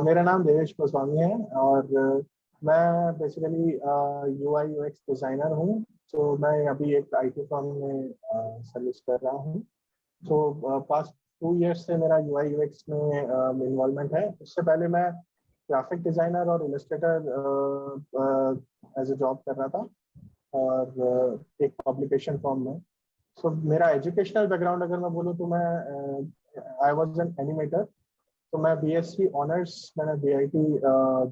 मेरा नाम देवेश गोस्वामी है और मैं बेसिकली यूआई यूएक्स डिज़ाइनर हूँ। तो मैं अभी एक आईटी फर्म में सर्विस कर रहा हूँ। तो पास्ट 2 इयर्स से मेरा यूआई यूएक्स में इन्वॉल्वमेंट है। उससे पहले मैं ग्राफिक डिज़ाइनर और इलस्ट्रेटर एज ए जॉब कर रहा था और एक पब्लिकेशन फर्म में। सो मेरा एजुकेशनल बैकग्राउंड अगर मैं बोलूँ तो मैं आई वाज एन एनिमेटर। तो मैं बीएससी ऑनर्स मैंने BIT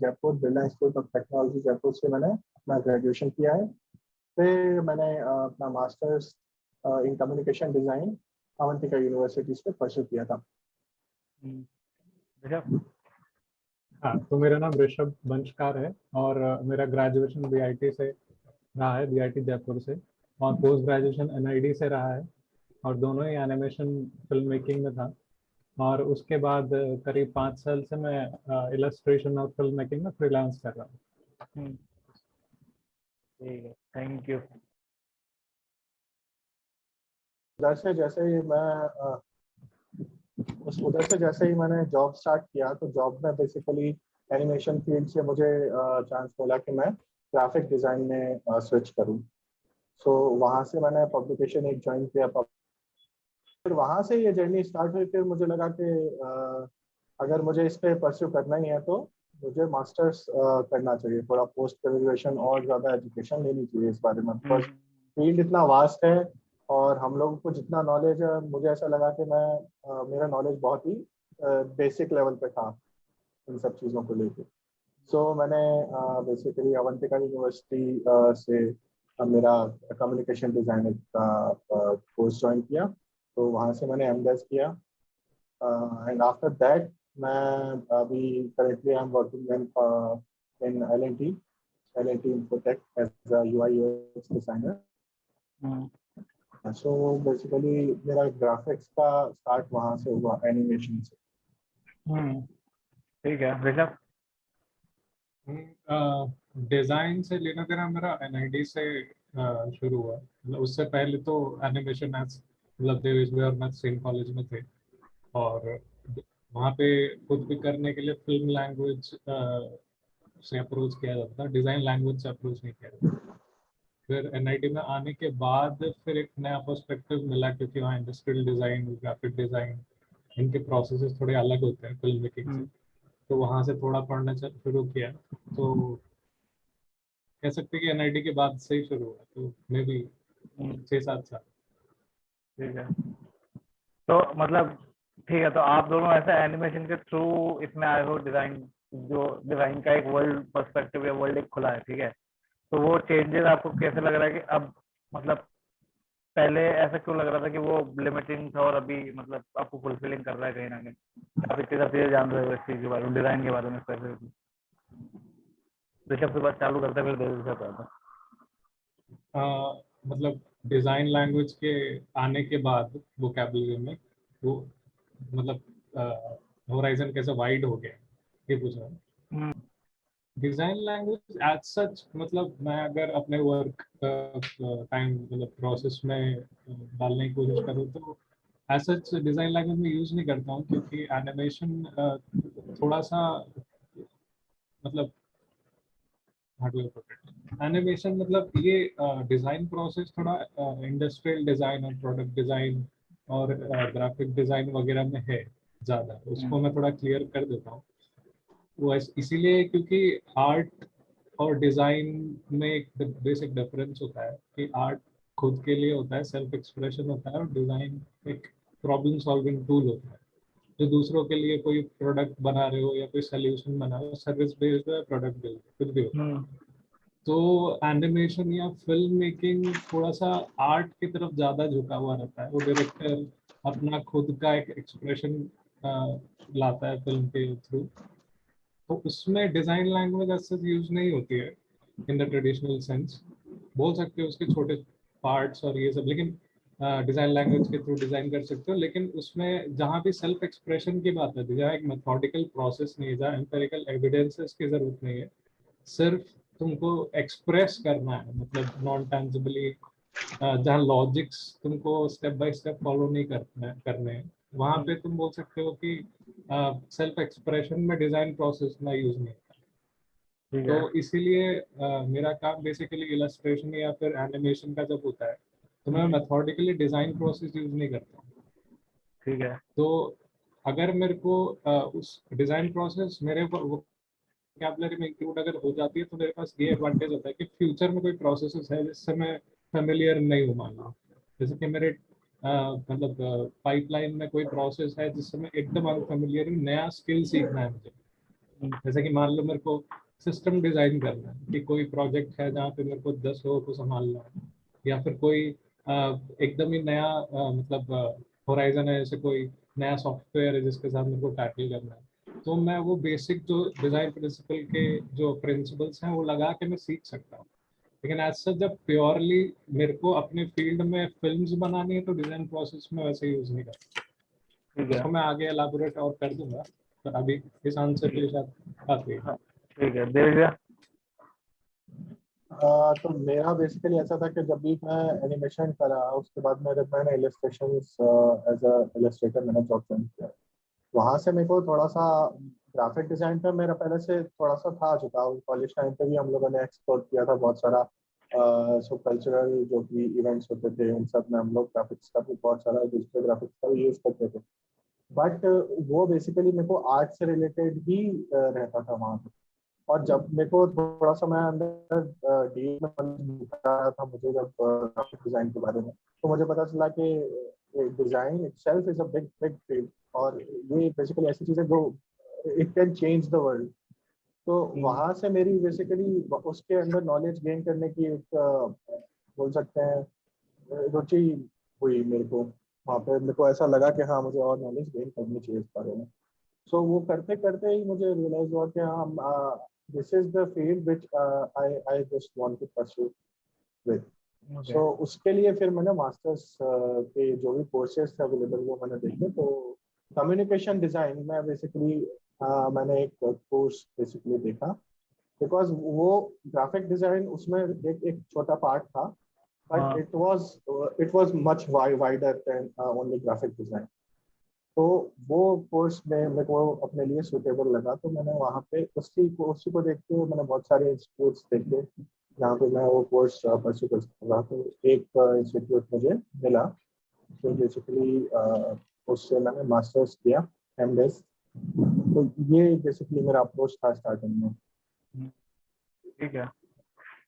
Jaipur Birla institute of technology Jaipur से मैंने अपना ग्रेजुएशन किया है। फिर मैंने अपना masters in communication design Avantika university से परस्यू किया था। हाँ, तो मेरा नाम ऋषभ बंशकार है और मेरा ग्रेजुएशन बीआईटी से रहा है, बीआईटी जयपुर से, और पोस्ट ग्रेजुएशन एनआईडी से रहा है और दोनों ही एनिमेशन फिल्म मेकिंग में था। और उसके बाद करीब 5 साल से मैं इलस्ट्रेशन और फिल्म मेकिंग में फ्रीलांस कर रहा हूँ। ठीक है, थैंक यू। उधर से जैसे ही मैंने जॉब स्टार्ट किया तो जॉब में बेसिकली एनिमेशन फील्ड से मुझे चांस मिला कि मैं ग्राफिक डिज़ाइन में स्विच करूं। सो वहाँ से मैंने पब्लिकेशन एक ज्वाइन किया। फिर वहाँ से ये जर्नी स्टार्ट हुई। फिर मुझे लगा कि अगर मुझे इस पर परस्यू करना ही है तो मुझे मास्टर्स करना चाहिए, थोड़ा पोस्ट ग्रेजुएशन और ज़्यादा एजुकेशन लेनी चाहिए इस बारे में। बिकॉज फील्ड इतना वास्ट है और हम लोगों को जितना नॉलेज है, मुझे ऐसा लगा कि मेरा नॉलेज बहुत ही बेसिक लेवल पे था इन सब चीज़ों को लेके। सो मैंने बेसिकली अवंतिका यूनिवर्सिटी से मेरा कम्युनिकेशन डिज़ाइनर का कोर्स ज्वाइन किया। तो वहाँ से मैंने एमडेस किया एंड आफ्टर दैट मैं अभी currently I am working in L&T infotech as a UI UX designer. So basically मेरा ग्राफिक्स का स्टार्ट वहाँ से हुआ, एनिमेशन से। ठीक है ऋषभ। डिज़ाइन से लेना देना मेरा एनआईडी से शुरू हुआ। मतलब उससे पहले तो एनिमेशन मतलब देवेश भाई और मैं सेम कॉलेज में थे और वहाँ पे खुद भी करने के लिए फिल्म लैंग्वेज से अप्रोच किया जाता था, डिज़ाइन लैंग्वेज से अप्रोच नहीं किया जाता। फिर एनआईटी में आने के बाद फिर एक नया पर्सपेक्टिव मिला, क्योंकि वहाँ इंडस्ट्रियल डिज़ाइन, ग्राफिक डिज़ाइन, इनके प्रोसेसेस थोड़े अलग होते हैं फिल्म मेकिंग से। तो वहाँ से थोड़ा पढ़ना शुरू किया। तो कह सकते हैं कि एनआईटी के बाद से ही शुरू हुआ, तो मे भी 6-7 साल। ठीक है, तो मतलब ठीक है, तो आप दोनों ऐसे एनिमेशन के थ्रू इसमें आए हो, डिजाइन का एक वर्ल्ड पर्सपेक्टिव या वर्ल्ड एक खुला है। ठीक है, तो वो चेंजेस आपको कैसे लग रहा है कि अब मतलब पहले ऐसा क्यों लग रहा था कि वो लिमिटिंग था और अभी मतलब आपको फुलफिलिंग कर रहा है कहीं ना कहीं? आप इतनी सब चीजें जान रहे हो इस चीज के बारे में, डिजाइन के बारे में स्पेसिफिकली। ऋषभ से बात चालू करते फिर देवेश से आता मतलब डिज़ाइन लैंग्वेज के आने के बाद वोकैबुलरी में वो मतलब होराइजन कैसे वाइड हो गया, ये पूछ रहा हूँ। डिज़ाइन लैंग्वेज एज सच, मतलब मैं अगर अपने वर्क टाइम मतलब प्रोसेस में डालने की कोशिश करूँ तो एज सच डिज़ाइन लैंग्वेज में यूज़ नहीं करता हूँ, क्योंकि एनिमेशन थोड़ा सा मतलब एनिमेशन मतलब ये डिज़ाइन प्रोसेस थोड़ा इंडस्ट्रियल डिज़ाइन और प्रोडक्ट डिज़ाइन और ग्राफिक डिज़ाइन वगैरह में है ज़्यादा। उसको मैं थोड़ा क्लियर कर देता हूँ। वो इसीलिए क्योंकि आर्ट और डिज़ाइन में एक बेसिक डिफरेंस होता है कि आर्ट खुद के लिए होता है, सेल्फ एक्सप्रेशन होता है, और डिज़ाइन एक प्रॉब्लम सॉल्विंग टूल होता है जो दूसरों के लिए कोई प्रोडक्ट बना रहे हो या कोई सोल्यूशन बना रहे हो, सर्विस बेस्ड है, प्रोडक्ट बेस्ड, कुछ भी हो। तो एनिमेशन या फिल्म मेकिंग थोड़ा सा आर्ट की तरफ ज़्यादा झुका हुआ रहता है। वो डायरेक्टर अपना खुद का एक एक्सप्रेशन लाता है फिल्म के थ्रू, तो उसमें डिज़ाइन लैंग्वेज ऐसे यूज नहीं होती है इन द ट्रेडिशनल सेंस। बोल सकते हो उसके छोटे पार्ट्स और ये सब, लेकिन डिज़ाइन लैंग्वेज के थ्रू डिज़ाइन कर सकते हो। लेकिन उसमें जहाँ भी सेल्फ एक्सप्रेशन की बात है, जहाँ एक मेथोडिकल प्रोसेस नहीं है, जहाँ एम्पेरिकल एविडेंसेस की ज़रूरत नहीं है, सिर्फ तुमको एक्सप्रेस करना है, मतलब नॉन टेंजिबली, जहाँ लॉजिक्स तुमको स्टेप बाय स्टेप फॉलो नहीं करने हैं, वहाँ पे तुम बोल सकते हो कि सेल्फ एक्सप्रेशन में डिजाइन प्रोसेस ना यूज नहीं करता। ठीक है। तो इसीलिए मेरा काम बेसिकली इलस्ट्रेशन या फिर एनिमेशन का जब होता है तो मैं मेथोडिकली डिजाइन प्रोसेस यूज नहीं करता हूँ। ठीक है। तो अगर मेरे को उस डिजाइन प्रोसेस मेरे वोकैबुलरी में इंक्लूड अगर हो जाती है तो मेरे पास ये एडवांटेज होता है कि फ्यूचर में कोई प्रोसेस है जिससे मैं फेमिलियर नहीं हूँ। मान लो जैसे कि मेरे मतलब पाइपलाइन में कोई प्रोसेस है जिससे मैं एकदम अनफेमिलियर हूँ, नया स्किल सीखना है मुझे। जैसे कि मान लो मेरे को सिस्टम डिजाइन करना है कि कोई प्रोजेक्ट है जहाँ पे मेरे को 10 लोगों को संभालना है, या फिर कोई एकदम ही नया मतलब होराइजन है, जैसे कोई नया सॉफ्टवेयर है जिसके साथ मेरे को टैकल करना है, तो मैं वो बेसिक जो डिजाइन प्रिंसिपल के जो प्रिंसिपल्स हैं वो लगा के मैं सीख सकता हूँ। लेकिन एज सच जब प्योरली मेरे को अपने फील्ड में फिल्म्स बनानी है तो डिजाइन प्रोसेस में वैसे यूज नहीं करता। ठीक है। उसको मैं आगे एलाबोरेट और कर दूंगा, पर अभी इस आंसर के लिए शायद काफी है। हाँ, ठीक है। देव भैया। तो मेरा बेसिकली ऐसा था कि जब भी मैं एनिमेशन करा उसके बाद मैंने इलस्ट्रेशन एज अ इलस्ट्रेटर मैंने जॉब ज्वाइन किया। वहाँ से मेरे को थोड़ा सा ग्राफिक डिजाइन पे मेरा पहले से थोड़ा सा था झुकाव। कॉलेज टाइम पे भी हम लोगों ने एक्सप्लोर किया था बहुत सारा सब कल्चरल जो भी इवेंट्स होते थे उन सब में हम लोग ग्राफिक्स का भी बहुत सारा डिजिटल ग्राफिक्स का भी यूज करते थे। बट वो बेसिकली मेरे को आर्ट से रिलेटेड ही रहता था वहाँ पे। और जब मेरे को थोड़ा सा मैं अंदर डील में बता रहा था मुझे जब ग्राफिक डिजाइन के बारे में, तो मुझे पता चला कि design itself is a big big field. और ये बेसिकली ऐसी चीज है जो it can change the world. तो वहां से मेरी बेसिकली उसके अंदर नॉलेज गेन करने की एक बोल सकते हैं रुचि हुई मेरे को। वहाँ पे मेरे को ऐसा लगा कि हाँ मुझे और नॉलेज गेन करनी चाहिए इस बारे में। सो वो करते करते ही मुझे रियलाइज हुआ कि हाँ this is the field which I I just want to pursue with. So उसके लिए फिर मैंने मास्टर्स के जो भी कोर्सेज थे अवेलेबल वो मैंने देखे। तो कम्युनिकेशन डिजाइन में बेसिकली मैंने एक कोर्स बेसिकली देखा, बिकॉज वो ग्राफिक डिजाइन उसमें एक एक छोटा पार्ट था, but it was much wider than only graphic design. तो वो कोर्स में मेरे को अपने लिए सुटेबल लगा, तो मैंने वहाँ पे उसी को देखते हुए मैंने बहुत सारे इंस्टीट्यूट्स देखे जहाँ पे मैं वो कोर्स परस्यू कर सकता था। तो एक इंस्टीट्यूट मुझे मिला तो बेसिकली उससे मैंने मास्टर्स किया एमडेस। तो ये बेसिकली मेरा अप्रोच था स्टार्टिंग में। ठीक है।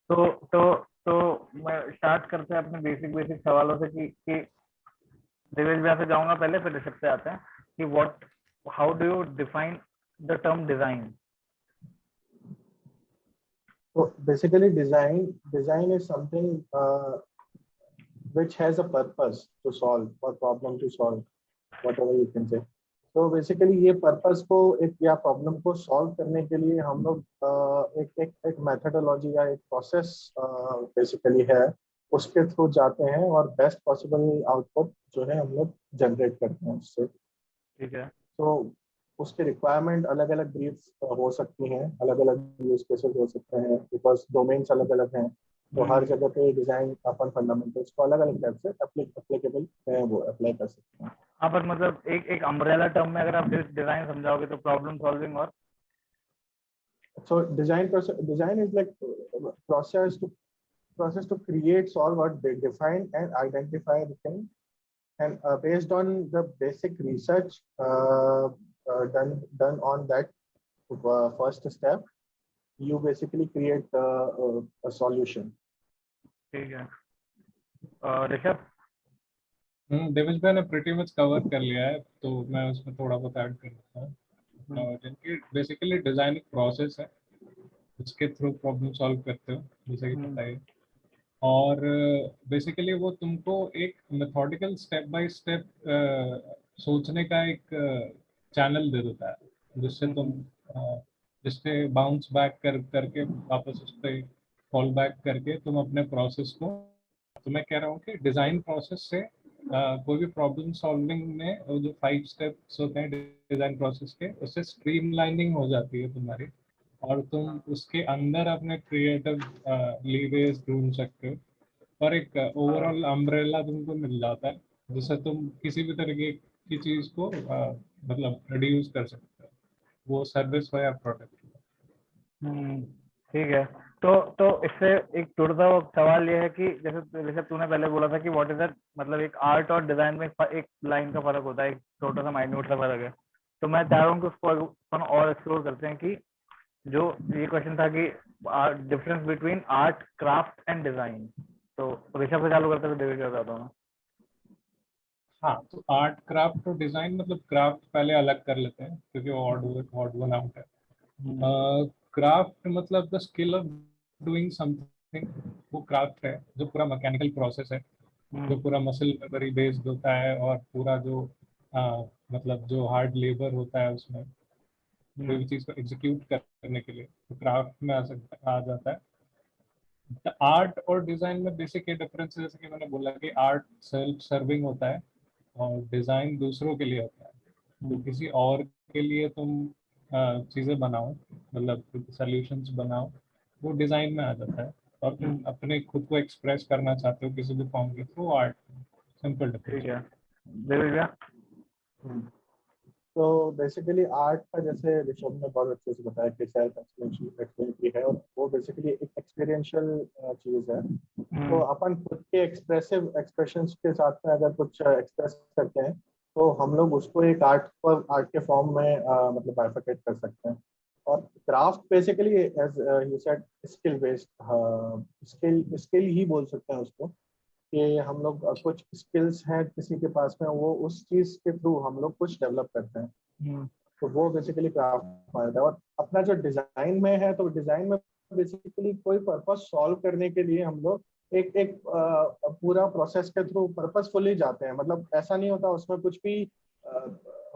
तो मैं स्टार्ट करते हैं अपने बेसिक बेसिक सवालों से कि देवेश भैया से जाऊंगा पहले, फिर ऋषभ से आते हैं कि what how do you define the term design. तो basically design is something which has a purpose to solve or problem to solve, whatever you can say. तो बेसिकली ये पर्पस को एक या प्रॉब्लम को सॉल्व करने के लिए हम लोग एक मेथडोलॉजी या एक प्रोसेस बेसिकली है उसके थ्रू जाते हैं और बेस्ट पॉसिबल आउटपुट जो है हम लोग जनरेट करते हैं उससे। ठीक है। तो उसके रिक्वायरमेंट अलग अलग ब्रीफ्स हो सकती हैं, अलग अलग यूज केसेस हो सकते हैं, बिकॉज डोमेन्स अलग अलग हैं। तो हर जगह पे डिजाइन अपन फंडामेंटल्स को अलग अलग टाइप से एप्लीकेबल है वो अप्लाई कर सकते हैं। हाँ, पर मतलब एक अम्ब्रेला टर्म में अगर आप डिजाइन समझाओगे तो प्रॉब्लम सॉल्विंग और so design is like process to create, solve or define and identify the thing, and based on the basic research done on that first step, you basically create a solution. ठीक है। ऋषभ। देवेश भाई ने pretty much cover कर लिया है, तो मैं उसमें थोड़ा बहुत ऐड कर देता हूँ। जिनकी बेसिकली डिजाइन एक प्रोसेस है उसके थ्रू प्रॉब्लम सॉल्व करते हो, जैसे कि पता है। और बेसिकली वो तुमको एक मेथोडिकल स्टेप बाय स्टेप सोचने का एक चैनल दे देता है जिससे तुम जिससे बाउंस बैक करके वापस उस पर फॉल बैक करके तुम अपने प्रोसेस को। तो मैं कह रहा हूँ कि डिज़ाइन प्रोसेस से कोई भी प्रॉब्लम सॉल्विंग में वो जो 5 स्टेप्स होते हैं डिज़ाइन प्रोसेस के, उससे स्ट्रीमलाइनिंग हो जाती है तुम्हारी, और तुम उसके अंदर अपने क्रिएटिव लीवेज ढूंढ सकते हो, और एक ओवरऑल अम्ब्रेला तुमको मिल जाता है जिससे तुम किसी भी तरीके की चीज़ को मतलब प्रोड्यूस कर सकता है, वो सर्विस हो या प्रोडक्ट। ठीक है। तो इससे एक जुड़ता हुआ सवाल ये है कि जैसे जैसे तूने पहले बोला था कि व्हाट इज दैट, मतलब एक आर्ट और डिजाइन में एक लाइन का फर्क होता है, एक छोटा सा माइन्यूट सा फर्क है। तो मैं चाह रहा हूँ कि उसको अपन और एक्सप्लोर करते हैं कि जो ये क्वेश्चन था कि difference between art, craft and design. तो ऋषभ से चालू करते हुए डेविड कर रहा था। हाँ, तो आर्ट, क्राफ्ट और डिजाइन, मतलब क्राफ्ट पहले अलग कर लेते हैं क्योंकि वो ऑड वन आउट है। क्राफ्ट मतलब the skill of doing something, वो क्राफ्ट है जो पूरा मैकेनिकल प्रोसेस है, जो पूरा मसल मेमोरी बेस्ड होता है और पूरा जो मतलब जो हार्ड लेबर होता है उसमें कोई भी चीज़ को एग्जीक्यूट करने के लिए, तो क्राफ्ट में आ जाता है। आर्ट और डिजाइन में बेसिक ये डिफरेंस है, जैसे कि मैंने बोला कि आर्ट सेल्फ सर्विंग होता है और डिजाइन दूसरों के लिए होता है। तो किसी और के लिए तुम चीज़ें बनाओ, मतलब सॉल्यूशंस बनाओ, वो डिजाइन में आ जाता है। और तुम अपने खुद को एक्सप्रेस करना चाहते हो किसी भी फॉर्म के थ्रू, आर्ट। Simple difference. ठीक है डेविड भैया। तो बेसिकली आर्ट का, जैसे ऋषभ ने बहुत अच्छे से बताया कि सेल्फ एक्सप्लेनेटरी है और वो बेसिकली एक एक्सपीरियंशियल चीज है। तो अपन खुद के एक्सप्रेसिव एक्सप्रेशंस के साथ में अगर कुछ एक्सप्रेस करते हैं तो हम लोग उसको एक आर्ट के फॉर्म में मतलब बाइफरकेट कर सकते हैं। और craft basically as you said skill based, skill ही बोल सकते हैं उसको, कि हम लोग कुछ स्किल्स हैं किसी के पास में, वो उस चीज के थ्रू हम लोग कुछ डेवलप करते हैं। तो वो बेसिकली क्राफ्ट मानता है। और अपना जो डिजाइन में है, तो डिजाइन में बेसिकली कोई पर्पस सॉल्व करने के लिए हम लोग एक एक पूरा प्रोसेस के थ्रू पर्पसफुली जाते हैं। मतलब ऐसा नहीं होता उसमें कुछ भी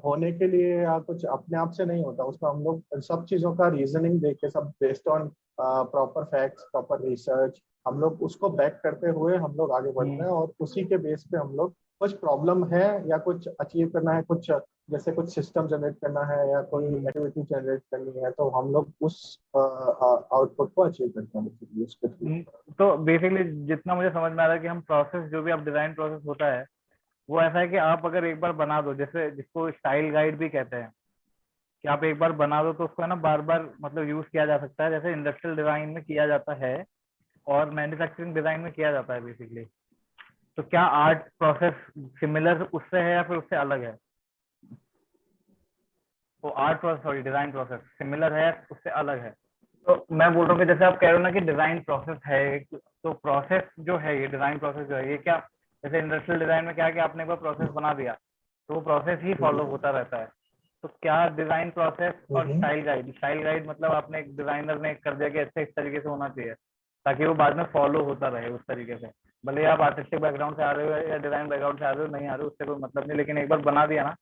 होने के लिए या कुछ अपने आप से नहीं होता, उसमें हम लोग सब चीजों का रीजनिंग देख के, सब based on proper facts, proper research, हम लोग उसको बैक करते हुए हम लोग आगे बढ़ते हैं। और उसी के बेस पे हम लोग कुछ प्रॉब्लम है या कुछ अचीव करना है, कुछ जैसे कुछ सिस्टम जनरेट करना है या कोई एक्टिविटी जनरेट करनी है, तो हम लोग उस आउटपुट को अचीव करते हैं बेसिकली उसके थ्रू। तो बेसिकली जितना मुझे समझ में आ रहा है कि हम प्रोसेस, जो भी आप डिजाइन प्रोसेस होता है, वो ऐसा है कि आप अगर एक बार बना दो, जैसे जिसको स्टाइल गाइड भी कहते हैं, कि आप एक बार बना दो तो उसको है ना बार बार मतलब यूज किया जा सकता है, जैसे इंडस्ट्रियल डिजाइन में किया जाता है और मैन्युफैक्चरिंग डिजाइन में किया जाता है बेसिकली। तो क्या आर्ट प्रोसेस सिमिलर उससे है या फिर उससे अलग है? तो art process, sorry, design process similar है, उससे अलग है? तो मैं बोल रहा हूँ कि जैसे आप कह रहे हो ना कि डिजाइन प्रोसेस है एक, तो प्रोसेस जो है, ये डिजाइन प्रोसेस जो है, ये क्या, जैसे इंडस्ट्रियल डिजाइन में क्या है कि आपने एक बार प्रोसेस बना दिया तो वो प्रोसेस ही फॉलो होता रहता है। तो क्या डिजाइन प्रोसेस और स्टाइल गाइड मतलब आपने एक डिजाइनर ने कर दिया कि ऐसे इस तरीके से होना चाहिए, ताकि वो बाद में फॉलो होता रहे उस तरीके से, भले आप आर्टिस्टिक बैकग्राउंड से आ रहे हो या डिजाइन बैकग्राउंड से आ रहे हो, नहीं आ रहे हो, उससे कोई मतलब नहीं, लेकिन एक बार बना दिया ना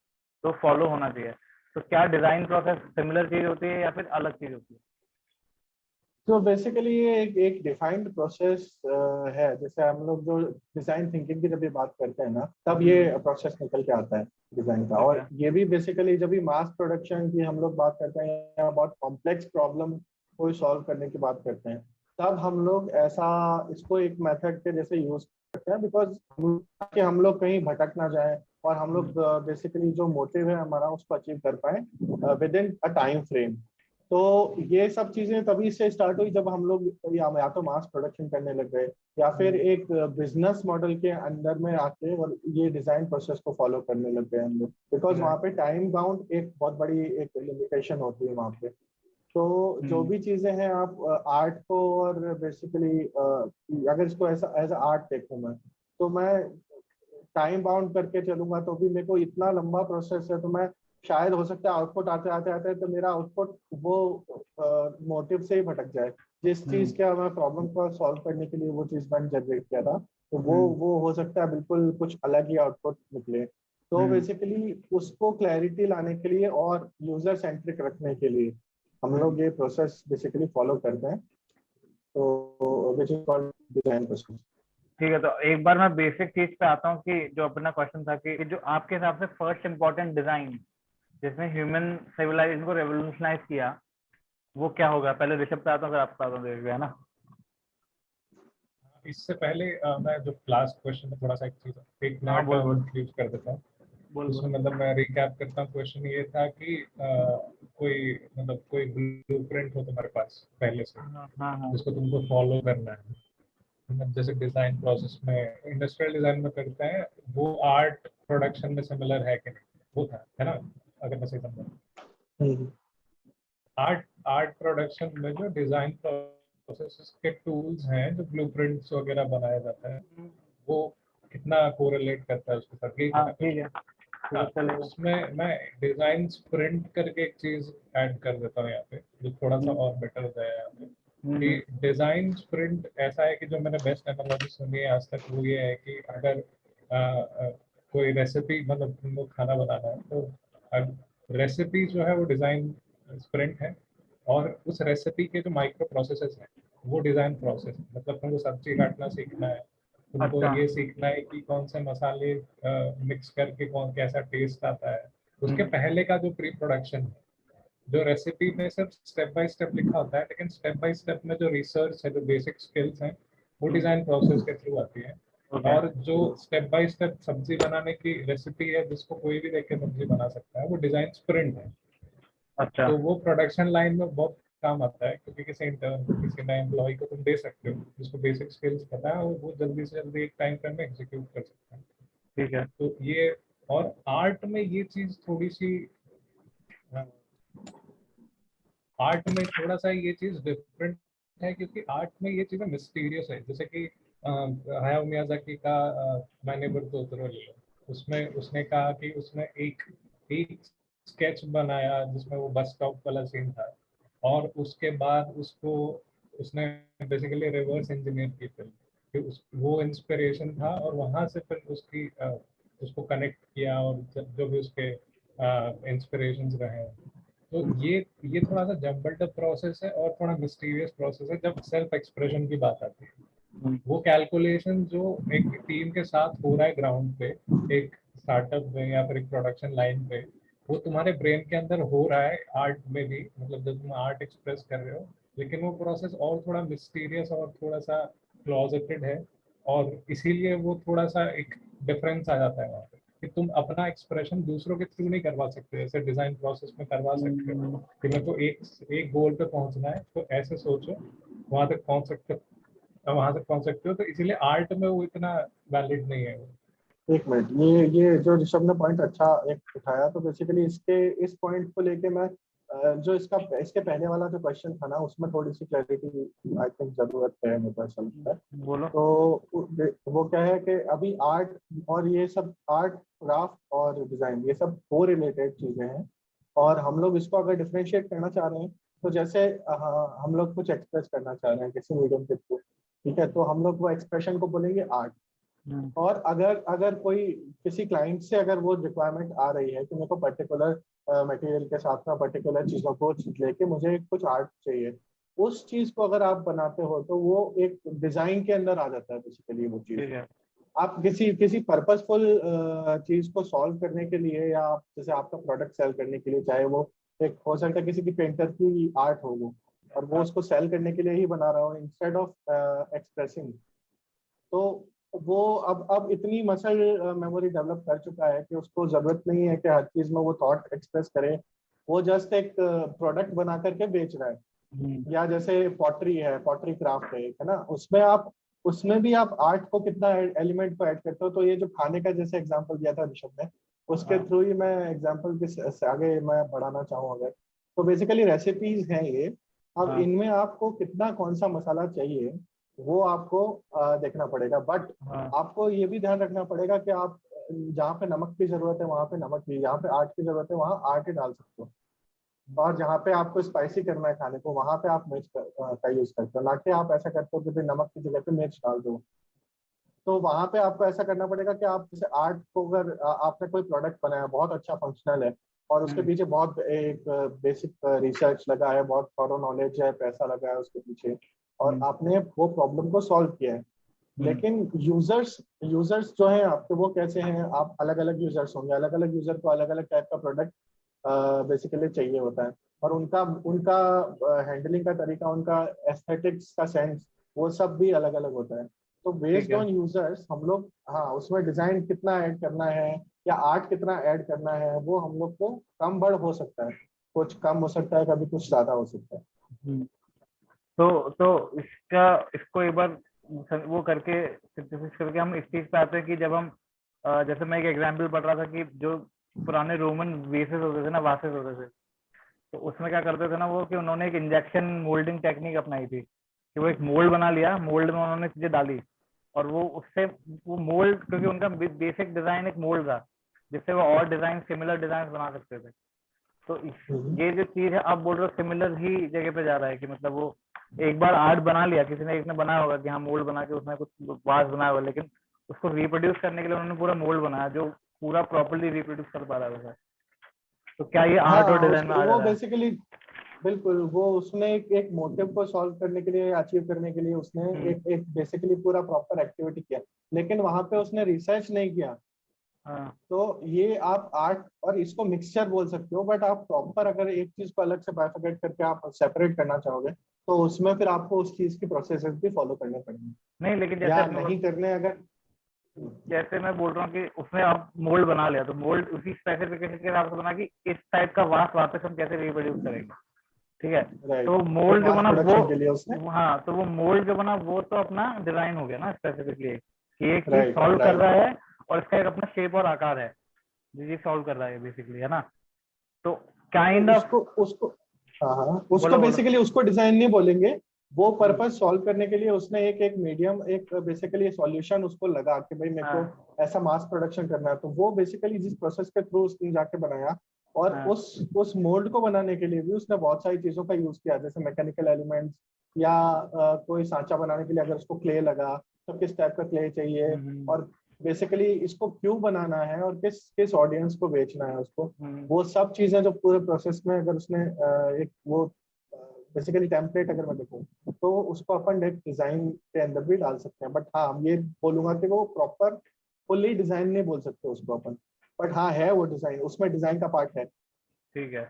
तो फॉलो होना चाहिए। तो क्या डिजाइन प्रोसेस सिमिलर चीज होती है या फिर अलग चीज होती है? तो बेसिकली ये एक डिफाइंड प्रोसेस है। जैसे हम लोग जो डिजाइन थिंकिंग की जब भी बात करते हैं ना, तब ये प्रोसेस निकल के आता है डिजाइन का। और ये भी बेसिकली जब भी मास प्रोडक्शन की हम लोग बात करते हैं या बहुत कॉम्प्लेक्स प्रॉब्लम को सॉल्व करने की बात करते हैं, तब हम लोग ऐसा इसको एक मेथड के जैसे यूज करते हैं, बिकॉज कि हम लोग कहीं भटक ना जाए और हम लोग बेसिकली जो मोटिव है हमारा उसको अचीव कर पाए with in a time frame. तो ये सब चीजें तभी से स्टार्ट हुई जब हम लोग या तो मास प्रोडक्शन करने लग गए या फिर एक बिजनेस मॉडल के अंदर में आके और ये डिजाइन प्रोसेस को फॉलो करने लग गए हम लोग, बिकॉज वहाँ पे टाइम बाउंड एक बहुत बड़ी एक लिमिटेशन होती है वहाँ पे। तो जो भी चीजें हैं, आप आर्ट को और बेसिकली अगर इसको ऐसा एज आर्ट देखूं मैं, तो मैं टाइम बाउंड करके चलूंगा तो भी मेरे को इतना लंबा प्रोसेस है, तो मैं शायद हो सकता है आउटपुट आते आते आते तो मेरा आउटपुट वो मोटिव से ही भटक जाए, जिस चीज का मैं प्रॉब्लम को सॉल्व करने के लिए वो चीज मैंने जनरेट किया था, तो वो हो सकता है बिल्कुल कुछ अलग ही आउटपुट निकले। तो बेसिकली उसको क्लैरिटी लाने के लिए और यूजर सेंट्रिक रखने के लिए हम लोग ये प्रोसेस बेसिकली फॉलो करते हैं, तो which is called design process. ठीक है, तो एक बार मैं बेसिक चीज पे आता हूँ कि जो अपना क्वेश्चन था कि जो आपके हिसाब से फर्स्ट इम्पोर्टेंट डिजाइन जिसने ह्यूमन सिविलाइजेशन को रेवोल्यूशनाइज किया, वो क्या होगा? पहले ऋषभ पे आता हूँ, फिर आप पे आता हूँ, देख है ना। इससे पहले मैं जो लास्ट क्वेश्चन में थोड़ा सा एक चीज, एक नया हाँ बोल बोल। टर्म यूज कर देता हूँ। बोल उसमें मतलब मैं रिकैप करता हूँ। क्वेश्चन ये था कि कोई मतलब कोई ब्लूप्रिंट हो तुम्हारे पास पहले से हाँ हाँ जिसको तुमको फॉलो करना है, मतलब जैसे डिजाइन प्रोसेस में इंडस्ट्रियल डिजाइन में करते हैं, वो आर्ट प्रोडक्शन में सिमिलर है कि नहीं, वो था, है ना, अगर मैं सही समझा। हम्म, आर्ट आर्ट प्रोडक्शन में जो डिजाइन प्रोसेस के टूल्स हैं, जो ब्लूप्रिंट्स वगैरह बनाया जाता है, वो कितना कोरिलेट करता है उसके साथ, यही था हाँ ना ठीक क्वेश्चन। है, ठीक हाँ, है तो चलेगा। उसमें मैं डिजाइन स्प्रिंट करके एक चीज ऐड कर देता हूँ यहाँ पे, जो थोड़ा सा और बेटर हो जाए यहाँ पे। हम्म, कि डिजाइन स्प्रिंट ऐसा है कि जो मैंने बेस्ट एनालॉजी सुनी है आज तक, वो ये है कि अगर कोई रेसिपी, मतलब तुमको खाना बनाना है, तो रेसिपी जो है वो डिजाइन स्प्रिंट है, और उस रेसिपी के जो माइक्रो प्रोसेसेस हैं वो डिजाइन प्रोसेस है। मतलब तुमको सब्जी काटना सीखना है, तुमको अच्छा। ये सीखना है कि कौन से मसाले मिक्स करके कौन कैसा टेस्ट आता है, उसके पहले का जो प्री प्रोडक्शन है, जो रेसिपी में सिर्फ स्टेप बाय स्टेप लिखा होता है, लेकिन स्टेप बाय स्टेप में जो रिसर्च है, जो बेसिक स्किल्स हैं, वो डिजाइन प्रोसेस के थ्रू आती है। ओके। और जो स्टेप बाय स्टेप सब्जी बनाने की रेसिपी है, जिसको कोई भी देख के सब्जी बना सकता है, वो डिजाइन स्प्रिंट है। अच्छा। तो वो प्रोडक्शन लाइन में बहुत काम आता है, क्योंकि किसी इंटर्न को, किसी नए एम्प्लॉय को तुम दे सकते हो जिसको बेसिक स्किल्स पता है, और वो जल्दी से जल्दी एक टाइम फ्रेम में एग्जीक्यूट कर सकता है। ठीक है। तो ये, और आर्ट में ये चीज थोड़ी सी, आर्ट में थोड़ा सा ये चीज डिफरेंट है, क्योंकि आर्ट में ये चीजें मिस्टीरियस है। जैसे कि हायाओ मियाजाकी का माय नेबर टोटरो ले लो, उसमें उसने कहा कि उसने एक एक स्केच बनाया जिसमें वो बस स्टॉप वाला सीन था, और उसके बाद उसको उसने बेसिकली रिवर्स इंजीनियर की फिल्म, कि वो इंस्पिरेशन था, और वहां से फिर उसकी उसको कनेक्ट किया, और जो भी उसके इंस्पिरेशंस रहे हैं। तो ये थोड़ा सा जम्बल्ड अप प्रोसेस है, और थोड़ा मिस्टीरियस प्रोसेस है जब सेल्फ एक्सप्रेशन की बात आती है। वो कैलकुलेशन जो एक टीम के साथ हो रहा है ग्राउंड पे, एक स्टार्टअप में या फिर एक प्रोडक्शन लाइन पे, वो तुम्हारे ब्रेन के अंदर हो रहा है आर्ट में भी, मतलब जब तुम आर्ट एक्सप्रेस कर रहे हो, लेकिन वो प्रोसेस और थोड़ा मिस्टीरियस और थोड़ा सा क्लॉजेटेड है, और इसीलिए वो थोड़ा सा एक डिफरेंस आ जाता है वहाँ पे, कि तुम अपना एक्सप्रेशन दूसरों के थ्रू नहीं करवा सकते, जैसे डिजाइन प्रोसेस में करवा सकते हो, कि मेरे को एक एक गोल पे पहुंचना है, तो ऐसे सोचो, वहां तक पहुंच सकते हो, वहां तक पहुंच सकते हो। तो इसीलिए आर्ट में वो इतना वैलिड नहीं है वो। एक मिनट, ये जो ऋषभ ने पॉइंट अच्छा एक उठाया, तो बेसिकली इसके इस पॉइंट को लेके मैं जो इसके पहले वाला जो क्वेश्चन था ना, उसमें थोड़ी सी क्लैरिटी आई थिंक जरूरत है, मेरे को ऐसा लगता है। बोलो। तो वो क्या है कि अभी आर्ट और ये सब, आर्ट क्राफ्ट और डिजाइन, ये सब को रिलेटेड चीजें हैं, और हम लोग इसको अगर डिफ्रेंशिएट करना चाह रहे हैं, तो जैसे हम लोग कुछ एक्सप्रेस करना चाह रहे हैं किसी मीडियम के थ्रू, ठीक है, तो हम लोग वो एक्सप्रेशन को बोलेंगे आर्ट। और अगर अगर कोई किसी क्लाइंट से अगर वो रिक्वायरमेंट आ रही है कि मेरे को पर्टिकुलर मटेरियल के साथ में पर्टिकुलर चीज़ों को लेके मुझे कुछ आर्ट चाहिए, उस चीज़ को अगर आप बनाते हो तो वो एक डिजाइन के अंदर आ जाता है बेसिकली वो चीज़। ठीक है। आप किसी किसी पर्पसफुल चीज को सॉल्व करने के लिए, या आप जैसे आपका प्रोडक्ट सेल करने के लिए, चाहे वो एक हो सकता है किसी की पेंटर की आर्ट हो वो, और वो उसको सेल करने के लिए ही बना रहा हो इंस्टेड ऑफ एक्सप्रेसिंग, तो वो अब इतनी मसल मेमोरी डेवलप कर चुका है कि उसको जरूरत नहीं है कि हर चीज में वो थॉट एक्सप्रेस करे। वो जस्ट एक प्रोडक्ट बना करके बेच रहा है। या जैसे पॉटरी है, पॉटरी क्राफ्ट है ना, उसमें भी आप आर्ट को कितना एलिमेंट को ऐड करते हो। तो ये जो खाने का जैसे एग्जांपल दिया था ऋषभ ने, उसके थ्रू ही मैं एग्जांपल के आगे मैं बढ़ाना चाहूँ अगर, तो बेसिकली रेसिपीज हैं ये। अब इनमें आपको कितना कौन सा मसाला चाहिए वो आपको देखना पड़ेगा, बट आपको ये भी ध्यान रखना पड़ेगा कि आप जहाँ पे नमक की जरूरत है वहाँ पे नमक की, जहाँ पे आर्ट की जरूरत है वहाँ आर्ट ही डाल सकते हो, और जहाँ पे आपको स्पाइसी करना है खाने को वहाँ पे आप मिर्च का यूज करते हो, ना कि आप ऐसा करते हो कि भाई नमक की जगह पे मिर्च डाल दो। तो वहाँ पे आपको ऐसा करना पड़ेगा कि आप जैसे आर्ट को अगर आपने कोई प्रोडक्ट बनाया बहुत अच्छा फंक्शनल है, और उसके पीछे बहुत एक बेसिक रिसर्च लगा है, बहुत थॉरो नॉलेज है, पैसा लगा है उसके पीछे, और आपने वो प्रॉब्लम को सॉल्व किया है, लेकिन यूजर्स यूजर्स जो है आपके वो कैसे हैं, आप अलग अलग यूजर्स होंगे, अलग अलग यूजर को अलग अलग टाइप का प्रोडक्ट बेसिकली चाहिए होता है, और उनका उनका हैंडलिंग का तरीका, उनका एस्थेटिक्स का सेंस, वो सब भी अलग अलग होता है। तो बेस्ड ऑन यूजर्स हम लोग, हाँ, उसमें डिजाइन कितना ऐड करना है, या आर्ट कितना ऐड करना है वो हम लोग को कम बढ़ हो सकता है, कुछ कम हो सकता है, कभी कुछ ज्यादा हो सकता है। तो इसको एक बार वो करके सिंथेसिस करके हम इस चीज पे आते हैं कि जब हम जैसे मैं एक एग्जांपल पढ़ रहा था कि जो पुराने रोमन वेसेस होते थे ना, वासेस होते थे, तो उसमें क्या करते थे ना वो कि उन्होंने एक इंजेक्शन मोल्डिंग टेक्निक अपनाई थी कि वो एक मोल्ड बना लिया, मोल्ड में उन्होंने चीजें डाली और वो उससे वो मोल्ड, क्योंकि उनका बेसिक डिजाइन एक मोल्ड था जिससे वो और डिजाइन सिमिलर डिजाइन बना सकते थे। तो ये जो चीज है आप बोल रहे हो सिमिलर ही जगह पे जा रहा है कि मतलब वो एक बार आर्ट बना लिया, किसी ने एक ने बनाया होगा कि हाँ मोल्ड बना के उसमें कुछ वास बनाया होगा, लेकिन उसको रिप्रोड्यूस करने के लिए उन्होंने पूरा मोल्ड बनाया जो पूरा प्रॉपर्ली रिप्रोड्यूस कर पा रहा है। तो क्या ये आर्ट और डिजाइन में आ जा वो रहा है? बेसिकली बिल्कुल, वो उसने एक मोटिव को सॉल्व करने के लिए, अचीव करने के लिए उसने एक बेसिकली पूरा प्रॉपर एक्टिविटी किया, लेकिन वहां पे उसने रिसर्च नहीं किया। हाँ। तो ये आप आर्ट और इसको मिक्सचर बोल सकते हो, बट आप प्रॉपर अगर एक चीज को अलग से बाइफरकेट करके आप सेपरेट करना चाहोगे तो उसमें फिर आपको उस चीज की प्रोसेसेस भी फॉलो करने पड़ेंगे, नहीं लेकिन या नहीं करने अगर जैसे मैं बोल रहा हूँ कि उसने आप मोल्ड बना लिया तो मोल्ड उसी स्पेसिफिकेशन के हिसाब से बना कि इस टाइप का वास वापस हम कैसे रिप्रोड्यूस करेंगे, ठीक है। तो मोल्ड जो बना वो, हाँ, तो वो मोल्ड जो बना वो तो अपना डिजाइन हो गया ना स्पेसिफिकली कि एक चीज सॉल्व कर रहा है और इसका एक अपना शेप और आकार है जो चीज सॉल्व कर रहा है बेसिकली, है ना। तो काइंड ऑफ उसको बेसिकली उसको डिजाइन नहीं बोलेंगे, वो पर्पस सॉल्व करने के लिए उसने एक मीडियम, एक बेसिकली सॉल्यूशन उसको लगा कि भाई मेरे को ऐसा मास प्रोडक्शन करना है, तो वो बेसिकली जिस प्रोसेस के थ्रू उसने जाके बनाया, और उस मोल्ड को बनाने के लिए भी उसने बहुत सारी चीजों का यूज किया, जैसे मैकेनिकल एलिमेंट्स या कोई सांचा बनाने के लिए अगर उसको क्ले लगा तो किस टाइप का क्ले चाहिए, और बेसिकली इसको क्यों बनाना है और किस किस ऑडियंस को बेचना है उसको, वो सब चीजें जो पूरे प्रोसेस में अगर उसने एक वो बेसिकली टेम्पलेट अगर मैं देखूँ तो उसको अपन एक डिजाइन के अंदर भी डाल सकते हैं। बट हाँ, हम ये बोलूंगा कि वो प्रॉपर फुल्ली डिजाइन नहीं बोल सकते उसको अपन, बट हाँ है वो डिजाइन, उसमें डिजाइन का पार्ट है। ठीक है,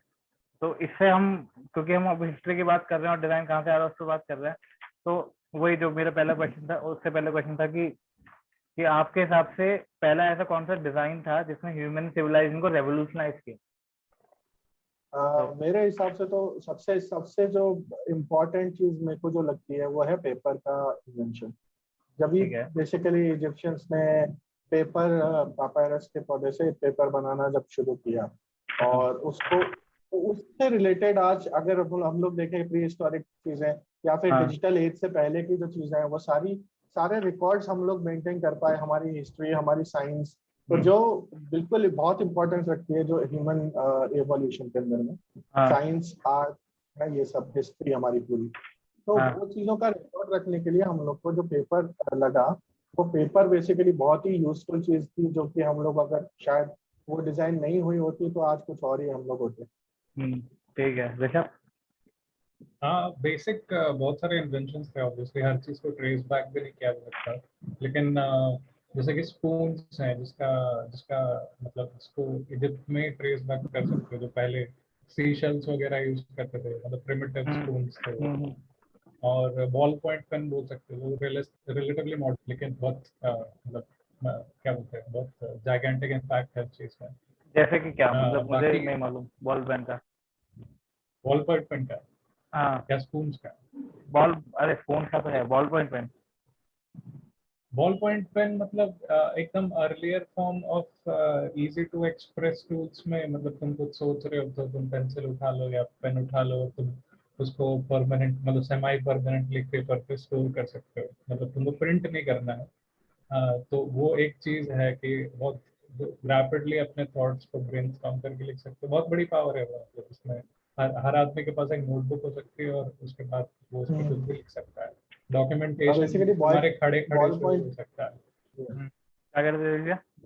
तो इससे हम, क्योंकि हम अब हिस्ट्री की बात कर रहे हैं और डिजाइन कहाँ से आ रहा है उसकी बात कर रहे हैं, तो वही जो मेरा पहला क्वेश्चन था, उससे पहले क्वेश्चन था कि आपके हिसाब से पहला ऐसा कौन सा डिजाइन था जिसने ह्यूमन सिविलाइजेशन को रेवोल्यूशनाइज किया? मेरे हिसाब से तो सबसे सबसे जो इम्पोर्टेंट चीज मेरे को जो लगती है वो है पेपर का इन्वेंशन। जब भी बेसिकली इजिप्शियंस ने पेपर, पापायरस के पौधे से पेपर बनाना जब शुरू किया, और उसको उससे रिलेटेड आज अगर हम लोग देखें प्री हिस्टोरिक चीजें या फिर डिजिटल एज से पहले की जो चीजें हैं वो सारे रिकॉर्ड्स हम लोग मेंटेन कर पाए, हमारी हिस्ट्री, हमारी साइंस, तो जो बिल्कुल बहुत इंपॉर्टेंस रखती है जो ह्यूमन एवोल्यूशन के अंदर में, साइंस, आर्ट है, ये सब हिस्ट्री हमारी पूरी, तो वो चीजों का रिकॉर्ड रखने के लिए हम लोग को जो पेपर लगा, वो पेपर बेसिकली बहुत ही यूजफुल चीज थी, जो कि हम लोग अगर शायद वो डिजाइन नहीं हुई होती तो आज कुछ और ही हम लोग होते। ठीक है ऋषभ। हाँ, बेसिक बहुत सारे इन्वेंशंस थे, ऑब्वियसली हर चीज को ट्रेस बैक भी नहीं किया जा सकता, लेकिन जैसे कि स्पून्स हैं जिसका जिसका मतलब इसको इजिप्ट में ट्रेस बैक कर सकते हो, जो पहले सी शेल्स वगैरह यूज करते थे, मतलब प्रिमिटिव स्पून्स थे वो। और बॉल पॉइंट पेन बोल सकते हो, रिलेटिवली मॉडर्न, लेकिन बहुत मतलब क्या बोलते हैं, बहुत जाइगेंटिक इम्पैक्ट है चीज में। जैसे कि क्या मतलब मुझे नहीं मालूम बॉल पेन का, बॉल पॉइंट पेन का क्या स्पून्स का? बॉल, अरे स्पून का तो है, ball point pen, ball point pen मतलब एकदम earlier form of easy to express tools में, मतलब तुम कुछ सोच रहे हो तो तुम पेंसिल उठा लो या पेन उठा लो, तुम उसको परमानेंट मतलब सेमी परमानेंटली पेपर पे स्टोर कर सकते हो, मतलब तुमको प्रिंट नहीं करना है। तो वो एक चीज है कि बहुत रैपिडली अपने थॉट्स को ब्रेनस्टॉर्म करके लिख सकते हो, बहुत बड़ी पावर है वो, मतलब उसमें हर आदमी के पास एक नोटबुक हो सकती है और उसके बाद वो उस पर कुछ भी लिख सकता है, डॉक्यूमेंटेशन तुम्हारे खड़े खड़े शुरू हो सकता है। अगर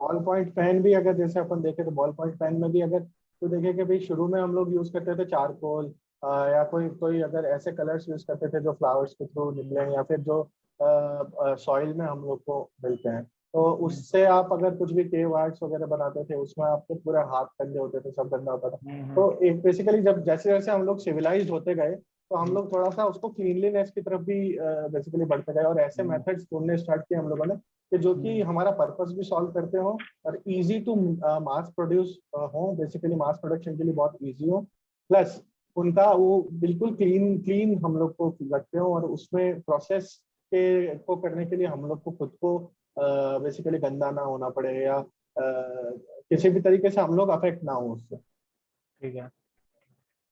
बॉल पॉइंट पेन भी अगर जैसे अपन देखें तो बॉल पॉइंट पेन में भी अगर तो देखें कि भाई शुरू में हम लोग यूज करते थे चारकोल, या कोई कोई अगर ऐसे कलर्स यूज करते थे जो फ्लावर्स के थ्रू निकले या फिर जो सॉइल में हम लोग को मिलते हैं, तो उससे आप अगर कुछ भी केव आर्ट्स वगैरह बनाते थे उसमें आपके पूरे हाथ गंदे होते थे, सब गंदा होता था। तो एक बेसिकली जब जैसे जैसे हम लोग सिविलाइज्ड होते गए तो हम लोग थोड़ा सा उसको क्लीनलीनेस की तरफ भी बेसिकली बढ़ते गए, और ऐसे मेथड्स ढूंढने स्टार्ट किए हम लोगों ने कि जो कि हमारा पर्पस भी सॉल्व करते हो और इजी टू मास प्रोड्यूस हो, बेसिकली मास प्रोडक्शन के लिए बहुत इजी हो, प्लस उनका वो बिल्कुल क्लीन क्लीन हम लोग को रखते हो और उसमें प्रोसेस के को करने के लिए हम लोग को खुद को बेसिकली गंदा ना होना पड़े या किसी भी तरीके से हम लोग अफेक्ट ना हो उससे। ठीक है।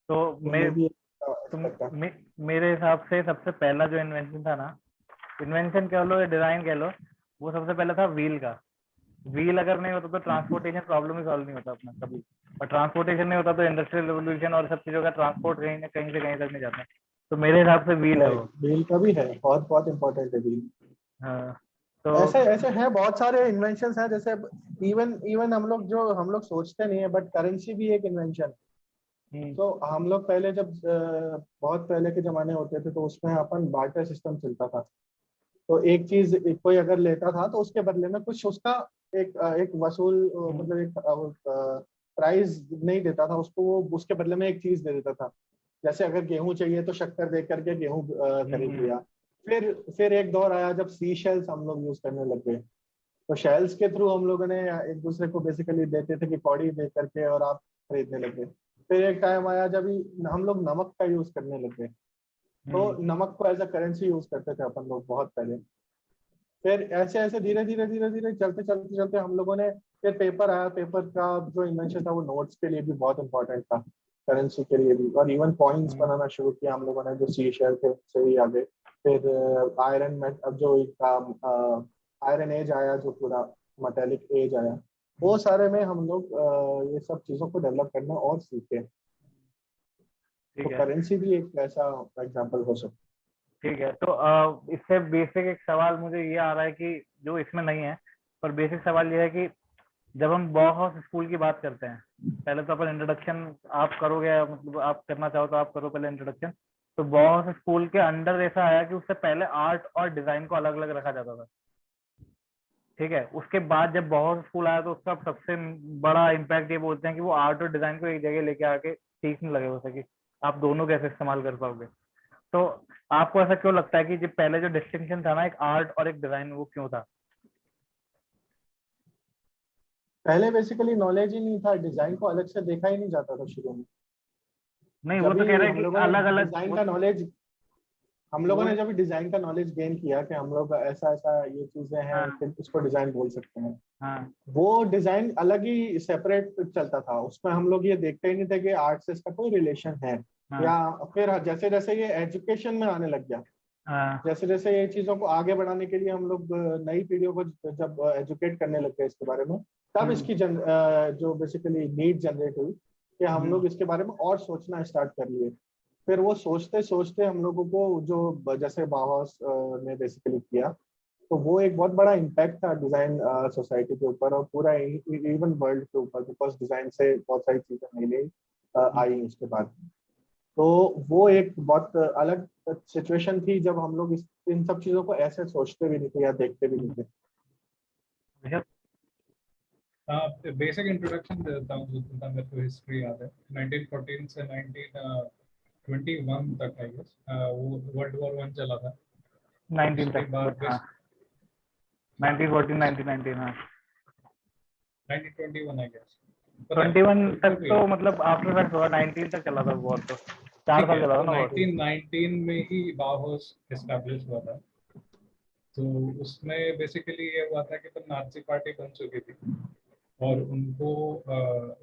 तो तो मैं ये भी तुम aspect है। मेरे हिसाब से सबसे पहला जो इन्वेंशन था ना, इन्वेंशन कह लो या डिजाइन कह लो, वो सबसे पहले था व्हील का। व्हील अगर नहीं होता तो ट्रांसपोर्टेशन प्रॉब्लम ही सॉल्व नहीं होता अपना कभी, और ट्रांसपोर्टेशन नहीं होता तो इंडस्ट्रियल रेवोल्यूशन और सब चीजों का ट्रांसपोर्ट कहीं ना कहीं से कहीं तक नहीं जाता। तो मेरे हिसाब से व्हील है राइट, वो। व्हील का भी है, बहुत बहुत इंपॉर्टेंट है व्हील। हाँ। तो ऐसे ऐसे हैं बहुत सारे इन्वेंशंस हैं, जैसे इवन इवन हम लोग सोचते नहीं है, बट करेंसी भी एक इन्वेंशन। तो हम लोग पहले जब बहुत पहले के जमाने होते थे तो उसमें अपन बार्टर सिस्टम चलता था। तो एक चीज कोई अगर लेता था तो उसके बदले में कुछ उसका एक वसूल मतलब एक प्राइस नहीं देता था उसको, वो उसके बदले में एक चीज दे देता था। जैसे अगर गेहूं चाहिए तो शक्कर दे करके गेहूं खरीद लिया। फिर एक दौर आया जब सी शेल्स हम लोग यूज करने लग गए। तो शेल्स के थ्रू हम लोगों ने एक दूसरे को बेसिकली देते थे कि कौड़ी दे करके और आप खरीदने लगे। फिर एक टाइम आया जब हम लोग नमक का यूज करने लगे। तो नमक को एज अ करेंसी यूज करते थे अपन लोग बहुत पहले। फिर ऐसे ऐसे धीरे धीरे धीरे धीरे चलते चलते चलते हम लोगों ने फिर पेपर आया। पेपर का जो इन्वेंशन था वो नोट्स के लिए भी बहुत इंपॉर्टेंट था, करेंसी के लिए भी। और इवन कॉइन्स बनाना शुरू किया हम लोगों ने, जो सी शेल थे उससे ही आगे। फिर आयरन में अब जो आयरन एज आया, जो पूरा मेटेलिक एज आया, वो सारे में हम लोग ये सब चीजों को डेवलप करना और सीखे। तो ठीक है। करेंसी भी एक ऐसा एग्जांपल हो सकता ठीक है। तो इससे बेसिक एक सवाल मुझे ये आ रहा है कि जो इसमें नहीं है, पर बेसिक सवाल ये है कि जब हम बॉहाउस स्कूल की बात करते हैं, पहले तो अपन इंट्रोडक्शन आप करोगे, मतलब आप करना चाहो तो आप करो पहले इंट्रोडक्शन। तो बॉहाउस स्कूल के अंडर ऐसा आया कि उससे पहले आर्ट और डिजाइन को अलग अलग रखा जाता था। ठीक है। उसके बाद जब बॉहाउस स्कूल आया तो उसका सबसे बड़ा इम्पैक्ट ये बोलते हैं कि वो आर्ट और डिजाइन को एक जगह लेके आके सीखने लगे उसे कि आप दोनों कैसे इस्तेमाल कर पाओगे। तो आपको ऐसा क्यों लगता है कि जो पहले जो डिस्टिंक्शन था ना, एक आर्ट और एक डिजाइन, वो क्यों था? पहले बेसिकली नॉलेज ही नहीं था, डिजाइन को अलग से देखा ही नहीं जाता था शुरू में। नहीं, वो जब तो कह भी रहे हैं हम कि लोगों ने अलग अलग डिजाइन वो का नॉलेज हम वो लोगों ने जब डिजाइन का नॉलेज गेन किया कि हम लोग ऐसा ऐसा ये चीजें हैं, हाँ फिर उसको डिजाइन बोल सकते हैं। हाँ वो डिजाइन अलग ही सेपरेट चलता था, उसमें हम लोग ये देखते ही नहीं थे कि आर्ट से इसका कोई रिलेशन है। हाँ या फिर जैसे जैसे ये एजुकेशन में आने लग गया, हाँ जैसे जैसे ये चीजों को आगे बढ़ाने के लिए हम लोग नई पीढ़ियों को जब एजुकेट करने लग गए इसके बारे में, तब हम्म इसकी जो बेसिकली नीड जनरेट हुई कि हम हम्म लोग इसके बारे में और सोचना स्टार्ट कर लिए। फिर वो सोचते सोचते हम लोगों को जो जैसे बाहौस ने बेसिकली किया, तो वो एक बहुत बड़ा इम्पैक्ट था डिजाइन सोसाइटी के ऊपर और पूरा इवन वर्ल्ड के ऊपर, बिकॉज डिजाइन से बहुत सारी चीजें नई नई आई उसके बाद। तो वो एक बहुत अलग सिचुएशन थी जब हम लोग इन सब चीजों को ऐसे सोचते भी नहीं थे या देखते भी नहीं थे। ऋषभ, बेसिक इंट्रोडक्शन दे देता हूँ जितना मेरे को हिस्ट्री याद है। 1914 से 1921 तक आई गेस वो वर्ल्ड वॉर 1 चला था। 19 उसके तक बाद बस, हाँ 1914 1919, हाँ 1921 आई गेस, पता है 21 जो तक भी तो हो। मतलब आफ्टर फैक्ट होगा, 19 तक चला था वॉर तो, 4 ठीक साल है, चला था तो ना वॉर। 1919 में ही बाउहाउस एस्टैब्लिश हुआ था। तो उसमें बेसिकली ये हुआ था कि तो नाजी पार्टी बन चुकी थी और उनको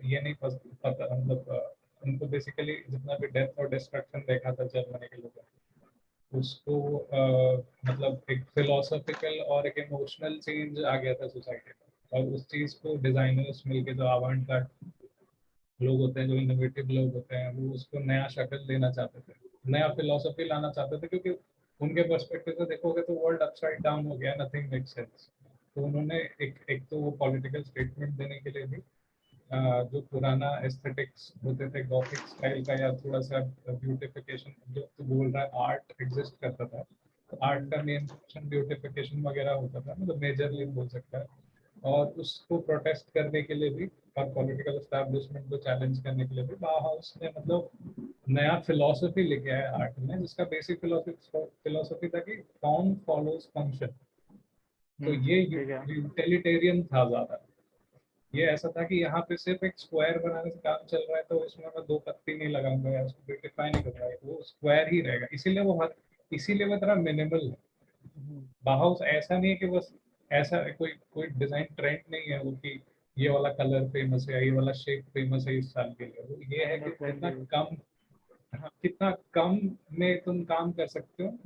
ये नहीं पता मतलब उनको बेसिकली जितना भी डेथ और डिस्ट्रक्शन देखा था जर्मनी के लोगों ने, उसको मतलब एक फिलोसॉफिकल और एक इमोशनल चेंज आ गया था सोसाइटी में। और उस चीज़ को डिजाइनर्स मिलके, जो अवांट गार्ड लोग होते हैं, जो इनोवेटिव लोग होते हैं, वो उसको नया शक्ल देना चाहते थे, नया फिलोसफी लाना चाहते थे। क्योंकि उनके पर्सपेक्टिव से देखोगे तो वर्ल्ड अपसाइड डाउन हो गया, नथिंग मेक सेंस। तो उन्होंने एक तो वो पॉलिटिकल स्टेटमेंट देने के लिए भी जो पुराना एस्थेटिक्स होते थे गॉथिक स्टाइल का, या थोड़ा सा ब्यूटिफिकेशन, जो तो बोल रहा है आर्ट एग्जिस्ट करता था, तो आर्ट का मेन फंक्शन ब्यूटिफिकेशन वगैरह होता था, मतलब मेजरली बोल सकता है। और उसको प्रोटेस्ट करने के लिए भी और पॉलिटिकल एस्टैब्लिशमेंट को चैलेंज करने के लिए भी बाउहाउस ने मतलब नया फिलोसफी लेके आया आर्ट में, जिसका बेसिक फिलोसफी था कि फॉर्म फॉलोज फंक्शन। तो ये ठीक है। यूटिलिटेरियन था ज्यादा। ये ऐसा था कि यहाँ पे सिर्फ एक स्क्वायर बनाने से काम चल रहा है, तो इसमें मैं दो पत्ती नहीं लगाऊंगा या उसको ब्यूटीफाई नहीं करूंगा, वो स्क्वायर ही रहेगा। इसीलिए वो इतना मिनिमल है। बाहाउस ऐसा नहीं है कि बस ऐसा कोई कोई डिजाइन ट्रेंड नहीं है वो कि ये वाला कलर फेमस है, ये वाला शेप फेमस है इस साल के लिए। वो ये है कि कितना कम, हाँ, कितना कम में तुम काम कर सकते हो,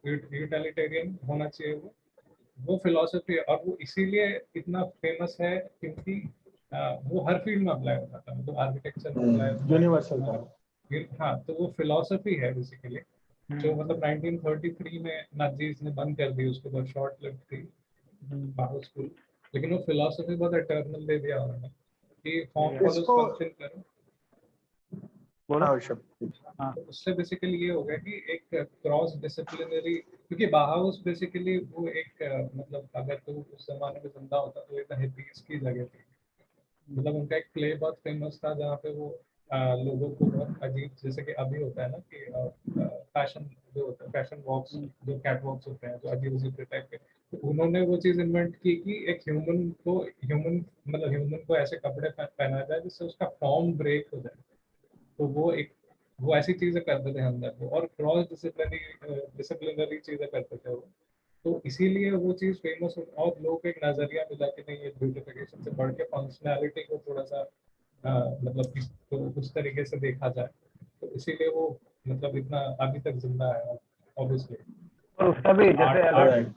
यूटिलिटेरियन होना चाहिए वो फिलॉसफी है। और वो इसीलिए इतना फेमस है क्योंकि वो हर फील्ड में अप्लाई होता था, मतलब आर्किटेक्चर में अप्लाई होता है यूनिवर्सल था। तुम्हारा। हाँ, तो वो फिलॉसफी है बेसिकली, जो मतलब 1933 में नाजीज ने बंद कर दी उसको, बहुत शॉर्ट लिव्ड थी पावरफुल, लेकिन वो फिलॉसफी बहुत इटर्नल दे दिया उन्होंने कि फॉर्म फॉलोज इसको फंक्शन करो। बोलो। हाँ ऋषभ। हाँ तो उससे बेसिकली ये हो गया कि एक क्रॉस डिसिप्लिनरी, क्योंकि बाहाउस बेसिकली वो एक मतलब अगर तो उस जमाने में जिंदा होता तो एक हिपीज की जगह थी। मतलब उनका एक प्ले बहुत फेमस था जहाँ पे वो लोगों को बहुत अजीब, जैसे कि अभी होता है ना कि फैशन जो होता है, फैशन वॉक्स, जो कैट वॉक्स होते हैं जो अजीब अजीब टाइप के, तो उन्होंने वो चीज इन्वेंट की कि एक ह्यूमन को ऐसे कपड़े पहनाया जाए जिससे उसका फॉर्म ब्रेक हो जाए। तो वो ऐसी चीजें करते थे अंदर वो, और क्रॉस डिसिप्लिनरी चीजें करते थे वो। तो इसीलिए वो चीज फेमस हो, और लोगों को एक नजरिया मिला कि नहीं, ये ब्यूटिफिकेशन से बढ़ के फंक्शनैलिटी को थोड़ा सा मतलब तो उस तरीके से देखा जाए। तो इसीलिए वो मतलब इतना अभी तक जिंदा है ऑब्वियसली। और उसका भी जैसे आर्ट अगर आर्ट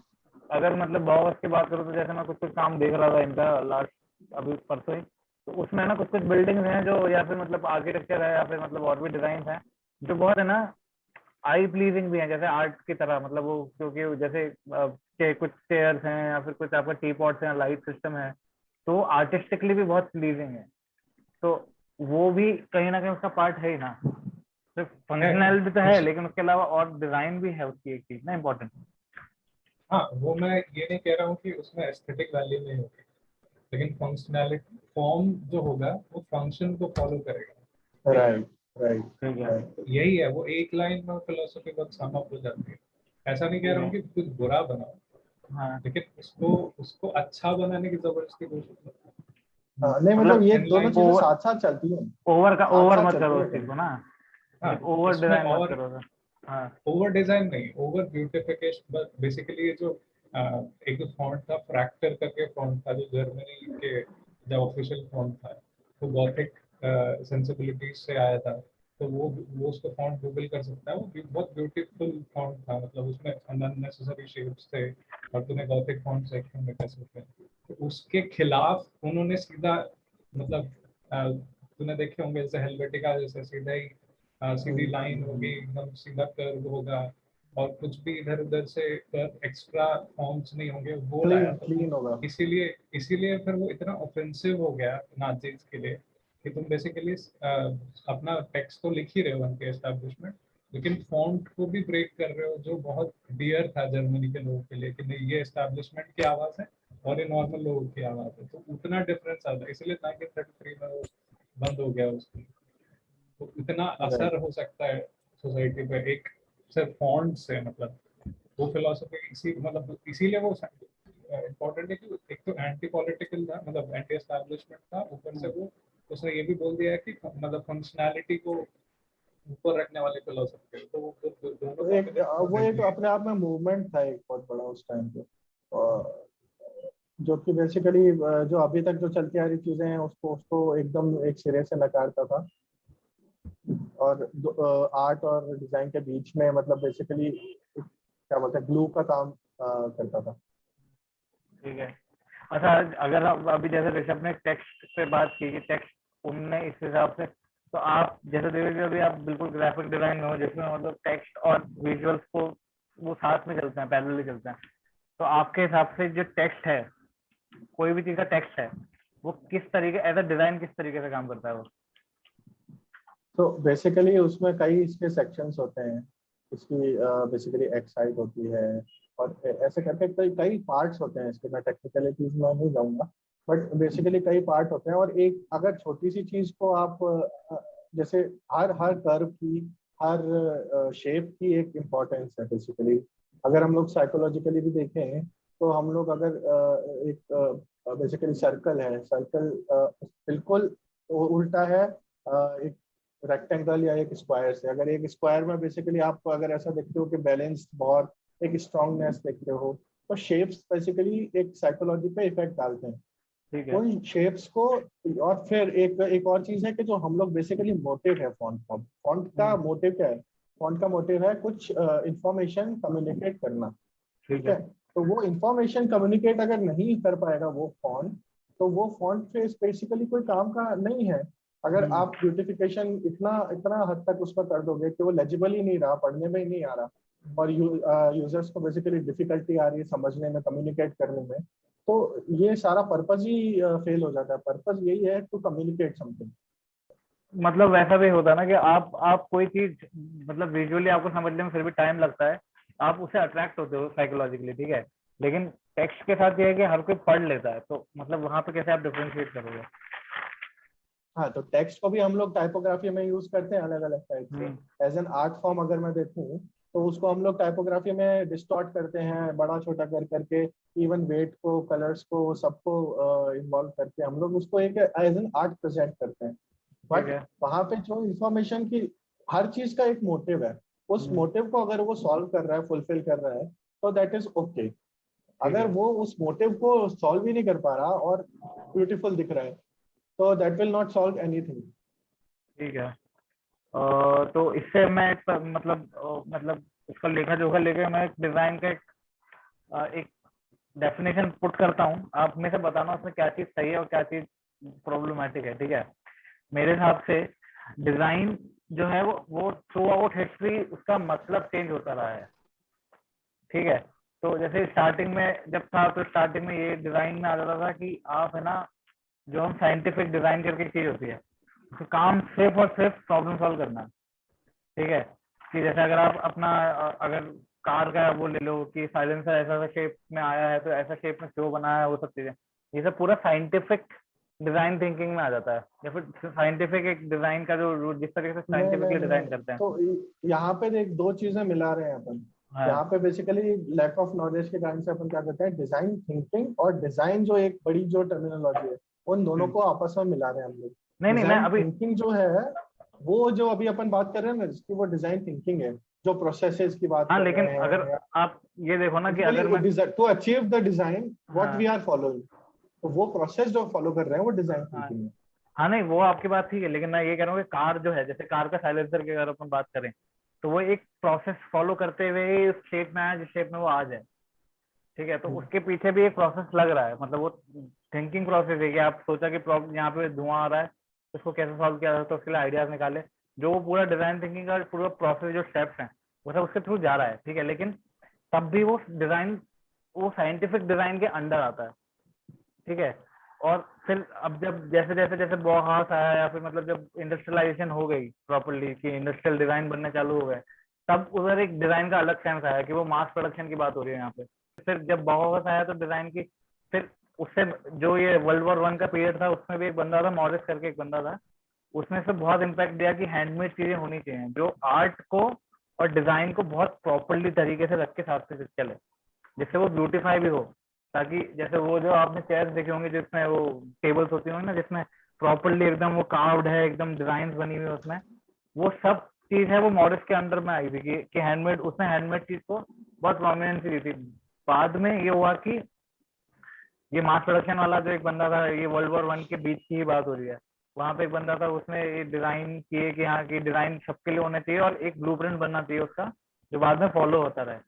अगर मतलब बावर्स की बात करूँ तो जैसे मैं कुछ कुछ काम देख रहा था इनका लास्ट अभी परसों ही, तो उसमें ना कुछ कुछ बिल्डिंग्स हैं जो या फिर मतलब आर्किटेक्चर है या फिर मतलब और भी डिजाइन हैं जो बहुत है ना आई प्लीजिंग भी है, जैसे आर्ट की तरह। मतलब वो क्योंकि जैसे कुछ चेयर्स हैं या फिर कुछ आपका टी पॉट्स हैं, लाइट सिस्टम है, तो आर्टिस्टिकली भी बहुत प्लीजिंग है। तो वो भी कहीं ना कहीं उसका पार्ट है ही ना। सिर्फ है फंक्शनल भी तो है, उस लेकिन उसके अलावा और डिजाइन भी है उसकी एक चीज ना इम्पोर्टेंट। हाँ, वो मैं ये नहीं कह रहा हूँ कि उसमें एस्थेटिक वैल्यू नहीं होगी, लेकिन फंक्शनैलिटी फॉर्म जो होगा वो फंक्शन को फॉलो करेगा। राइट राइट ठीक है। राइट। तो यही है, वो एक लाइन में फिलोसफी बहुत सम अप हो जाती है। ऐसा नहीं कह ठीक रहा हूँ है। कि कुछ बुरा बनाओ, हाँ। लेकिन उसको उसको अच्छा बनाने की जबरदस्ती कोशिश मत नहीं मतलब मतलब ये करो। दोनों लाइन, चीजें ओवर साथ साथ चलती हैं। साथ ओवर साथ मत चलती करो है उस चीज कहीं। को ना। हाँ, एक ओवर इसमें डिजाइन मत और करो। हाँ। ओवर डिजाइन नहीं, ओवर ब्यूटिफिकेशन। बेसिकली ये जो एक जो फॉन्ट था, फ्रैक्टर करके फॉन्ट था, जो जर्मनी के जो ऑफिशियल फॉन्ट था, वो गॉथिक सेंसिबिलिटीज से आया था। तो वो उसको फॉन्ट गूगल कर सकता है, वो बहुत ब्यूटीफुल फॉन्ट था। मतलब उसमें अननेसेसरी शेप्स थे, और तूने गॉथिक फॉन्ट सेक्शन में कर सकते हैं। तो उसके खिलाफ उन्होंने सीधा मतलब तूने देखे होंगे जैसे हेलवेटिका, जैसे सीधा ही सीधी लाइन होगी, एकदम सीधा कर्व होगा, और कुछ भी इधर उधर से एक्स्ट्रा फॉर्म्स नहीं होंगे, वो लाया क्लीन था। तो क्लीन होगा। इसीलिए इसीलिए फिर वो इतना ऑफेंसिव हो गया नाजीज के लिए कि तुम बेसिकली अपना टेक्स्ट तो लिख ही रहे हो उनके एस्टैब्लिशमेंट, लेकिन फॉन्ट को भी ब्रेक कर रहे हो, जो बहुत डियर था जर्मनी के लोगों के लिए कि नहीं, ये एस्टैब्लिशमेंट की आवाज है और ये नॉर्मल लोगों की आवाज है। तो उतना डिफरेंस आता है, इसलिए 1933 में वो बंद हो गया उसकी। तो इतना राइट। असर हो सकता है सोसाइटी पे एक सिर्फ फॉन्ट से, मतलब वो फिलोसफी इसी मतलब इसीलिए वो इम्पोर्टेंट है कि एक तो एंटी पॉलिटिकल था, मतलब एंटी एस्टैब्लिशमेंट था, ऊपर से वो उसने ये भी बोल दिया है कि मतलब फंक्शनैलिटी को ऊपर रखने वाली फिलोसफी है। तो वो दोनों तो एक कॉम्बिनेशन बहुत वो एक हेल्दी है। अपने आप में मूवमेंट था एक बहुत बड़ा उस टाइम पे, और जो कि बेसिकली जो अभी तक जो चलती आ रही चीजें हैं उसको उसको एकदम एक सिरे से नकारता था। और आर्ट और डिजाइन के बीच में मतलब बेसिकली क्या बोलते हैं, ग्लू का काम करता था। ठीक है। अच्छा, अगर आप अभी जैसे ऋषभ ने टेक्स्ट पे बात की कि टेक्स्ट उनने इस हिसाब से, तो आप जैसे देखिए अभी आप बिल्कुल ग्राफिक डिजाइन में हो जिसमें मतलब टेक्स्ट और विजुअल्स को वो साथ में चलते हैं, पैरेलली चलते हैं। तो आपके हिसाब से जो टेक्स्ट है, कोई भी चीज का टेक्स्ट है, वो किस तरीके एज अ डिजाइन किस तरीके से काम करता है वो? तो बेसिकली उसमें कई इसके सेक्शंस होते हैं। इसकी बेसिकली एक साइड होती है, और ऐसे करके कई कई पार्ट्स होते हैं इसके। मैं टेक्निकलिटीज में नहीं जाऊंगा, बट बेसिकली कई पार्ट होते हैं। और एक अगर छोटी सी चीज को आप जैसे हर हर कर्व की, हर शेप की एक इम्पोर्टेंस है बेसिकली। अगर हम लोग साइकोलॉजिकली भी देखें तो हम लोग अगर एक बेसिकली सर्कल है, सर्कल बिल्कुल उल्टा है एक रेक्टेंगल या एक स्क्वायर से। अगर एक स्क्वायर में बेसिकली आप अगर ऐसा देखते हो कि बैलेंस बहुत एक स्ट्रांगनेस देखते हो, तो शेप्स बेसिकली एक साइकोलॉजी पे इफेक्ट डालते हैं ठीक है। उन शेप्स को। और फिर एक और चीज है कि जो हम लोग बेसिकली मोटिव है फॉन्ट का, फॉन्ट का मोटिव क्या है? फॉन्ट का मोटिव है कुछ इंफॉर्मेशन कम्युनिकेट करना, ठीक ठीक है। है। तो वो इंफॉर्मेशन कम्युनिकेट अगर नहीं कर पाएगा वो फॉन्ट, तो वो फॉन्ट फिर बेसिकली कोई काम का नहीं है। अगर आप ब्यूटिफिकेशन इतना इतना हद तक उस पर कर दोगे कि वो लेजिबल ही नहीं रहा, पढ़ने में ही नहीं आ रहा, और यूजर्स को बेसिकली डिफिकल्टी आ रही है समझने में, कम्युनिकेट करने में, तो ये सारा पर्पज ही फेल हो जाता है। पर्पज यही है टू कम्युनिकेट समथिंग। मतलब वैसा भी होता है ना कि आप कोई चीज मतलब विजुअली आपको समझने में फिर भी टाइम लगता है, आप उससे अट्रैक्ट होते हो साइकोलॉजिकली, ठीक है। लेकिन टेक्स्ट के साथ ये है कि हर कोई पढ़ लेता है, तो मतलब वहां पे कैसे आप डिफरेंशिएट करोगे? हाँ, तो टेक्स्ट को भी हम लोग टाइपोग्राफी में यूज करते हैं अलग अलग टाइप से। एज एन आर्ट फॉर्म अगर मैं देखूँ तो उसको हम लोग टाइपोग्राफी में डिस्टॉर्ट करते हैं, बड़ा छोटा कर करके, इवन वेट को, कलर्स को, सबको इन्वॉल्व करके हम लोग उसको एक एज एन आर्ट प्रेजेंट करते हैं। ठीक बट है। वहां पे जो इंफॉर्मेशन की, हर चीज का एक मोटिव है, उस मोटिव को अगर वो सॉल्व कर रहा है, फुलफिल कर रहा है, तो दैट इज ओके। ठीक अगर है। वो उस मोटिव को सॉल्व ही नहीं कर पा रहा और ब्यूटीफुल दिख रहा है, तो that will not solve anything. ठीक है। तो इससे मैं मतलब उसका लेखा जोखा लेके मैं एक डिजाइन का एक डेफिनेशन पुट करता हूँ, आप में से बताना उसमें क्या चीज सही है और क्या चीज प्रॉब्लमेटिक है, ठीक है। मेरे हिसाब से डिजाइन जो है वो थ्रू आउट हिस्ट्री उसका मतलब चेंज होता रहा है, ठीक है। तो जैसे स्टार्टिंग में जब था तो स्टार्टिंग में ये डिजाइन में आ जाता था कि आप है ना, जो हम साइंटिफिक डिजाइन करके चीज होती है, उसका काम सिर्फ और सिर्फ प्रॉब्लम सॉल्व करना है, ठीक है। कि जैसे अगर आप अपना अगर कार का वो ले लो कि साइलेंसर ऐसा ऐसा शेप में आया है तो ऐसा शेप में क्यों बनाया है, वो सब चीजें, ये सब पूरा साइंटिफिक डिजाइन थिंकिंग में आ जाता है, या फिर साइंटिफिक एक डिजाइन का जो जिस तरीके से नहीं नहीं साइंटिफिकली नहीं, डिजाइन करते हैं। तो यहाँ पे देख दो चीजें मिला रहे हैं अपन। हाँ। यहाँ पे बेसिकली लैक ऑफ नॉलेज के कारण से अपन क्या करते हैं, डिजाइन थिंकिंग और डिजाइन जो एक बड़ी जो टर्मिनोलॉजी है, उन दोनों को आपस में मिला रहे हैं हम लोग। नहीं नहीं, मैं डिजाइन अभी थिंकिंग जो है, वो जो अभी अपन बात कर रहे हैं ना जिसकी, वो डिजाइन थिंकिंग है, जो प्रोसेसेस की बात हाँ, कर लेकिन रहे अगर हैं, या आप ये देखो ना कि अगर मैं basically to achieve the design what we हाँ आर फॉलोइंग, तो वो प्रोसेस जो फॉलो कर रहे हैं वो डिजाइन हाँ थिंकिंग है। हाँ, नहीं वो आपकी बात ठीक है, लेकिन मैं ये कह रहा हूँ कि कार जो है, जैसे कार का साइलेंसर की अगर अपन बात करें, तो वो एक प्रोसेस फॉलो करते हुए ही उस शेप में आया जिस शेप में वो आज है, ठीक है। तो उसके पीछे भी एक प्रोसेस लग रहा है, मतलब वो थिंकिंग प्रोसेस है कि आप सोचा कि प्रॉब्लम यहाँ पे धुआं आ रहा है, उसको कैसे सॉल्व किया जाए, तो उसके लिए आइडियाज निकाले, जो वो पूरा डिजाइन थिंकिंग का पूरा प्रोसेस जो स्टेप्स हैं वो सब उसके थ्रू जा रहा है, ठीक है। लेकिन तब भी वो डिजाइन वो साइंटिफिक डिजाइन के अंडर आता है, ठीक है। और फिर अब जब जैसे जैसे जैसे बॉहास आया, या फिर मतलब जब इंडस्ट्रियलाइजेशन हो गई प्रॉपरली कि इंडस्ट्रियल डिजाइन बनने चालू हो गए, तब उधर एक डिजाइन का अलग सेंस आया कि वो मास प्रोडक्शन की बात हो रही है यहाँ पे। फिर जब बॉहास आया तो डिजाइन की, फिर उससे जो ये वर्ल्ड वॉर 1 का पीरियड था, उसमें भी एक बंदा था मॉरिस करके, एक बंदा था, उसने से बहुत इम्पैक्ट दिया कि हैंडमेड चीजें होनी चाहिए जो आर्ट को और डिजाइन को बहुत प्रॉपरली तरीके से रख के साथ से चले, जिससे वो ब्यूटीफाई भी हो। ताकि जैसे वो जो आपने चेयर्स देखे होंगे जिसमें वो टेबल्स होती होंगी ना, जिसमें प्रॉपरली एकदम वो कार्व्ड है, एकदम डिजाइन बनी हुई है उसमें, वो सब चीज है वो मॉरिस के अंडर में आई थी कि हैंडमेड, उसने हैंडमेड चीज को बहुत प्रोमिनेंस दी थी। बाद में ये हुआ कि ये मास प्रोडक्शन वाला जो एक बंदा था, ये वर्ल्ड वॉर 1 के बीच की ही बात हो रही है, वहां पे एक बंदा था, उसने ये डिजाइन किए कि हाँ की डिजाइन सबके लिए होना चाहिए और एक ब्लूप्रिंट बनना चाहिए उसका, जो बाद में फॉलो होता रहे।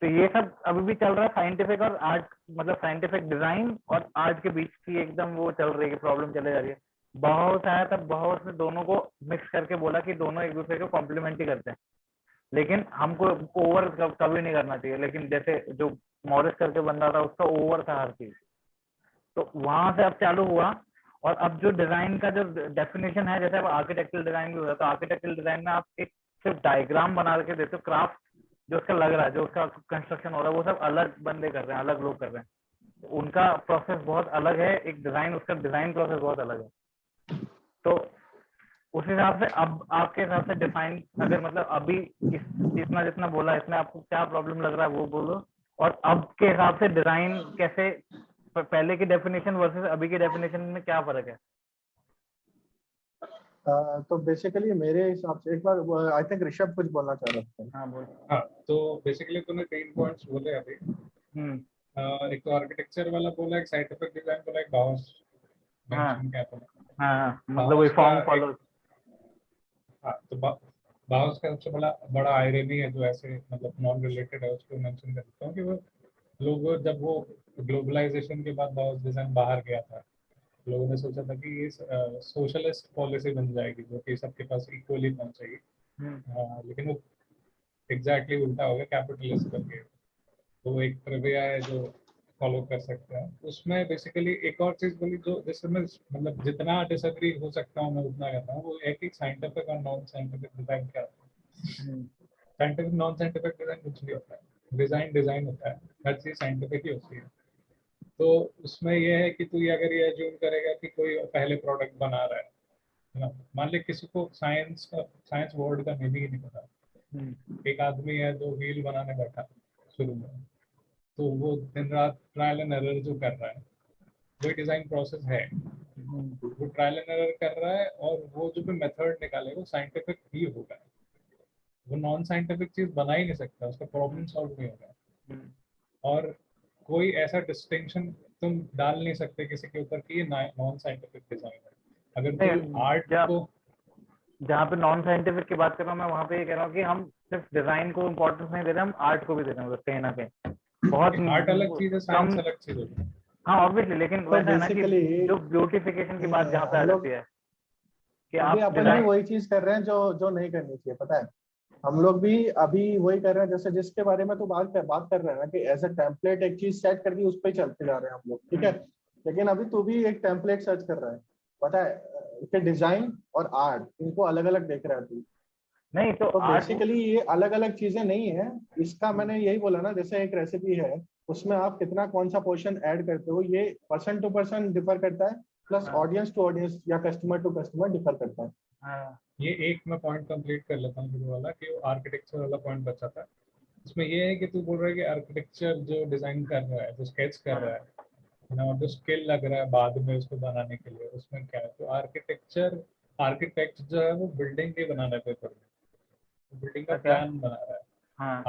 तो ये सब अभी भी चल रहा है, साइंटिफिक और आर्ट, मतलब साइंटिफिक डिजाइन और आर्ट के बीच की एकदम वो चल रही है, प्रॉब्लम चले जा रही है। बहुत आया तब बहुत ने दोनों को मिक्स करके बोला कि दोनों एक दूसरे को कॉम्प्लीमेंट ही करते हैं, लेकिन हमको ओवर कभी नहीं करना चाहिए। लेकिन जैसे जो मॉरिस करके बंदा था उसका ओवर था हर चीज, तो वहां से अब चालू हुआ। और अब जो डिजाइन का जो डेफिनेशन है, जैसे अब आर्किटेक्चरल डिजाइन भी होता है, तो आर्किटेक्चरल डिजाइन में आप एक सिर्फ डायग्राम बना के देते हो, क्राफ्ट जो उसका लग रहा है, जो उसका कंस्ट्रक्शन हो रहा है, वो सब अलग बंदे कर रहे हैं, अलग लोग कर रहे हैं, उनका प्रोसेस बहुत अलग है, एक डिजाइन, उसका डिजाइन प्रोसेस बहुत अलग है। तो उस हिसाब से अब आपके हिसाब से डिफाइन, अगर मतलब अभी इतना जितना बोला इसमें आपको क्या प्रॉब्लम लग रहा है वो बोलो, और अब के हिसाब से डिजाइन कैसे, पहले की डेफिनेशन वर्सेस अभी की डेफिनेशन में क्या फर्क है? तो बेसिकली मेरे हिसाब से एक बार आई थिंक ऋषभ कुछ बोलना चाह रहा था। हाँ बोल। हाँ, तो बेसिकली तूने 3 पॉइंट्स बोले अभी। एक तो आर्किटेक्चर वाला बोला, एक साइंटिफिक डिजाइन बोला, एक बाउस हाँ मेंशन क्या बोला। हाँ, मतलब वही बाउस का फॉर्म फॉलो। हाँ, तो बाउस का सबसे बड़ा बड़ा आयरनी है जो ऐसे मतलब नॉन रिलेटेड है, उसको मेंशन कर देता हूँ कि वो लोगों जब वो ग्लोबलाइजेशन के बाद बाउस डिजाइन बाहर गया था, लोगों ने सोचा था कि ये सोशलिस्ट पॉलिसी बन जाएगी जो कि सबके पास इक्वली पहुंचेगी। लेकिन वो एग्जैक्टली उल्टा हो गया, कैपिटलिस्ट बन गए। तो वो एक प्रक्रिया है जो फॉलो कर सकते हैं। उसमें बेसिकली एक और चीज बोली जो जिससे मैं मतलब जितना डिसएग्री हो सकता हूँ मैं उतना कहता हूँ, वो है कि साइंटिफिक और नॉन साइंटिफिक डिजाइन क्या होता है। साइंटिफिक नॉन साइंटिफिक डिजाइन कुछ नहीं होता है, डिजाइन डिजाइन होता है, हर चीज साइंटिफिक ही होती है। तो उसमें यह है कि तू अगर ये अज्यूम करेगा कि कोई पहले प्रोडक्ट बना रहा है ना, मान ले किसी को साइंस वर्ड का मीनिंग ही नहीं पता, एक आदमी है जो व्हील बनाने बैठा शुरू में, तो वो दिन रात ट्रायल एंड एरर जो कर रहा है वही डिजाइन प्रोसेस है। वो ट्रायल एंड एरर कर रहा है और वो जो भी मेथड निकाले वो साइंटिफिक ही होगा, वो नॉन साइंटिफिक चीज बना ही नहीं सकता, उसका प्रॉब्लम सॉल्व नहीं होगा। और कोई ऐसा डिस्टिंक्शन तुम डाल नहीं सकते किसी के ऊपर कि ये नॉन साइंटिफिक डिजाइन है। अगर तू आर्ट को, जहाँ पे नॉन साइंटिफिक की बात कर रहा हूँ मैं, वहाँ पे ये कह रहा हूँ कि हम सिर्फ डिजाइन को इम्पोर्टेंस नहीं दे रहे, हम आर्ट को भी दे रहे हैं कहीं ना कहीं। बहुत आर्ट अलग चीज है, कम। साइंस अलग चीज होती है। हाँ ऑब्वियसली, लेकिन तो वैसा है ना कि बेसिकली जो ब्यूटिफिकेशन की बात जहाँ पे आ हम जाती लोग है कि अभी आप अपन भी डिजाइन। वही चीज कर रहे हैं जो जो नहीं करनी चाहिए, पता है। हम लोग भी अभी वही कर रहे हैं, जैसे जिसके बारे में तो बात कर रहे हैं ना कि एज अ टेम्पलेट एक चीज सेट करके उस पर ही चलते जा रहे हैं हम लोग, ठीक है। लेकिन अभी तू भी एक टेम्पलेट सर्च कर रहा है, पता है कि डिजाइन और आर्ट इनको अलग अलग देख रहा है तू। नहीं तो तो आर्ट। बेसिकली ये अलग अलग चीजें नहीं है। इसका मैंने यही बोला ना, जैसे एक रेसिपी है, उसमें आप कितना कौन सा पोर्शन ऐड करते हो ये पर्सन टू पर्सन डिफर करता है, प्लस ऑडियंस टू ऑडियंस या कस्टमर टू कस्टमर डिफर करता है। ये एक मैं पॉइंट कंप्लीट कर लेता हूँ शुरू वाला, कि वो आर्किटेक्चर वाला पॉइंट बचा था। इसमें ये है कि तू बोल रहा है कि आर्किटेक्चर जो डिजाइन कर रहा है, जो स्केच कर रहा है ना, और जो स्किल लग रहा है बाद में उसको बनाने के लिए, उसमें क्या है, तो आर्किटेक्ट जो है वो बिल्डिंग नहीं बना रहा है पेपर में, बिल्डिंग का क्या? प्लान बना रहा है। हाँ,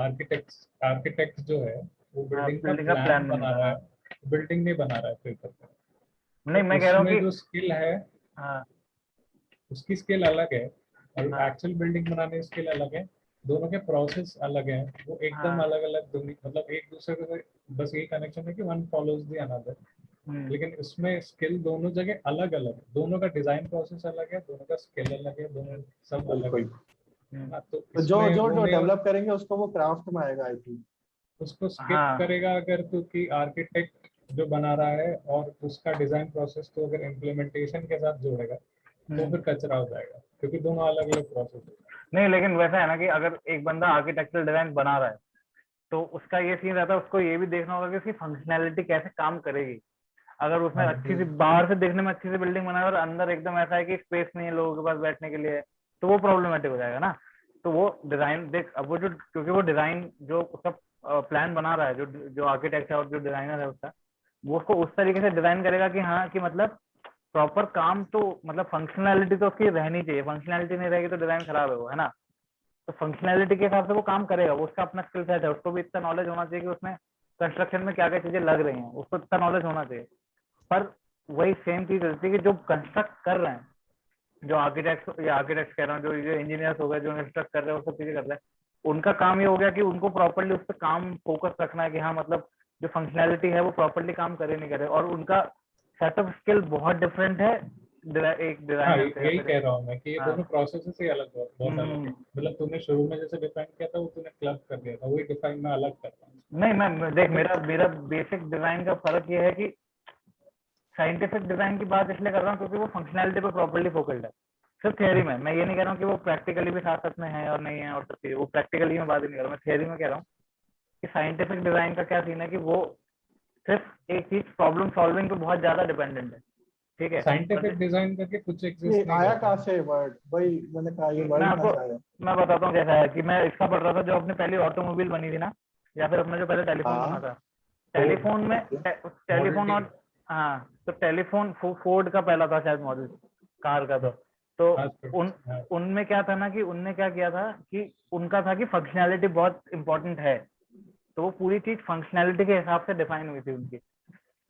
आर्किटेक्ट जो है वो बिल्डिंग का बिल्डिंग का प्लान प्लान बना बनेगा। रहा हाँ, है, बिल्डिंग नहीं बना रहा है पेपर पे। नहीं तो मैं कह रहा हूँ उसमें कि जो स्किल है हाँ उसकी स्किल अलग है, और हाँ एक्चुअल बिल्डिंग बनाने की स्किल अलग है। दोनों के प्रोसेस अलग हैं, वो एकदम हाँ। अलग अलग मतलब एक दूसरे से बस यही कनेक्शन है कि वन फॉलोज द अनदर। लेकिन इसमें स्किल दोनों जगह अलग अलग है, दोनों का डिजाइन प्रोसेस अलग है, दोनों का स्किल अलग है, दोनों सब अलग है। बिल्कुल। हाँ, तो तो जो इसमें जो वो जो नहीं डेवलप करेंगे उसको वो क्राफ्ट में आएगा आई थिंक। उसको स्किप हाँ। करेगा अगर तो कि आर्किटेक्ट जो बना रहा है और उसका डिजाइन प्रोसेस को अगर इम्प्लीमेंटेशन के साथ जोड़ेगा तो फिर कचरा हो जाएगा, क्योंकि दोनों अलग अलग प्रोसेस है। नहीं लेकिन वैसा है ना कि अगर एक बंदा आर्किटेक्चरल डिजाइन बना रहा है तो उसका ये सीन रहता है, उसको ये भी देखना होगा कि उसकी फंक्शनैलिटी कैसे काम करेगी। अगर उसने हाँ, अच्छी सी बाहर से देखने में अच्छी सी बिल्डिंग बनाई और अंदर एकदम ऐसा है कि स्पेस नहीं है लोगों के पास बैठने के लिए, तो वो प्रॉब्लमेटिक हो जाएगा ना। तो वो डिजाइन देख, अब वो जो, क्योंकि वो डिजाइन जो उसका प्लान बना रहा है, जो जो आर्किटेक्ट है और जो डिजाइनर है उसका, वो उसको उस तरीके से डिजाइन करेगा कि हाँ कि मतलब प्रॉपर काम तो मतलब फंक्शनैलिटी तो उसकी रहनी चाहिए, फंक्शनैलिटी नहीं रहेगी तो डिजाइन खराब है वो, है ना। तो फंक्शनैलिटी के हिसाब से वो काम करेगा, वो उसका अपना स्किल सेट है, उसको भी इतना नॉलेज होना चाहिए कि उसमें कंस्ट्रक्शन में क्या क्या चीजें लग रही हैं उसको इतना नॉलेज होना चाहिए। पर वही सेम चीज रहती है कि जो कंस्ट्रक्ट कर रहे हैं, जो आर्किटेक्ट कह रहा हूँ, जो ये इंजीनियर्स हो गए जो कंस्ट्रक्ट कर रहे हैं वो सब चीजें कर रहे हैं, उनका काम ये हो गया कि उनको प्रॉपरली उस पर काम फोकस रखना है कि हाँ मतलब जो फंक्शनैलिटी है वो प्रॉपरली काम करे नहीं करे, और उनका सेटअप स्किल बहुत डिफरेंट है एक हाँ, डिजाइनर से या यही फिर कह रहा हूँ मैं कि ये हाँ। दोनों प्रोसेस ही अलग बहुत बहुत अलग है। हम्म। मतलब तूने शुरू में जैसे डिफाइन किया था वो तूने क्लब कर दिया था, वही डिफाइन में अलग कर रहा हूँ। नहीं मैं देख, तो मेरा मेरा बेसिक डिजाइन का फर्क ये है कि साइंटिफिक डिजाइन की बात इसलिए कर रहा हूँ क्योंकि वो फंक्शनैलिटी पे प्रॉपर्ली फोकस्ड है। सिर्फ थियरी में, मैं ये नहीं कह रहा हूँ कि वो प्रैक्टिकली भी साथ साथ में है और नहीं है और सब चीजें, वो प्रैक्टिकली में बात ही नहीं कर रहा, मैं थियरी में कह रहा हूँ कि साइंटिफिक डिजाइन का क्या सीन है कि वो सिर्फ एक चीज प्रॉब्लम सॉल्विंग पे बहुत ज्यादा डिपेंडेंट है, ठीक है। साइंटिफिक डिजाइन करके कुछ ये एग्जिस्ट नहीं आया करता कहाँ है। से वर्ड, वही मैंने कहा ये मैं वर्ड कहाँ आपको से आया। मैं बताता हूँ कैसा है कि मैं इसका पढ़ रहा था जो अपने पहली ऑटोमोबाइल बनी थी ना, या फिर अपना जो पहले टेलीफोन हाँ। बना था, टेलीफोन में टेलीफोन और हाँ, तो टेलीफोन फोर्ड का पहला था शायद मॉडल कार का। तो उनमें क्या था ना कि उनने क्या किया था कि उनका था कि फंक्शनैलिटी बहुत इंपॉर्टेंट है, तो वो पूरी चीज फंक्शनैलिटी के हिसाब से डिफाइन हुई थी उनकी।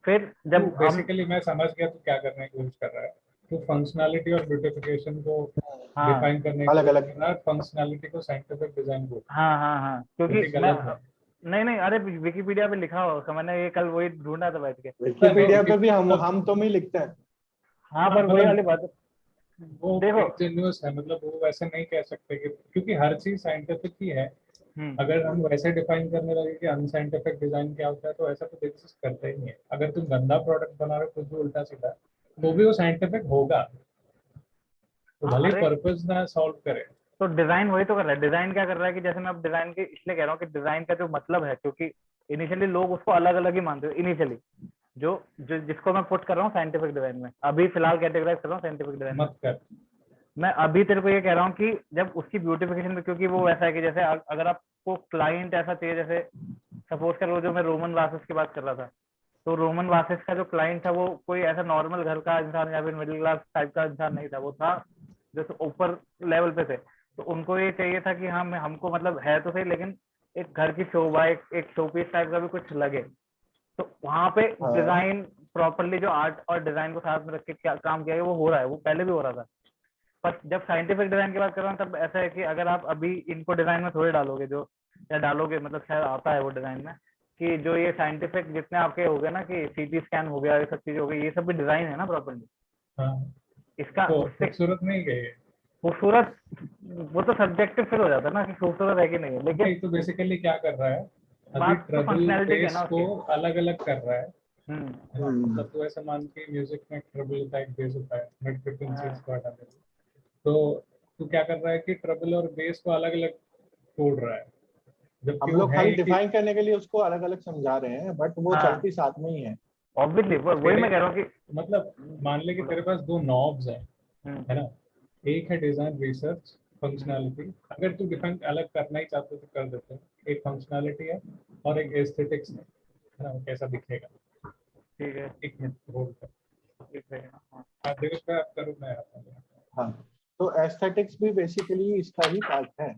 फिर जब बेसिकली मैं समझ गया तो क्या करने की कोशिश कर रहा है, तो फंक्शनैलिटी और ब्यूटिफिकेशन को डिफाइन करने की अलग कोशिश अलग। कर रहा है, फंक्शनैलिटी को साइंटिफिक डिजाइन बोलते हैं। हाँ हाँ हाँ, क्योंकि ठीक, मैं गलत है। नहीं, अरे विकिपीडिया पे लिखा हुआ उसका, मैंने ये कल वही ढूंढा था बैठ के। विकिपीडिया पे भी हम तुम ही लिखते हैं। हाँ, पर वही वाली बात वो देखो। इंजेन्युअस है, मतलब वो वैसे नहीं कह सकते कि, क्योंकि हर चीज साइंटिफिक ही है। हम्म, अगर हम वैसे डिफाइन करने लगे कि अनसाइंटिफिक डिजाइन क्या होता है, तो ऐसा तो एग्जिस्ट करता ही नहीं है। अगर तुम गंदा प्रोडक्ट बना रहे हो कुछ भी उल्टा सीधा, तो भी वो साइंटिफिक होगा, तो हाँ, भले अरे पर्पस ना सॉल्व करे। तो डिजाइन वही तो कर रहा है। डिजाइन क्या कर रहा है कि जैसे मैं अब डिजाइन के इसलिए कह रहा हूँ कि डिजाइन का जो मतलब है, क्योंकि इनिशियली लोग उसको अलग अलग ही मानते हैं। इनिशियली जो जो जिसको मैं पुट कर रहा हूँ साइंटिफिक डिजाइन में, अभी फिलहाल कैटेगराइज कर रहा हूँ साइंटिफिक डिजाइन में। मत कर। मैं अभी तेरे को ये कह रहा हूँ कि जब उसकी ब्यूटिफिकेशन में, क्योंकि वो वैसा है कि जैसे अगर आपको क्लाइंट ऐसा चाहिए, जैसे सपोज करो जो मैं रोमन वासेस की बात कर रहा था, तो रोमन वासेस का जो क्लाइंट था वो कोई ऐसा नॉर्मल घर का इंसान या फिर मिडिल क्लास टाइप का इंसान नहीं था, वो था जैसे ऊपर लेवल पे थे। तो उनको ये चाहिए था कि हाँ, हमको मतलब है तो सही, लेकिन एक घर की शोभा, एक शोपीस टाइप का भी कुछ लगे। तो वहां पे हाँ डिजाइन प्रॉपरली, जो आर्ट और डिजाइन को साथ में रख के क्या काम किया गया वो हो रहा है, वो पहले भी हो रहा था। पर जब साइंटिफिक डिजाइन की बात कर रहा हूँ तब ऐसा है कि अगर आप अभी इनको डिजाइन में थोड़े डालोगे, जो या डालोगे मतलब शायद आता है वो डिजाइन में, कि जो ये साइंटिफिक जितने आपके हो गए ना कि सीटी स्कैन हो गया, ये सब चीजें हो गई, ये सब भी डिजाइन है ना प्रॉपरली। हाँ, इसका तो उससे खूबसूरत नहीं गए। खूबसूरत, वो तो सब्जेक्टिव फिर हो जाता है ना कि खूबसूरत है कि नहीं है, लेकिन नहीं, तो बेसिकली क्या कर रहा है, अभी बात तो ट्रबल फंक्शनैलिटी की है बेस ना को उसकी। अलग अलग कर रहा है। हम्म, है ना, मतलब तो ऐसा मान के म्यूजिक में ट्रबल का एक बेस होता है, मिड फ्रीक्वेंसीज हाँ, को हटा देते, तो तू क्या कर रहा है कि ट्रबल और बेस को अलग अलग तोड़ रहा है, जबकि हम वो लोग है खाली एक ही। डिफाइन करने के लिए उसको अलग अलग समझा रहे हैं, बट वो हाँ, चलती साथ में ही है। ऑब्वियसली वही तेरे मैं कह रहा हूँ कि मतलब मान ले कि तेरे पास दो नॉब्स हैं, हम्म, है ना, एक है डिजाइन रिसर्च हम्म, फंक्शनैलिटी, अगर तू डिफाइन अलग करना ही चाहते हो तो कर देते हैं। एक फंक्शनैलिटी है और एक एस्थेटिक्स है ना, वो कैसा दिखेगा। ठीक है, एक मिनट होल्ड कर। ठीक है, हाँ, हाँ, दिनेश भाई आप करो, मैं आता हूँ। हाँ, तो एस्थेटिक्स भी बेसिकली इसका ही पार्ट है,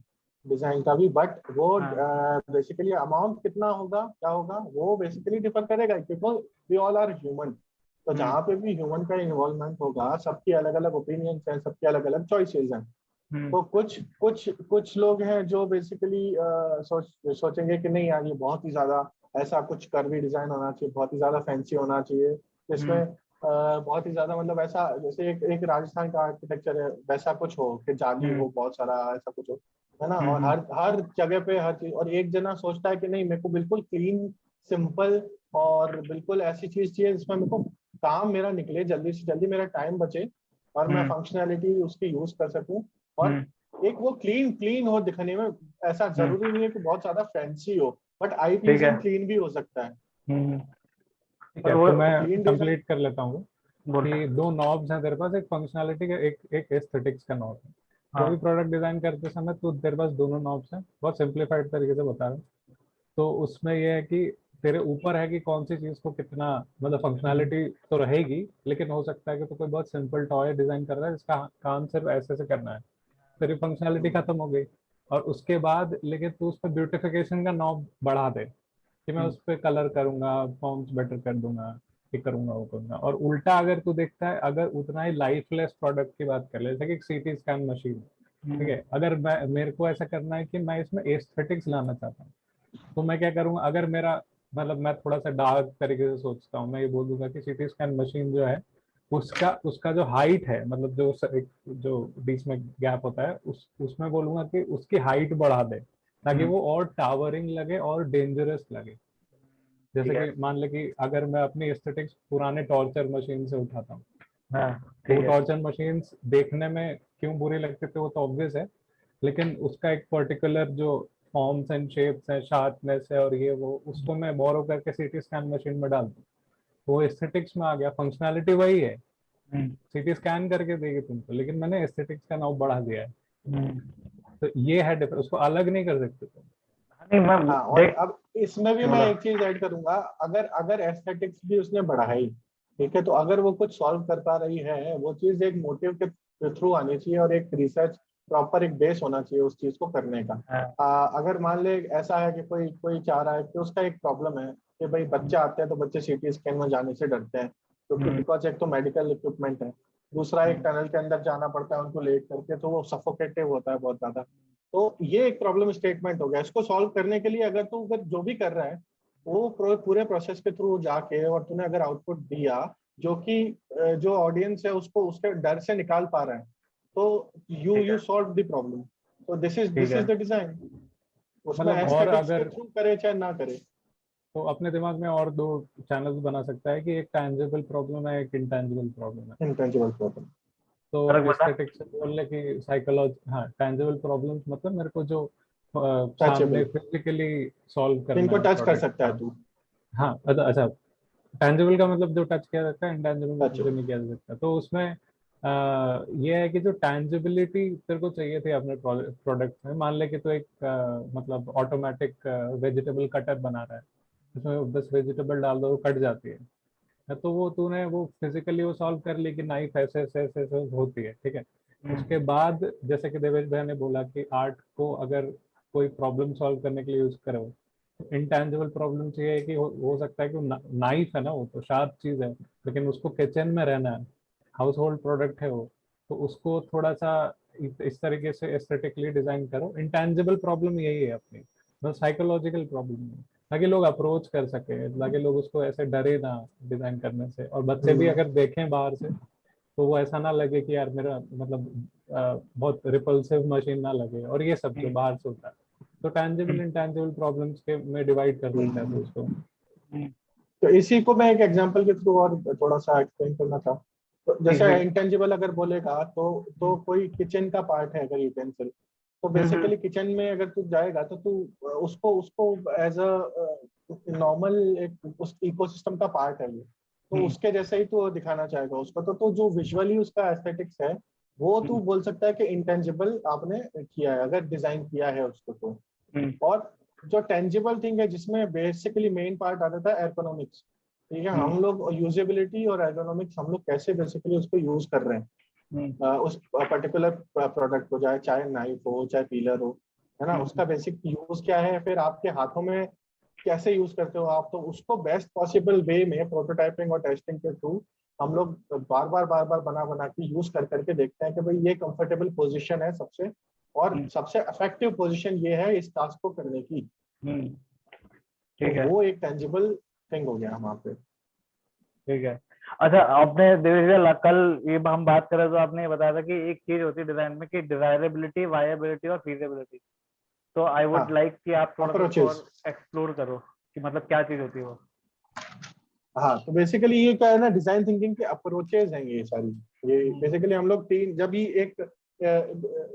डिजाइन का भी। बट वो हाँ, बेसिकली अमाउंट कितना होगा, क्या होगा, वो बेसिकली डिफर करेगा, क्योंकि वी ऑल आर ह्यूमन। तो हम्म, जहाँ पे भी ह्यूमन का इन्वॉल्वमेंट होगा, सबकी अलग अलग ओपिनियंस हैं, सबकी अलग अलग चॉइसेस हैं। हम्म, तो कुछ कुछ कुछ लोग हैं जो बेसिकली सोचेंगे कि नहीं यार, ये बहुत ही ज्यादा ऐसा कुछ कर्वी डिजाइन होना चाहिए, बहुत ही ज्यादा फैंसी होना चाहिए, जिसमें हम्म, बहुत ही ज्यादा मतलब ऐसा, जैसे एक राजस्थान का आर्किटेक्चर है, वैसा कुछ हो कि जाली हम्म, हो बहुत सारा, ऐसा कुछ हो, है ना। और हम्म, हर हर जगह पे हर चीज, और एक जना सोचता है कि नहीं, मेरे को बिल्कुल क्लीन, सिंपल और बिल्कुल ऐसी चीज चाहिए जिसमें मेरे को काम मेरा निकले, जल्दी से जल्दी मेरा टाइम बचे और मैं हम्म, फंक्शनैलिटी उसकी यूज कर सकूं। और हम्म, एक वो क्लीन क्लीन हो दिखने में, ऐसा जरूरी नहीं है कि बहुत ज्यादा फैंसी हो, बट आई ठीक है, प्लीजिंग क्लीन भी हो सकता है। हम्म, ठीक पर है, वो तो मैं क्लीन डिजाइन। कंप्लीट कर लेता हूँ बोल, कि दो नॉब्स हैं तेरे पास, एक फंक्शनैलिटी का, एक एक एस्थेटिक्स का नॉब है। जो भी हाँ, प्रोडक्ट डिजाइन करते समय तो तेरे पास दोनों नॉब्स हैं, बहुत सिंप्लीफाइड तरीके से बता रहा हूँ। तो उसमें यह है कि तेरे ऊपर है कि कौन सी चीज को कितना, मतलब हम्म, फंक्शनैलिटी तो रहेगी, लेकिन हो सकता है कि तो कोई बहुत सिंपल टॉय डिजाइन कर रहा है जिसका काम सिर्फ ऐसे से करना है, तेरी फंक्शनैलिटी खत्म हो गई। और उसके बाद लेकिन तू उस पर ब्यूटिफिकेशन का नॉब बढ़ा दे कि मैं हम्म, उस पर कलर करूंगा, फॉर्म्स बेटर कर दूंगा, ये करूंगा वो करूंगा। और उल्टा अगर तू देखता है, अगर उतना ही लाइफलेस प्रोडक्ट की बात कर ले, जैसे कि सीटी स्कैन मशीन, ठीक हम्म, है, अगर मैं, मेरे को ऐसा करना है कि मैं इसमें एस्थेटिक्स लाना चाहता हूँ, तो मैं क्या करूंगा, अगर मेरा, मतलब मैं थोड़ा सा डार्क तरीके से सोचता हूँ, मैं ये बोल दूंगा कि सीटी स्कैन मशीन जो है, उसका उसका जो हाइट है, मतलब जो बीच में गैप होता है, उसमें बोलूंगा कि उसकी हाइट बढ़ा दे, ताकि हम्म, वो और टावरिंग लगे और डेंजरस लगे। ठीक जैसे है, कि मान ले कि अगर मैं अपनी एस्थेटिक्स पुराने टॉर्चर मशीन से उठाता हूँ, हाँ, तो वो ठीक है, टॉर्चर मशीन्स देखने में क्यों बुरी लगते थे वो तो ऑब्वियस है, लेकिन उसका एक पर्टिकुलर जो फॉर्म्स एंड शेप्स है, शार्पनेस है और ये वो, उसको मैं बोरो करके सीटी स्कैन मशीन में डाल दूँ, तो वो एस्थेटिक्स में आ गया, फंक्शनैलिटी वही है, हम्म, सीटी स्कैन करके देगी तुमको, लेकिन मैंने एस्थेटिक्स का नाम बढ़ा दिया है। हम्म, तो ये है डिफरेंस, उसको अलग नहीं कर सकते तुम। नहीं मैं हाँ, और देख, अब इसमें भी मैं एक चीज ऐड करूंगा, अगर अगर एस्थेटिक्स भी उसने बढ़ाई, ठीक है, तो अगर वो कुछ सॉल्व कर पा रही है, वो चीज एक मोटिव के थ्रू आनी चाहिए और एक रिसर्च प्रॉपर एक बेस होना चाहिए उस चीज को करने का। अगर मान ले ऐसा है कि कोई कोई चाह रहा है कि उसका एक प्रॉब्लम है कि भाई बच्चे आते हैं तो बच्चे सीटी स्कैन में जाने से डरते हैं, क्योंकि बिकॉज एक तो मेडिकल इक्विपमेंट है, दूसरा एक टनल के अंदर जाना पड़ता है उनको लेट करके, तो वो सफोकेटिव होता है बहुत ज्यादा। तो ये एक प्रॉब्लम स्टेटमेंट हो गया। इसको सॉल्व करने के लिए अगर तू अगर जो भी कर रहा है वो पूरे प्रोसेस के थ्रू जाके और तूने अगर आउटपुट दिया जो कि जो ऑडियंस है उसको उसके डर से निकाल पा रहा है, तो यू सॉल्व द प्रॉब्लम। तो दिस इज द डिजाइन। उसमें मतलब और एस्थेटिक्स के अगर थ्रू करे चाहे ना करे। तो अपने दिमाग में और दो चैनल्स बना सकता है कि एक टैंजिबल प्रॉब्लम है, एक इंटैंजिबल प्रॉब्लम है। Intangible problem. तो फर्क बता। एस्थेटिक्स से बोलने की साइकोलॉजी, हाँ टैंजिबल प्रॉब्लम्स मतलब मेरे को जो सामने टचेबल, फिजिकली सॉल्व करना इनको है टच कर प्रोडक्ट सकता का। है तू। हाँ अच्छा, टैंजिबल का मतलब जो टच किया जाता है, इंटैंजिबल जो टचेबल। नहीं किया जा सकता। तो उसमें ये है कि जो टैंजिबिलिटी तेरे को चाहिए थी अपने प्रोडक्ट में, मान ले कि तो एक मतलब ऑटोमेटिक वेजिटेबल कटर बना रहा है, उसमें बस वेजिटेबल डाल दो, वो कट जाती है। तो वो तूने वो फिजिकली वो सॉल्व कर ली कि नाइफ ऐसे ऐसे ऐसे ऐसे होती है, ठीक है। उसके बाद जैसे कि देवेश भाई ने बोला कि आर्ट को अगर कोई प्रॉब्लम सॉल्व करने के लिए यूज करो, तो इंटेंजिबल प्रॉब्लम चाहिए कि हो सकता है कि नाइफ है ना, वो तो शार्प चीज है, लेकिन उसको किचन में रहना है, हाउस होल्ड प्रोडक्ट है वो, तो उसको थोड़ा सा इस तरीके से एस्थेटिकली डिजाइन करो। इंटेंजिबल प्रॉब्लम यही है अपनी, बस साइकोलॉजिकल प्रॉब्लम है, ताकि लोग अप्रोच कर सके, ताकि लोग उसको ऐसे डरे ना डिजाइन करने से, और बच्चे भी अगर देखें बाहर से तो वो ऐसा ना लगे कि यार मेरा मतलब बहुत रिपल्सिव मशीन ना लगे, और ये सब जो बाहर से होता है। तो टैंजिबल इंटैंजिबल प्रॉब्लम्स के में डिवाइड कर सकता है तो उसको। तो इसी को मैं एक एग्जांपल के थ्रू और थोड़ा सा एक्सप्लेन करना था। तो जैसे इंटेंजिबल अगर बोलेगा तो कोई किचन का पार्ट है अगर यूटेंसिल, तो बेसिकली किचन में अगर तू जाएगा तो तू उसको उसको एज अ नॉर्मल एक उस इकोसिस्टम का पार्ट है ये, तो उसके जैसे ही तू दिखाना चाहेगा उसको। तो जो विजुअली उसका एस्थेटिक्स है वो तू बोल सकता है कि इंटेंजिबल आपने किया है अगर डिजाइन किया है उसको तो। और जो टेंजिबल थिंग है जिसमें बेसिकली मेन पार्ट आ जाता है एर्गोनॉमिक्स, ठीक है। हम लोग यूजेबिलिटी और एर्गोनॉमिक्स हम लोग कैसे बेसिकली उसको यूज कर रहे हैं उस पर्टिकुलर प्रोडक्ट को, चाहे नाइफ हो चाहे पीलर हो, है ना, उसका बेसिक यूज क्या है, फिर आपके हाथों में कैसे यूज करते हो आप, तो उसको बेस्ट पॉसिबल वे में प्रोटोटाइपिंग और टेस्टिंग के थ्रू हम लोग बार बार बना बना के यूज कर करके देखते हैं कि भाई ये कंफर्टेबल पोजीशन है सबसे, और सबसे इफेक्टिव पोजीशन ये है इस टास्क को करने की। तो ठीक है, वो एक टेंजिबल थिंग हो गया वहां पे। ठीक है। अच्छा, आपने देवेश भैया कल ये हम बात कर रहे थे तो आपने ये बताया था कि एक चीज होती है डिजाइन में कि डिजायरेबिलिटी, वायबिलिटी और फीजिबिलिटी। तो आई वुड हाँ, लाइक कि आप थोड़ा सा उसको अप्रोचेस। और एक्सप्लोर करो कि मतलब क्या चीज होती है वो। हाँ, तो बेसिकली ये क्या है ना, डिजाइन थिंकिंग के अप्रोचेज हैं ये सारी। ये बेसिकली हम लोग तीन, जब ये एक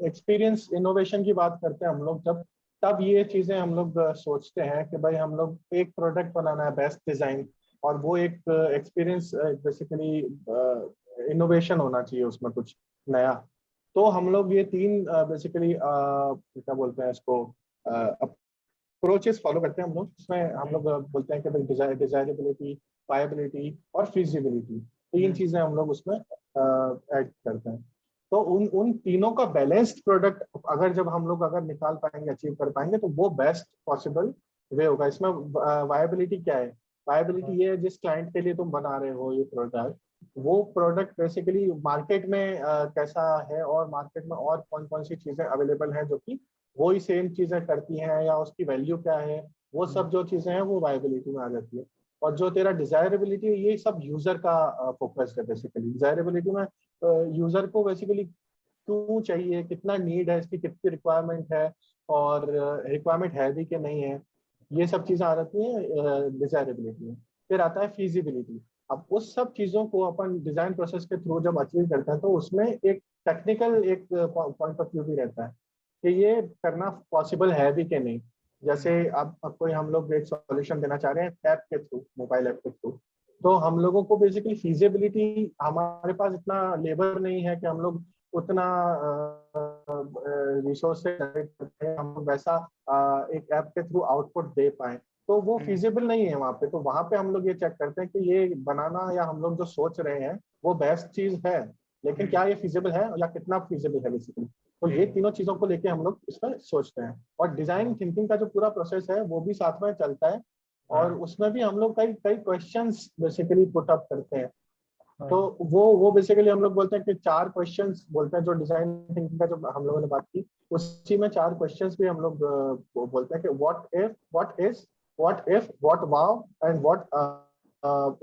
एक्सपीरियंस इनोवेशन की बात करते हैं हम लोग, जब तब ये चीजें हम लोग सोचते हैं कि भाई हम लोग एक प्रोडक्ट बनाना है बेस्ट डिजाइन, और वो एक एक्सपीरियंस बेसिकली इनोवेशन होना चाहिए उसमें कुछ नया। तो हम लोग ये तीन बेसिकली क्या बोलते हैं इसको, अप्रोचेस फॉलो करते हैं हम लोग। इसमें हम लोग बोलते हैं कि भाई डिजायरेबिलिटी, वायबिलिटी और फिजिबिलिटी, तीन चीजें हम लोग उसमें ऐड करते हैं। तो उन उन तीनों का बैलेंस्ड प्रोडक्ट अगर जब हम लोग अगर निकाल पाएंगे, अचीव कर पाएंगे, तो वो बेस्ट पॉसिबल वे होगा। इसमें वायबिलिटी क्या है? वायबिलिटी ये है जिस क्लाइंट के लिए तुम बना रहे हो ये प्रोडक्ट, वो प्रोडक्ट बेसिकली मार्केट में कैसा है, और मार्केट में और कौन कौन सी चीजें अवेलेबल हैं जो कि वही सेम चीजें करती हैं, या उसकी वैल्यू क्या है, वो सब जो चीजें हैं वो वायबिलिटी में आ जाती है। और जो तेरा डिजायरेबिलिटी है ये सब यूजर का फोकस है। बेसिकली डिजायरेबिलिटी में यूजर को बेसिकली क्यों चाहिए, कितना नीड है इसकी, कितनी रिक्वायरमेंट है, और रिक्वायरमेंट है भी कि नहीं है, ये सब चीजें आ जाती हैं डिजायरेबिलिटी में। फिर आता है फीजिबिलिटी। अब उस सब चीजों को अपन डिजाइन प्रोसेस के थ्रू जब अचीव करते हैं तो उसमें एक टेक्निकल एक पॉइंट ऑफ व्यू भी रहता है कि ये करना पॉसिबल है भी कि नहीं। जैसे अब कोई हम लोग एक सॉल्यूशन देना चाह रहे हैं ऐप के थ्रू, मोबाइल ऐप के थ्रू, तो हम लोगों को बेसिकली फीजिबिलिटी, हमारे पास इतना लेबर नहीं है कि हम लोग उतना रिसोर्स से हम वैसा एक ऐप के थ्रू आउटपुट दे पाए। तो वो फिजिबल नहीं है वहाँ पे। तो वहाँ पे हम लोग ये चेक करते हैं कि ये बनाना या हम लोग जो सोच रहे हैं वो बेस्ट चीज है, लेकिन क्या ये फिजिबल है या कितना फिजिबल है बेसिकली। तो ये तीनों चीजों को लेके हम लोग इसमें सोचते हैं। और डिजाइन थिंकिंग का जो पूरा प्रोसेस है वो भी साथ में चलता है, और उसमें भी हम लोग कई कई क्वेश्चंस बेसिकली पुट अप करते हैं। तो वो बेसिकली हम लोग बोलते हैं कि 4 क्वेश्चंस बोलते हैं, जो डिजाइन थिंकिंग का जो हम लोगों ने बात की उसी में 4 क्वेश्चंस भी हम लोग बोलते हैं कि what if, what is, what if, what wow and what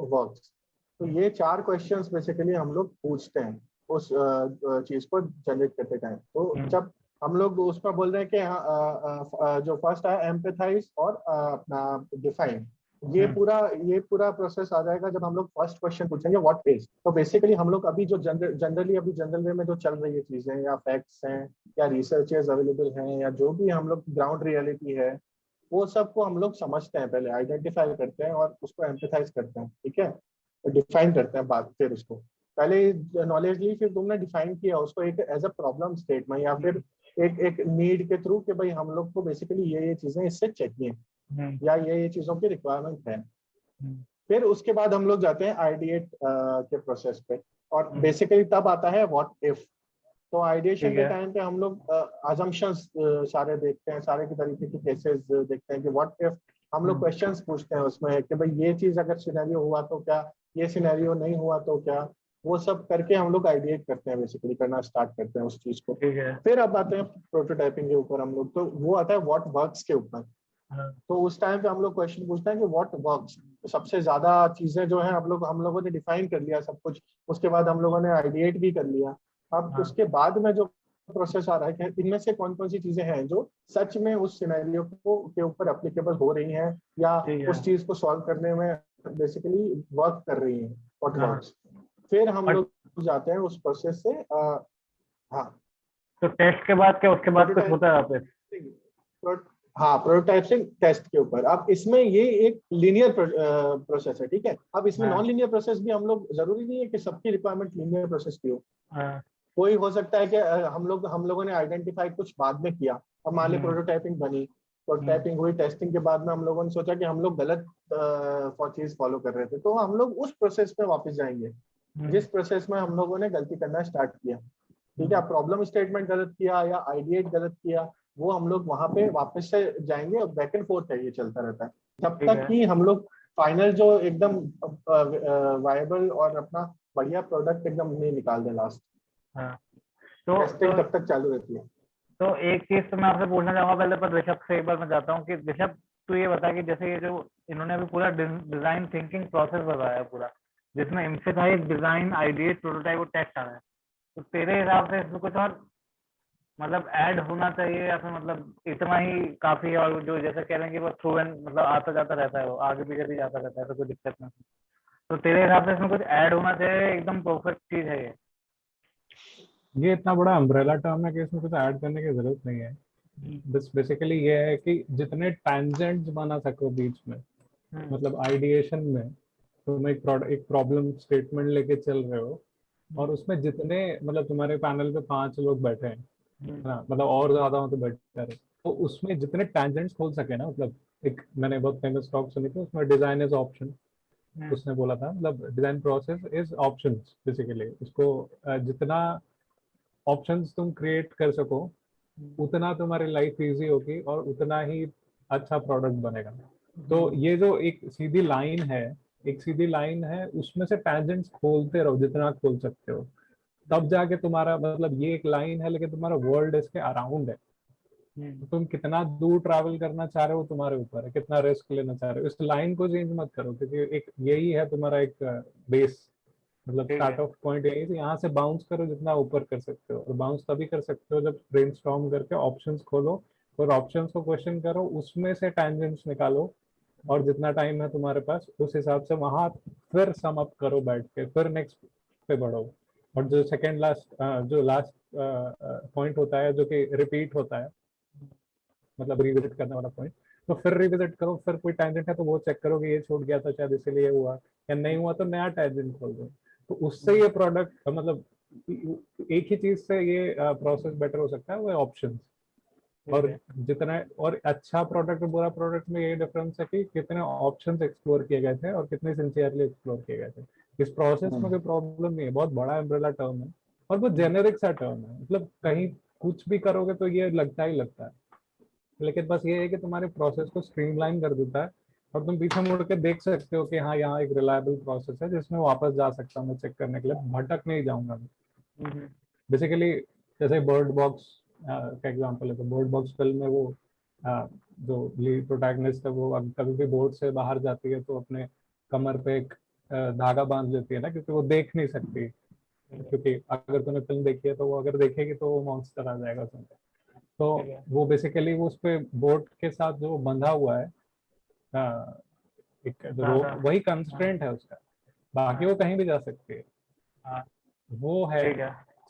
works. तो ये 4 क्वेश्चंस बेसिकली हम लोग पूछते हैं उस चीज को जनरेट करते टाइम। तो जब हम लोग उसमें बोल रहे हैं कि जो फर्स्ट है एम्पैथाइज और अपना डिफाइन, ये पूरा प्रोसेस आ जाएगा जब हम लोग फर्स्ट क्वेश्चन पूछेंगे व्हाट इज। तो बेसिकली हम लोग अभी जो जनरली अभी जनरल वे में जो चल रही है चीजें या फैक्ट्स हैं या रिसर्चेस अवेलेबल हैं या जो भी हम लोग ग्राउंड रियलिटी है, वो सबको हम लोग समझते हैं, पहले आइडेंटिफाई करते हैं और उसको एम्पैथाइज करते हैं, ठीक है, डिफाइन करते हैं बाद, फिर उसको पहले नॉलेज ली, फिर तुमने डिफाइन किया उसको एक एज अ प्रॉब्लम स्टेटमेंट या फिर एक नीड के थ्रू कि भाई हम लोग को बेसिकली ये चीजें इससे चाहिए या ये चीजों की रिक्वायरमेंट है। फिर उसके बाद हम लोग जाते हैं आइडिएट के प्रोसेस पे, और बेसिकली तब आता है व्हाट इफ। तो आइडिएशन के टाइम पे हम लोग अजम्पशंस सारे देखते हैं, सारे के तरीके के केसेस देखते हैं कि व्हाट इफ हम लोग क्वेश्चंस पूछते हैं उसमें कि भाई ये चीज अगर सिनेरियो हुआ तो क्या, ये सिनेरियो नहीं हुआ तो क्या, वो सब करके हम लोग आइडिएट करते हैं, बेसिकली करना स्टार्ट करते हैं उस चीज को। फिर अब आते हैं प्रोटोटाइपिंग के ऊपर हम लोग, तो वो आता है व्हाट वर्क्स के ऊपर। तो उस टाइम पे हम लोग क्वेश्चन पूछते हैं कि व्हाट वर्क्स, सबसे ज्यादा चीजें जो है हम लोगों ने डिफाइन कर लिया सब कुछ, उसके बाद हम लोगों ने आइडिएट भी कर लिया। अब उसके बाद में जो प्रोसेस आ रहा है कि इनमें से कौन कौन सी चीजें हैं जो सच में उस सिनेरियो को के ऊपर एप्लीकेबल हो रही हैं या उस चीज को सॉल्व करने में बेसिकली वर्क कर रही हैं, व्हाट वर्क्स। फिर हम लोग जाते हैं उस प्रोसेस से हाँ। तो टेस्ट के बाद क्या, उसके बाद कुछ होता है वापस? हाँ, प्रोटोटाइपिंग टेस्ट के ऊपर। अब इसमें ये एक लीनियर प्रोसेस है, ठीक है। अब इसमें नॉन लीनियर प्रोसेस भी हम लोग, जरूरी नहीं है कि सबकी रिक्वायरमेंट लीनियर प्रोसेस की हो। कोई हो सकता है कि हम लोगों ने आइडेंटिफाई कुछ बाद में किया, अब मान ली प्रोटोटाइपिंग बनी, प्रोटोटाइपिंग हुई, टेस्टिंग के बाद में हम लोगों ने सोचा कि हम लोग गलत चीज फॉलो कर रहे थे, तो हम लोग उस प्रोसेस पे वापस जाएंगे जिस प्रोसेस में हम लोगों ने गलती करना स्टार्ट किया, ठीक है। प्रॉब्लम स्टेटमेंट गलत किया या आइडिएट गलत किया, वो हम लोग वहां पे वापस से जाएंगे, और बैक एंड फोर्थ है, ये चलता रहता है जब तक कि हम लोग फाइनल जो एकदम वायबल और अपना बढ़िया प्रोडक्ट एकदम नहीं निकाल दें लास्ट। तो तब तक चालू रहती है। तो एक चीज तो मैं आपसे पूछना चाहूंगा पहले, पर ऋषभ से एक बार मैं चाहता हूँ कि ऋषभ तू ये बता कि जैसे ये जो इन्होंने अभी पूरा डिजाइन थिंकिंग प्रोसेस बताया पूरा, जिसमें एम्फेसाइज, डिजाइन, आइडिएट, प्रोटोटाइप और टेस्ट आ रहा है, तो तेरे हिसाब से इसमें कुछ और मतलब ऐड होना चाहिए या फिर मतलब इतना ही काफी है? और जो जैसे कह रहे हैं कि वो थ्रू एंड मतलब आता जाता रहता है, वो आगे पीछे भी जाता रहता है, तो कोई दिक्कत नहीं। तो तेरे हिसाब से इसमें कुछ ऐड होना चाहिए, एकदम परफेक्ट चीज है ये इतना बड़ा अम्ब्रेला टर्म है कि इसमें कुछ ऐड करने की जरूरत नहीं है। बस बेसिकली ये है कि जितने टैंजेंट्स बना सको बीच में, मतलब आइडिएशन में तुम एक प्रॉब्लम स्टेटमेंट लेके चल रहे हो, और उसमें जितने मतलब तुम्हारे पैनल पे 5 लोग बैठे हैं ना, मतलब और ज्यादा हो तो बेटर है, तो उसमें जितने टैंजेंट्स खोल सके ना, मतलब एक मैंने बहुत फेमस टॉक सुनी थी, उसमें डिजाइन इज ऑप्शन, उसने बोला था मतलब design process is options. Basically उसको जितना ऑप्शंस तुम क्रिएट कर सको उतना तुम्हारी लाइफ इजी होगी और उतना ही अच्छा प्रोडक्ट बनेगा। तो ये जो एक सीधी लाइन है, उसमें से टैंजेंट्स खोलते रहो जितना खोल सकते हो, तब जाके तुम्हारा मतलब ये एक लाइन है लेकिन तुम्हारा वर्ल्ड इसके अराउंड है। तो तुम कितना दूर ट्रैवल करना चाह रहे हो तुम्हारे ऊपर है, कितना रिस्क लेना चाह रहे हो। इस लाइन को चेंज मत करो, क्योंकि एक यही है तुम्हारा एक बेस, मतलब स्टार्ट ऑफ पॉइंट यही है। यहाँ से बाउंस करो जितना ऊपर कर सकते हो, और बाउंस तभी कर सकते हो जब ब्रेनस्टॉर्म करके ऑप्शंस खोलो और ऑप्शंस को क्वेश्चन करो, उसमें से टैंजेंट्स निकालो, और जितना टाइम है तुम्हारे पास उस हिसाब से वहां फिर सम अप करो बैठ के, फिर नेक्स्ट पे बढ़ो। और जो सेकंड लास्ट जो लास्ट पॉइंट होता है जो कि रिपीट होता है, मतलब रिविजिट करने वाला पॉइंट, तो फिर रिविजिट करो, फिर कोई टैंजेंट है तो वो चेक करो कि ये छूट गया था शायद इसीलिए हुआ, या नहीं हुआ तो नया टैंजेंट खोल दो। तो उससे ये प्रोडक्ट मतलब एक ही चीज से ये प्रोसेस बेटर हो सकता है, वो ऑप्शंस। और जितना और अच्छा प्रोडक्ट और बुरा प्रोडक्ट में ये डिफरेंस है कि कितने ऑप्शंस एक्सप्लोर किए गए थे और कितने सिंसियरली एक्सप्लोर किए गए थे। इस प्रोसेस में कोई प्रॉब्लम नहीं है, बहुत बड़ा अम्ब्रेला टर्म है और बहुत जेनेरिक सा टर्म है, मतलब कहीं कुछ भी करोगे तो ये लगता ही लगता है। लेकिन बस ये है कि तुम्हारे प्रोसेस को स्ट्रीमलाइन कर देता है और तुम पीछे मुड़ के देख सकते हो कि हाँ यहाँ एक रिलायबल प्रोसेस है जिसमें वापस जा सकता हूँ मैं चेक करने के लिए, भटक नहीं जाऊंगा मैं। बेसिकली जैसे बर्ड बॉक्स का एग्जांपल है, तो बर्ड बॉक्स फिल्म में वो जो लीड प्रोटैगनिस्ट है वो कभी भी बोर्ड से बाहर जाती है तो अपने कमर पे एक धागा बांध लेती है ना, क्योंकि वो देख नहीं सकती, क्योंकि अगर तूने फिल्म देखी है तो वो अगर देखेगी तो वो मॉन्स्टर आ जाएगा उसमें। तो वो बेसिकली वो उस पे बोट के साथ जो बंधा हुआ है एक रोप, वही कंस्ट्रेंट है उसका, बाकी वो कहीं भी जा सकती है, वो है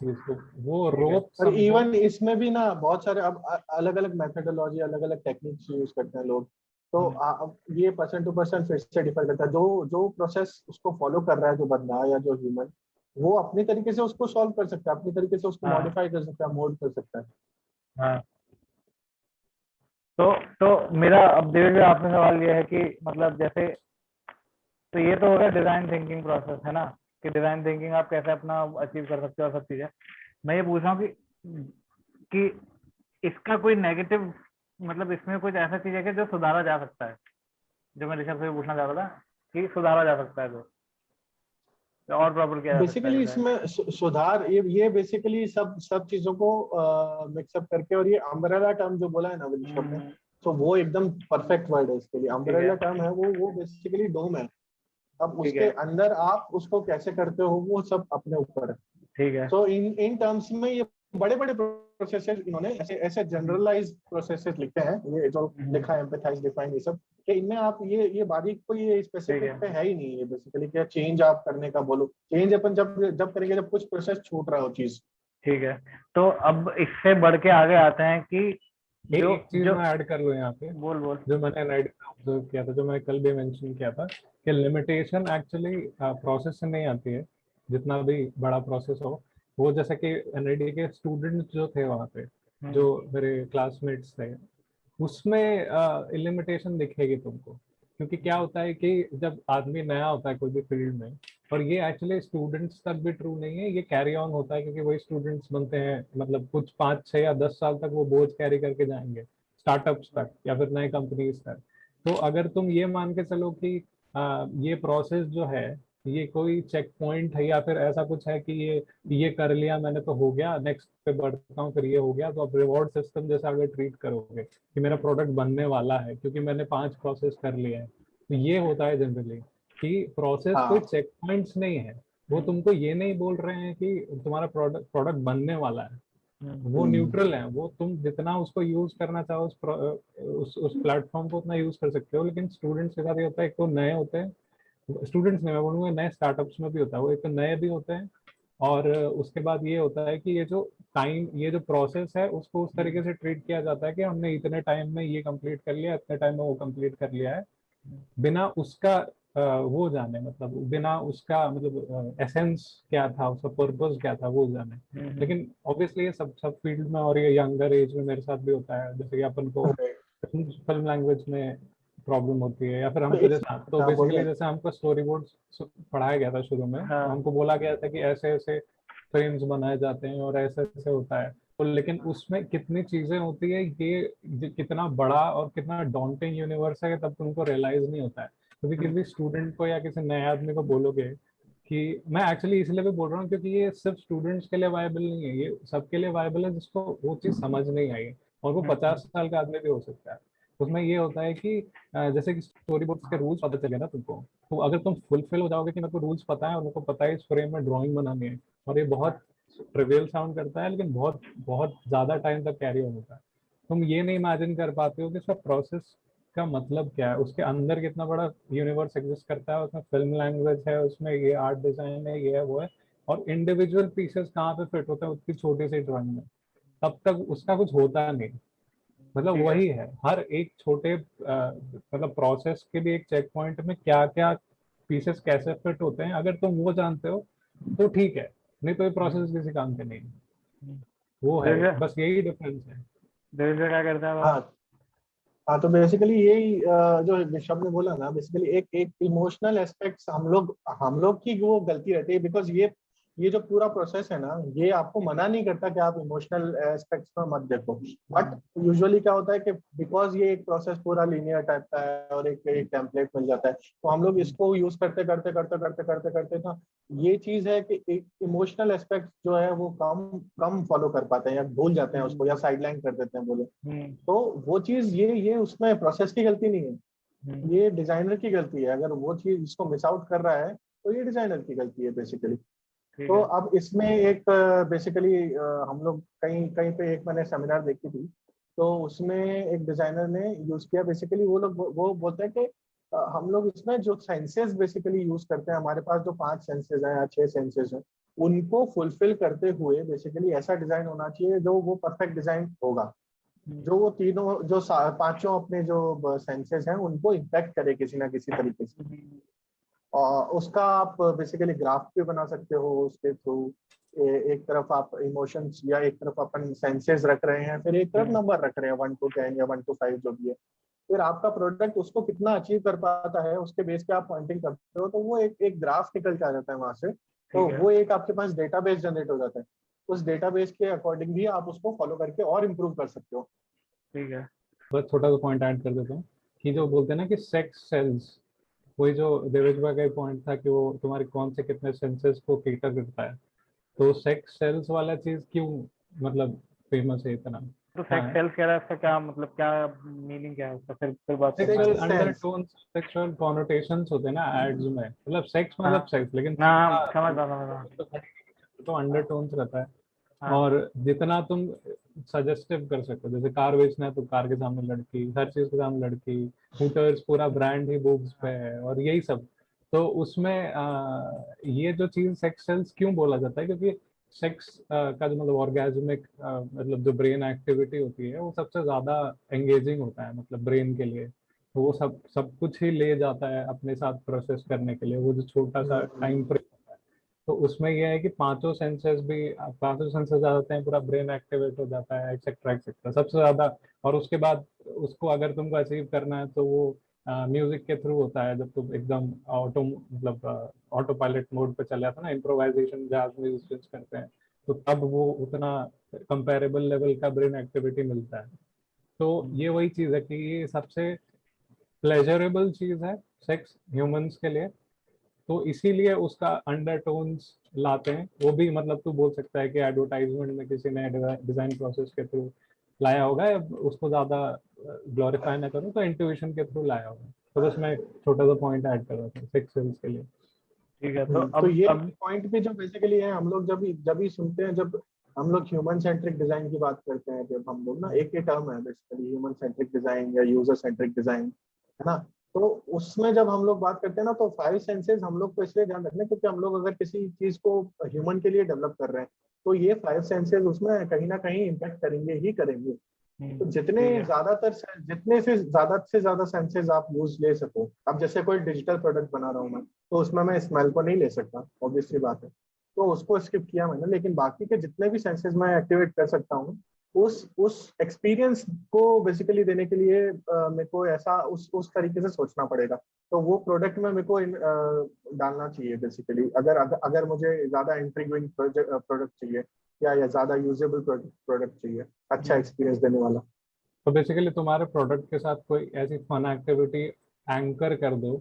चीज। तो वो रोप और इवन इसमें भी ना बहुत सारे अब अलग अलग मेथोडोलॉजी अलग अलग टेक्निक्स यूज करते हैं लोग, तो ये पर्सन टू पर्सन फिर से डिफर करता है। जो जो प्रोसेस उसको फॉलो कर रहा है जो बंदा या जो ह्यूमन, वो अपनी तरीके से उसको सॉल्व कर सकता है, अपनी तरीके से उसको मॉडिफाई कर सकता है, मोड कर सकता है। हाँ। तो मेरा अब देवेश भाई आपने सवाल ये है कि मतलब जैसे, तो ये तो हो गया डिजाइन थिंकिंग प्रोसेस है ना, कि डिजाइन थिंकिंग आप कैसे अपना अचीव कर सकते हो, सब चीजें। मैं ये पूछ रहा हूँ कि इसका कोई नेगेटिव, मतलब इसमें कुछ ऐसा चीज है कि जो सुधारा जा सकता है, जो मैं ऋषभ से पूछना चाह रहा था कि सुधारा जा सकता है तो और प्रॉपर किया जा सकता है बेसिकली इसमें सुधार ये बेसिकली सब सब चीजों को मिक्सअप करके, और ये अम्ब्रेला टर्म जो बोला है ना ऋषभ ने, तो वो एकदम परफेक्ट वर्ड है इसके लिए। अम्ब्रेला टर्म है वो बेसिकली डोम है। अब उसके अंदर आप उसको कैसे करते हो वो सब अपने ऊपर है। ठीक है। तो इन टर्म्स में ये बड़े बड़े प्रोसेसेस इन्होंने ऐसे ऐसे जनरलाइज प्रोसेसेस लिखे हैं, ये जो लिखा है एम्पैथाइज, डिफाइन, ये सब, कि इनमें आप ये बारीक कोई ये स्पेसिफिक पे है ही नहीं। ये बेसिकली क्या चेंज आप करने का बोलो, चेंज अपन जब जब करेंगे जब कुछ प्रोसेस छूट रहा हो चीज। ठीक है। तो अब इससे बढ़ के आगे आते हैं कि एक चीज मैं ऐड कर लूं यहाँ पे, बोल जो मैंने ऑब्जर्व किया था, जो मैं कल भी मेंशन किया था, कि लिमिटेशन एक्चुअली प्रोसेस से नहीं आती है, जितना भी बड़ा प्रोसेस हो। वो जैसे कि एनआईडी के स्टूडेंट्स जो थे वहाँ पे, जो मेरे क्लासमेट्स थे, उसमें लिमिटेशन दिखेगी तुमको। क्योंकि क्या होता है कि जब आदमी नया होता है कोई भी फील्ड में, और ये एक्चुअली स्टूडेंट्स तक भी ट्रू नहीं है, ये कैरी ऑन होता है, क्योंकि वही स्टूडेंट्स बनते हैं, मतलब कुछ 5, 6 या 10 साल तक वो बोझ कैरी करके जाएंगे स्टार्टअप्स तक या फिर नए कंपनीज तक। तो अगर तुम ये मान के चलो कि ये प्रोसेस जो है ये कोई चेक पॉइंट है या फिर ऐसा कुछ है कि ये कर लिया मैंने तो हो गया, नेक्स्ट पे बढ़ता हूँ फिर ये हो गया, तो आप रिवॉर्ड सिस्टम जैसा अगर ट्रीट करोगे कि मेरा प्रोडक्ट बनने वाला है क्योंकि मैंने 5 प्रोसेस कर लिया है, तो ये होता है जनरली कि प्रोसेस कोई चेक पॉइंट्स नहीं है। वो तुमको ये नहीं बोल रहे हैं कि तुम्हारा प्रोडक्ट बनने वाला है, वो न्यूट्रल है। वो तुम जितना उसको यूज करना चाहो उस प्लेटफॉर्म को उतना यूज कर सकते हो। लेकिन स्टूडेंट्स के साथ ये होता है, एक तो नए होते हैं स्टूडेंट्स में, मैं बोलूँगा नए स्टार्टअप्स में भी होता है, वो एक तो नए भी होते हैं, और उसके बाद ये होता है कि ये जो प्रोसेस है उसको उस तरीके से ट्रीट किया जाता है कि हमने इतने टाइम में ये कंप्लीट कर लिया, इतने टाइम में वो कंप्लीट कर लिया है, बिना उसका वो जाने, मतलब बिना उसका मतलब एसेंस क्या था, उसका पर्पस क्या था वो जाने। लेकिन ऑब्वियसली ये सब फील्ड में, और ये यंगर एज में मेरे साथ भी होता है, जैसे कि अपन को फिल्म लैंग्वेज में प्रॉब्लम होती है, या फिर हमको जैसे, तो बेसिकली जैसे हमको स्टोरी बोर्ड पढ़ाया गया था शुरू में, तो हमको बोला गया था कि ऐसे ऐसे फ्रेम्स बनाए जाते हैं और ऐसे ऐसे होता है, तो लेकिन उसमें कितनी चीजें होती है, ये कितना बड़ा और कितना डॉन्टिंग यूनिवर्स है, तब तुमको रियलाइज नहीं होता है। क्योंकि किसी स्टूडेंट को या किसी नए आदमी को बोलोगे कि, मैं एक्चुअली इसलिए भी बोल रहा हूँ क्योंकि ये सिर्फ स्टूडेंट्स के लिए वायबल नहीं है, ये सबके लिए वायबल है जिसको वो चीज समझ नहीं आई है, और वो 50 साल का आदमी भी हो सकता है। उसमें ये होता है कि जैसे कि स्टोरी बोर्ड्स के रूल्स पता चले ना तुमको, तो अगर तुम फुलफिल हो जाओगे कि मेरे को रूल्स पता है और मेरे को पता है इस फ्रेम में ड्राइंग बनानी है, और ये बहुत ट्रिवियल साउंड करता है लेकिन बहुत बहुत ज्यादा टाइम तक कैरी ऑन होता है, तुम ये नहीं इमेजिन कर पाते हो कि इसका प्रोसेस का मतलब क्या है, उसके अंदर कितना बड़ा यूनिवर्स एग्जिस्ट करता है, उसमें फिल्म लैंग्वेज है, उसमें ये आर्ट डिजाइन है, ये है वो है, और इंडिविजुअल पीसेस कहाँ पे फिट होते हैं उतनी छोटी सी ड्राइंग में, तब तक उसका कुछ होता नहीं। मतलब वही है, हर एक छोटे मतलब प्रोसेस के भी एक चेक पॉइंट में क्या क्या पीसेस कैसे फिट होते हैं, अगर तुम वो जानते हो तो ठीक है, नहीं तो ये प्रोसेस किसी काम के नहीं। वो है बस यही डिफरेंस है। देवेंद्र क्या करता है वो? हाँ हाँ, तो बेसिकली यही जो ऋषभ ने बोला ना, बेसिकली एक एक इमोशनल एस्पेक्ट्स हम लोग की वो गलती रहती है, बिकॉज ये जो पूरा प्रोसेस है ना, ये आपको मना नहीं करता कि आप इमोशनल एस्पेक्ट्स में मत देखो, बट यूजुअली क्या होता है कि बिकॉज ये एक प्रोसेस पूरा लीनियर टाइप का है और एक एक टेम्पलेट मिल जाता है, तो हम लोग इसको यूज करते करते करते करते करते करते ना, ये चीज है कि एक इमोशनल एस्पेक्ट जो है वो कम कम फॉलो कर पाते हैं या भूल जाते हैं उसको या साइडलाइन कर देते हैं बोले। तो वो चीज ये उसमें प्रोसेस की गलती नहीं है, ये डिजाइनर की गलती है। अगर वो चीज इसको मिस आउट कर रहा है तो ये डिजाइनर की गलती है बेसिकली। ठीक तो है। अब इसमें एक बेसिकली हम लोग कहीं कहीं पे एक मैंने सेमिनार देखी थी, तो उसमें एक डिजाइनर ने यूज किया, बेसिकली वो लोग वो बोलते हैं कि हम लोग इसमें जो सेंसेस बेसिकली यूज करते हैं, हमारे पास जो 5 सेंसेस हैं या 6 सेंसेस हैं, उनको फुलफिल करते हुए बेसिकली ऐसा डिजाइन होना चाहिए जो वो परफेक्ट डिजाइन होगा, जो वो तीनों जो पांचों अपने जो सेंसेस हैं उनको इम्पैक्ट करे किसी ना किसी तरीके से। और उसका आप बेसिकली ग्राफ भी बना सकते हो उसके थ्रू। एक तरफ आप इमोशंस या एक तरफ अपन सेंसेस रख रहे हैं, फिर एक तरफ नंबर रख रहे हैं 1 to 10 या 1 to 5 जो भी है, फिर आपका प्रोडक्ट उसको कितना अचीव कर पाता है उसके बेस पे आप पॉइंटिंग करते हो, तो वो एक ग्राफ निकल के आ जाता है वहां से। तो ठीक है। वो एक आपके पास डेटाबेस जनरेट हो जाता है, उस डेटाबेस के अकॉर्डिंग भी आप उसको फॉलो करके और इम्प्रूव कर सकते हो। ठीक है। बस छोटा सा पॉइंट ऐड कर देता हूँ कि जो बोलते हैं ना कि सेक्स सेल्स, वही जो देवेश भाई का पॉइंट था कि वो तुम्हारे कौन से कितने सेंसेस को केटर करता है, तो सेक्स सेल्स वाला चीज क्यों मतलब फेमस है इतना। तो सेक्स हाँ, सेल्स कह रहा है, इसका क्या मतलब, क्या मीनिंग क्या है उसका? फिर बात करना सेक्सुअल सिक्स है। सेंस। अंडरटोन्स, सेक्सुअल कॉनोटेशंस होते हैं ना एड्स में, मतलब सेक्स हाँ मतलब सेक्स, लेकिन हाँ, पूरा समझ रहा। तो अंडरटोन्स रहता है। हाँ। और जितना तुम सजेस्टिव कर सकते हो, जैसे कार बेचना है तो कार के सामने लड़की, हर चीज के सामने लड़की, स्कूटर्स पूरा ब्रांड ही बुक्स पे है और यही सब। तो उसमें ये जो चीज सेक्स सेल्स क्यों बोला जाता है, क्योंकि सेक्स का जो मतलब ऑर्गेजमिक मतलब जो ब्रेन एक्टिविटी होती है वो सबसे ज्यादा एंगेजिंग होता है मतलब ब्रेन के लिए। तो वो सब सब कुछ ही ले जाता है अपने साथ प्रोसेस करने के लिए, वो जो छोटा सा टाइम फ्रेम। तो उसमें यह है कि पांचों सेंसेस आ जाते हैं, पूरा ब्रेन एक्टिवेट हो जाता है, एक्सेट्रा एक्सेट्रा सबसे ज्यादा। और उसके बाद उसको अगर तुमको अचीव करना है तो वो म्यूजिक के थ्रू होता है, जब तुम एकदम ऑटो मतलब ऑटो पायलट मोड पे चले जाता है ना, इम्प्रोवाइजेशन जहाज म्यूजिशियंस करते हैं, तो तब वो उतना कंपेरेबल लेवल का ब्रेन एक्टिविटी मिलता है। तो ये वही चीज है कि ये सबसे प्लेजरेबल चीज है सेक्स ह्यूमंस के लिए, तो इसीलिए उसका अंडरटोन्स लाते हैं। वो भी मतलब तू बोल सकता है कि एडवर्टाइजमेंट में किसी ने डिजाइन प्रोसेस के थ्रू लाया होगा, या उसको ज्यादा ग्लोरीफाई ना करूँ तो इंट्यूशन के थ्रू लाया होगा। तो बस मैं छोटा सा पॉइंट ऐड कर रहा था सेक्स सेल्स के लिए। ठीक है। तो तो अब ये अब पॉइंट भी जो बेसिकली है, हम लोग जब भी सुनते हैं, जब हम लोग ह्यूमन सेंट्रिक डिजाइन की बात करते हैं, जब हम लोग ना, एक ही टर्म है बेसिकली ह्यूमन सेंट्रिक डिजाइन या यूजर सेंट्रिक डिजाइन, है ना। तो उसमें जब हम लोग बात करते हैं ना, तो 5 सेंसेस हम लोग को इसलिए ध्यान रखना है क्योंकि हम लोग अगर किसी चीज को ह्यूमन के लिए डेवलप कर रहे हैं, तो ये 5 सेंसेस उसमें कहीं ना कहीं इम्पेक्ट करेंगे ही करेंगे। तो ठीक है। जितने से ज्यादा सेंसेस आप यूज ले सको। अब जैसे कोई डिजिटल प्रोडक्ट बना रहा हूँ मैं, तो उसमें मैं स्मेल को नहीं ले सकता, ऑब्वियसली बात है, तो उसको स्किप किया मैंने, लेकिन बाकी के जितने भी सेंसेस मैं एक्टिवेट कर सकता हूँ, उस एक्सपीरियंस को बेसिकली देने के लिए मेरे को ऐसा उस तरीके से सोचना पड़ेगा। तो वो प्रोडक्ट में मेरे को डालना चाहिए बेसिकली, अगर मुझे ज्यादा इंट्रिगिंग प्रोडक्ट चाहिए या ज्यादा यूजेबल प्रोडक्ट चाहिए, अच्छा एक्सपीरियंस देने वाला। तो बेसिकली तुम्हारे प्रोडक्ट के साथ कोई ऐसी फन एक्टिविटी एंकर कर दो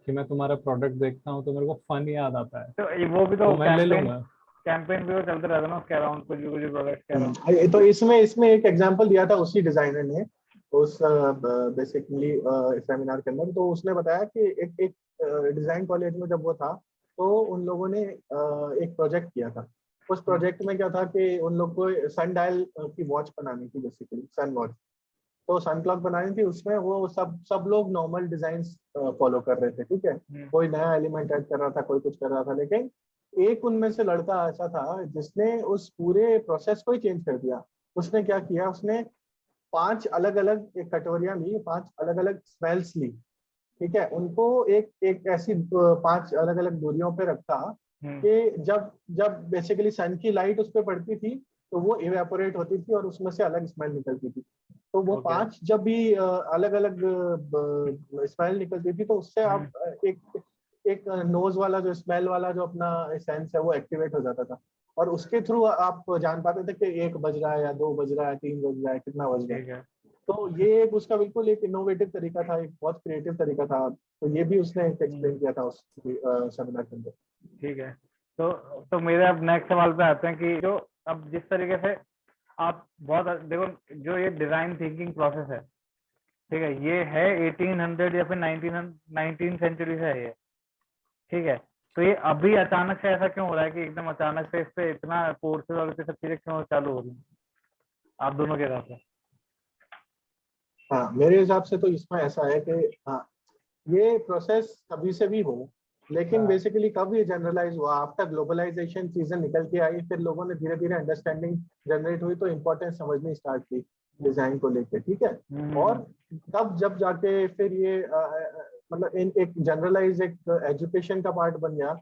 कि मैं तुम्हारा प्रोडक्ट देखता हूँ तो मेरे को फन याद आता है, तो वो भी तो तो मैं ले कैंपेन लूंगा। कैंपेन भी तो चलते रहता है ना उसके अराउंड, कुछ भी प्रोडक्ट के अराउंड। तो इसमें एक एग्जांपल दिया था उसी डिजाइनर ने उस बेसिकली सेमिनार के अंदर। तो उसने बताया कि एक डिजाइन कॉलेज में जब वो था, तो उन लोगों ने एक प्रोजेक्ट किया था। उस प्रोजेक्ट में क्या था कि उन लोग को सन डायल की वॉच बनानी थी, बेसिकली सन वॉच। तो सन क्लॉक बनानी थी, उसमें वो सब लोग नॉर्मल डिजाइन फॉलो कर रहे थे, ठीक है। कोई नया एलिमेंट ऐड कर रहा था, कोई कुछ कर रहा था, लेकिन एक उनमें से लड़का ऐसा था जिसने उस पूरे प्रोसेस को ही चेंज कर दिया। उसने क्या किया, उसने 5 अलग अलग एक कटोरियां ली, 5 अलग अलग स्मेल्स ली, ठीक है, उनको एक एक ऐसी 5 अलग अलग दूरियों पे रखा हम्म। कि जब जब बेसिकली सन की लाइट उस पर पड़ती थी, तो वो इवेपोरेट होती थी और उसमें से अलग स्मेल निकलती थी। तो वो Okay. 5 जब भी अलग अलग स्मेल निकलती थी तो उससे आप एक नोज वाला जो स्मेल वाला जो अपना सेंस है वो एक्टिवेट हो जाता था, और उसके थ्रू आप जान पाते थे कि 1 बज रहा है या 2 बज रहा है, 3 बज रहा है, कितना बज रहा ठीक है। है। तो ये एक उसका बिल्कुल एक इनोवेटिव तरीका था, एक बहुत क्रिएटिव तरीका था। तो ये भी उसने एक्सप्लेन किया था उस सेमिनार के अंदर। ठीक है। तो मेरे अब नेक्स्ट सवाल पे आते हैं कि जो अब जिस तरीके से आप बहुत देखो, जो ये डिजाइन थिंकिंग प्रोसेस है, ठीक है, ये है 1800 या फिर 19 सेंचुरी से है ये, ठीक है। तो ये अभी अचानक से ऐसा क्यों हो रहा है कि एकदम अचानक से इस पे इतना कोर्सेज और सब चीजें क्यों चालू हो रही हैं आप दोनों के हिसाब से? हाँ, मेरे हिसाब से तो इसमें ऐसा है कि हाँ, ये प्रोसेस कभी से भी हो, लेकिन हाँ। बेसिकली कब ये जनरलाइज हुआ, आफ्टर ग्लोबलाइजेशन चीजें निकल के आई, फिर लोगों ने धीरे धीरे अंडरस्टैंडिंग जनरेट हुई तो इम्पोर्टेंस समझनी स्टार्ट की डिजाइन को लेके, ठीक है। और तब जब जाके फिर ये मतलब इन एक जनरलाइज एक एजुकेशन का पार्ट बन गया,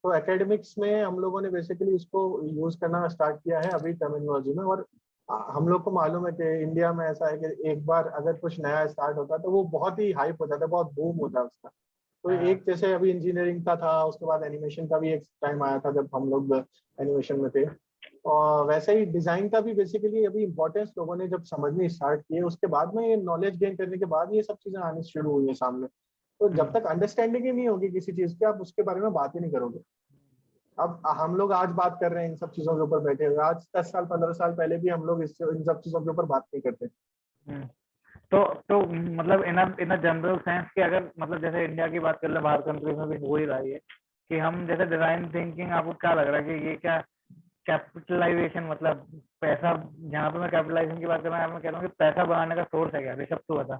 तो एकेडमिक्स में हम लोगों ने बेसिकली इसको यूज करना स्टार्ट किया है अभी टर्मिनोलॉजी में। और हम लोग को मालूम है कि इंडिया में ऐसा है कि एक बार अगर कुछ नया स्टार्ट होता है तो वो बहुत ही हाइप हो जाता है, बहुत बूम होता है उसका। तो एक जैसे अभी इंजीनियरिंग का था, उसके बाद एनिमेशन का भी एक टाइम आया था जब हम लोग एनिमेशन में थे, और वैसे ही डिजाइन का भी बेसिकली अभी इम्पोर्टेंस लोगों ने जब समझनी स्टार्ट किए, उसके बाद में ये नॉलेज गेन करने के बाद ये सब चीजें आनी शुरू हुई है सामने। तो जब तक अंडरस्टैंडिंग ही नहीं होगी किसी चीज की, आप उसके बारे में बात ही नहीं करोगे। अब हम लोग आज बात कर रहे हैं इन सब चीजों के ऊपर बैठे हुए, आज 10 साल 15 साल पहले भी हम लोग इन सब चीजों के ऊपर बात नहीं करते। तो मतलब इन अ जनरल सेंस कि अगर मतलब जैसे इंडिया की बात कर ले, बाहर कंट्रीज में भी हो ही रहा है कि हम जैसे डिजाइन थिंकिंग, आपको क्या लग रहा है कि ये क्या कैपिटलाइजेशन, मतलब पैसा, जहाँ पे मैं कैपिटलाइजेशन की बात कर रहा हूँ, मैं कह रहा हूँ कि पैसा बनाने का सोर्स है क्या? ऋषभ तू बता,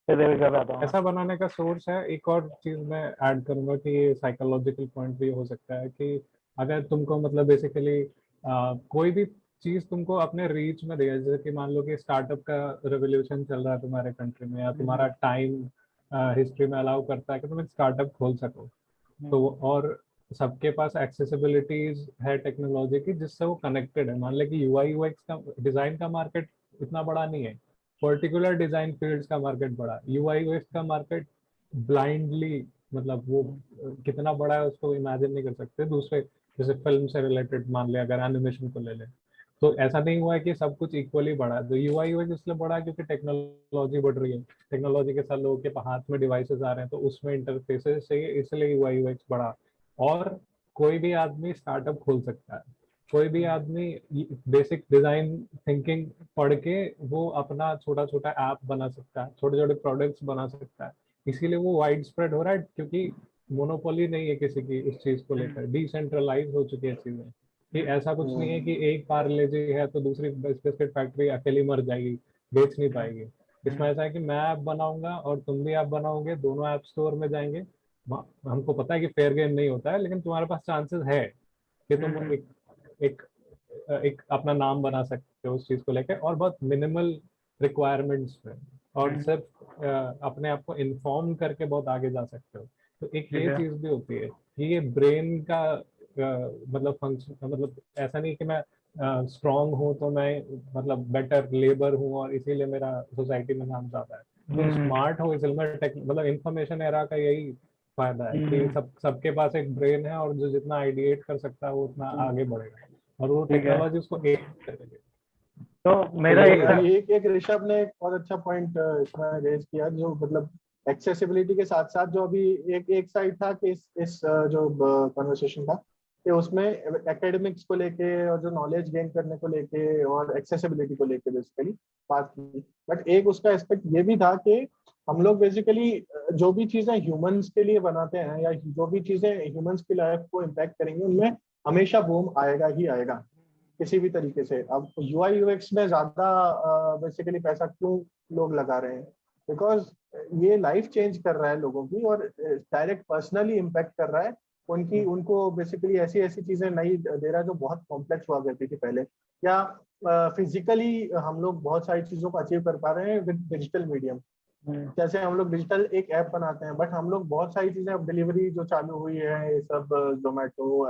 फिर कर रहा था। ऐसा बनाने का सोर्स है। एक और चीज मैं ऐड करूंगा कि ये साइकोलॉजिकल पॉइंट भी हो सकता है कि अगर तुमको मतलब बेसिकली कोई भी चीज तुमको अपने रीच में देगा, जैसे कि मान लो कि स्टार्टअप का रेवोल्यूशन चल रहा है तुम्हारे कंट्री में, या तुम्हारा टाइम हिस्ट्री में अलाउ करता है कि तुम एक स्टार्टअप खोल सको, तो और सबके पास एक्सेसिबिलिटीज है टेक्नोलॉजी की जिससे वो कनेक्टेड है। मान ले कि यूआई यूएक्स का डिजाइन का मार्केट इतना बड़ा नहीं है, पर्टिकुलर डिजाइन फील्ड्स का मार्केट बड़ा, यूआई यूएक्स का मार्केट ब्लाइंडली मतलब वो कितना बड़ा है उसको इमेजिन नहीं कर सकते। दूसरे जैसे फिल्म से रिलेटेड मान ले, अगर एनिमेशन को ले ले, तो ऐसा नहीं हुआ है कि सब कुछ इक्वली बढ़ा है। तो यूआई यूएक्स इसलिए बढ़ा है क्योंकि टेक्नोलॉजी बढ़ रही है, टेक्नोलॉजी के साथ लोगों के हाथ में डिवाइसेस आ रहे हैं, तो उसमें इंटरफेसेस चाहिए, इसलिए यूआई यूएक्स बढ़ा। और कोई भी आदमी स्टार्टअप खोल सकता है, कोई भी आदमी बेसिक डिजाइन थिंकिंग पढ़ के वो अपना छोटा छोटा ऐप बना सकता है, छोटे छोटे प्रोडक्ट्स बना सकता है। इसीलिए वो वाइड स्प्रेड हो रहा है क्योंकि मोनोपोली नहीं है किसी की उस चीज को लेकर, डिसेंट्रलाइज हो चुकी है चीजें। कि ऐसा कुछ नहीं है कि एक पार्ले जी है तो दूसरी बिस्किट फैक्ट्री अकेली मर जाएगी, बेच नहीं पाएगी। इसमें ऐसा है कि मैं ऐप बनाऊंगा और तुम भी ऐप बनाओगे, दोनों ऐप स्टोर में जाएंगे। हमको पता है कि फेयर गेम नहीं होता है, लेकिन तुम्हारे पास चांसेस है कि तुम एक एक अपना नाम बना सकते हो उस चीज को लेकर, और बहुत मिनिमल रिक्वायरमेंट्स में, और सिर्फ अपने आप को इन्फॉर्म करके बहुत आगे जा सकते हो। तो एक ये चीज भी होती है कि ये ब्रेन का मतलब फंक्शन, मतलब ऐसा नहीं कि मैं स्ट्रांग हूँ तो मैं मतलब बेटर लेबर हूँ और इसीलिए मेरा सोसाइटी में नाम ज्यादा है। तुम स्मार्ट हो इसलिए मतलब इंफॉर्मेशन एरा का यही फायदा है कि सबके पास एक ब्रेन है, और जो जितना आइडिएट कर सकता है वो उतना आगे बढ़ेगा, और वो टेक्नोलॉजी उसको एड करेगी। तो मेरा एक ऋषभ ने एक बहुत अच्छा पॉइंट इसमें रेज किया, जो मतलब एक्सेसिबिलिटी के साथ साथ जो अभी एक साइड था कि इस जो कन्वर्सेशन था कि उसमें एकेडमिक्स को लेके और जो नॉलेज गेन करने को लेके और एक्सेसिबिलिटी को लेके बेसिकली बात की। बट एक उसका एस्पेक्ट ये भी था कि हम लोग बेसिकली जो भी चीजें ह्यूमंस के लिए बनाते हैं या जो भी चीजें ह्यूमंस की लाइफ को इम्पैक्ट करेंगे, उनमें हमेशा बूम आएगा ही आएगा किसी भी तरीके से। अब यूआई यूएक्स में ज्यादा बेसिकली पैसा क्यों लोग लगा रहे हैं, बिकॉज ये लाइफ चेंज कर रहा है लोगों की और डायरेक्ट पर्सनली इम्पैक्ट कर रहा है उनकी, उनको बेसिकली ऐसी ऐसी चीजें नहीं दे रहा है जो बहुत कॉम्प्लेक्स हुआ करती थी पहले, या फिजिकली हम लोग बहुत सारी चीजों को अचीव कर पा रहे हैं विद डिजिटल मीडियम। जैसे हम लोग डिजिटल एक ऐप बनाते हैं, बट हम लोग बहुत सारी चीजें अब डिलीवरी जो चालू हुई है, ये सब जोमेटो,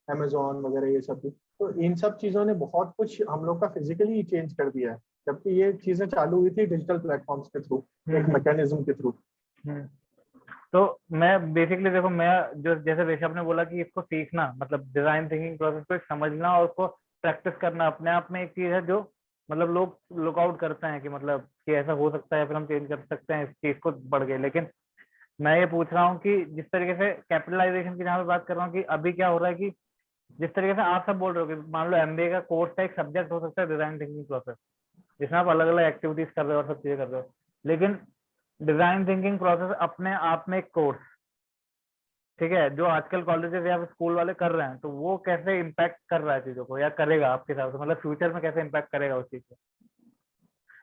अमेजोन वगैरह, ये सब तो इन सब चीजों ने बहुत कुछ हम लोग का फिजिकली चेंज कर दिया है, जबकि ये चीजें चालू हुई थी डिजिटल प्लेटफॉर्म्स के थ्रू, एक मैकेनिज्म के थ्रू। तो मैं बेसिकली देखो, मैं जो जैसे ऋषभ ने बोला कि इसको सीखना मतलब डिजाइन थिंकिंग प्रोसेस को समझना और उसको प्रैक्टिस करना अपने आप में एक चीज है जो मतलब लोग लुक आउट करते हैं कि मतलब कि ऐसा हो सकता है, फिर हम चेंज कर सकते हैं इस चीज को बढ़ गए। लेकिन मैं ये पूछ रहा हूँ कि जिस तरीके से कैपिटलाइजेशन की जहाँ पे बात कर रहा हूँ कि अभी क्या हो रहा है कि जिस तरीके से आप सब बोल रहे हो कि मान लो एमबीए का कोर्स का एक सब्जेक्ट हो सकता है डिजाइन थिंकिंग प्रोसेस, जिसमें आप अलग अलग एक्टिविटीज कर रहे हो और सब चीजें कर रहे हो, लेकिन डिजाइन थिंकिंग प्रोसेस अपने आप में एक कोर्स, ठीक है, जो आजकल कॉलेजेस या स्कूल वाले कर रहे हैं, तो वो कैसे इम्पैक्ट कर रहा है चीजों को या करेगा आपके हिसाब से, मतलब फ्यूचर में कैसे इम्पैक्ट करेगा उस चीज को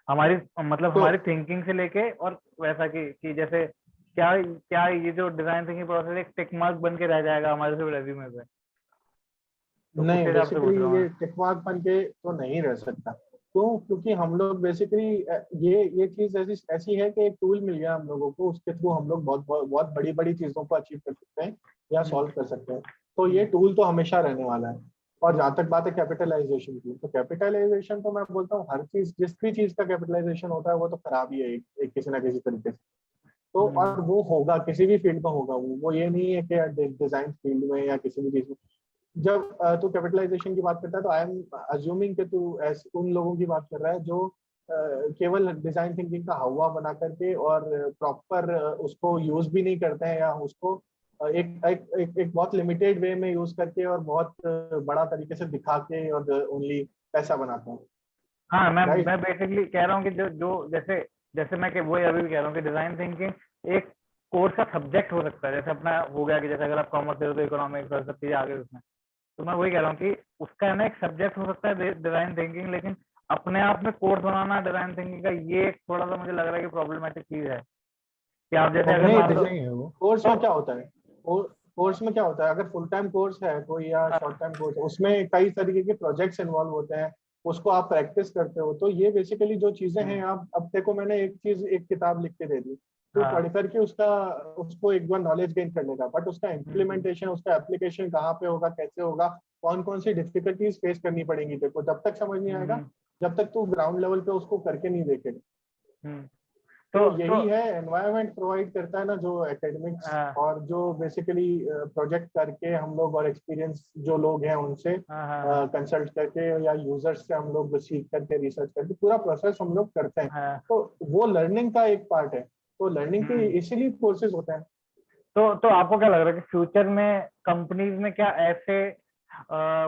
हमारी मतलब तो हमारी थिंकिंग से लेके और वैसा कि जैसे क्या क्या ये जो डिजाइन थिंकिंग प्रोसेस एक टिक मार्क बन के रह जाएगा हमारे सिर्फ रेज्यूमे पे, तो उस नहीं, हिसाब से बेसिकली पूछ रहा हूँ ये टिक मार्क बन के तो नहीं रह सकता। क्यों? क्योंकि हम लोग बेसिकली ये चीज ऐसी ऐसी है कि एक टूल मिल गया हम लोगों को, उसके थ्रू हम लोग बहुत बहुत, बहुत बड़ी बड़ी चीजों को अचीव कर सकते हैं या मैं। सॉल्व कर सकते हैं। तो ये टूल तो हमेशा रहने वाला है। और जहाँ तक बात है कैपिटलाइजेशन की, तो कैपिटलाइजेशन तो मैं बोलता हूँ हर चीज, जिस भी चीज का कैपिटलाइजेशन होता है वो तो खराब ही है एक किसी ना किसी तरीके से। तो और वो होगा किसी भी फील्ड में होगा, वो ये नहीं है कि डिजाइन फील्ड में या किसी भी चीज में। जब तू कैपिटलाइजेशन की बात करता है तो आई एम अज्यूमिंग कि तू उन लोगों की बात कर रहा है जो केवल डिजाइन थिंकिंग का हवा बना करके और प्रॉपर उसको यूज भी नहीं करते हैं, या उसको एक बहुत लिमिटेड वे में यूज करके और बहुत बड़ा तरीके से दिखा के और ओनली पैसा बनाते हैं। हाँ, राइट। मैं बेसिकली कह रहा हूँ कि जो जो जैसे जैसे मैं वही अभी भी कह रहा हूँ कि डिजाइन थिंकिंग एक कोर्स का सब्जेक्ट हो सकता है, जैसे अपना हो गया कि जैसे अगर आप कॉमर्स ले रहे हो तो इकोनॉमिक्स और सब चीजें आ गई उसमें, तो मैं वही कह रहा हूँ कि उसका है ना एक सब्जेक्ट हो सकता है डिजाइन थिंकिंग, लेकिन अपने आप में कोर्स बनाना डिजाइन थिंकिंग का ये एक थोड़ा सा मुझे लग रहा है कि प्रॉब्लमेटिक चीज है कि आप जैसे अगर नहीं, मान लो नहीं है वो। कोर्स तो में क्या होता है? कोर्स में क्या होता है, अगर फुल टाइम कोर्स है कोई या शॉर्ट टाइम कोर्स है, उसमें कई तरीके के प्रोजेक्ट्स इन्वॉल्व होते हैं, उसको आप प्रैक्टिस करते हो। तो ये बेसिकली जो चीजें हैं, आप अब देखो मैंने एक चीज, एक किताब लिख के दे दी, तो हाँ पढ़ करके उसका उसको एक बार नॉलेज गेन करने का, बट उसका इम्प्लीमेंटेशन, उसका एप्लीकेशन कहाँ पे होगा, कैसे होगा, कौन कौन सी डिफिकल्टीज फेस करनी पड़ेंगी, देखो जब तक समझ नहीं आएगा, जब तक तू ग्राउंड लेवल पे उसको करके नहीं देखेगा। तो तो यही है, एनवायरनमेंट प्रोवाइड करता है ना जो एकेडमिक्स, हाँ और जो बेसिकली प्रोजेक्ट करके हम लोग और एक्सपीरियंस जो लोग हैं उनसे हाँ हाँ हाँ कंसल्ट करके या यूजर्स से हम लोग सीख करके रिसर्च करके पूरा प्रोसेस हम लोग करते हैं। हाँ तो वो लर्निंग का एक पार्ट है। तो लर्निंग के इसीलिए कोर्सेज होते हैं। तो आपको क्या लग रहा है कि फ्यूचर में कंपनीज में क्या ऐसे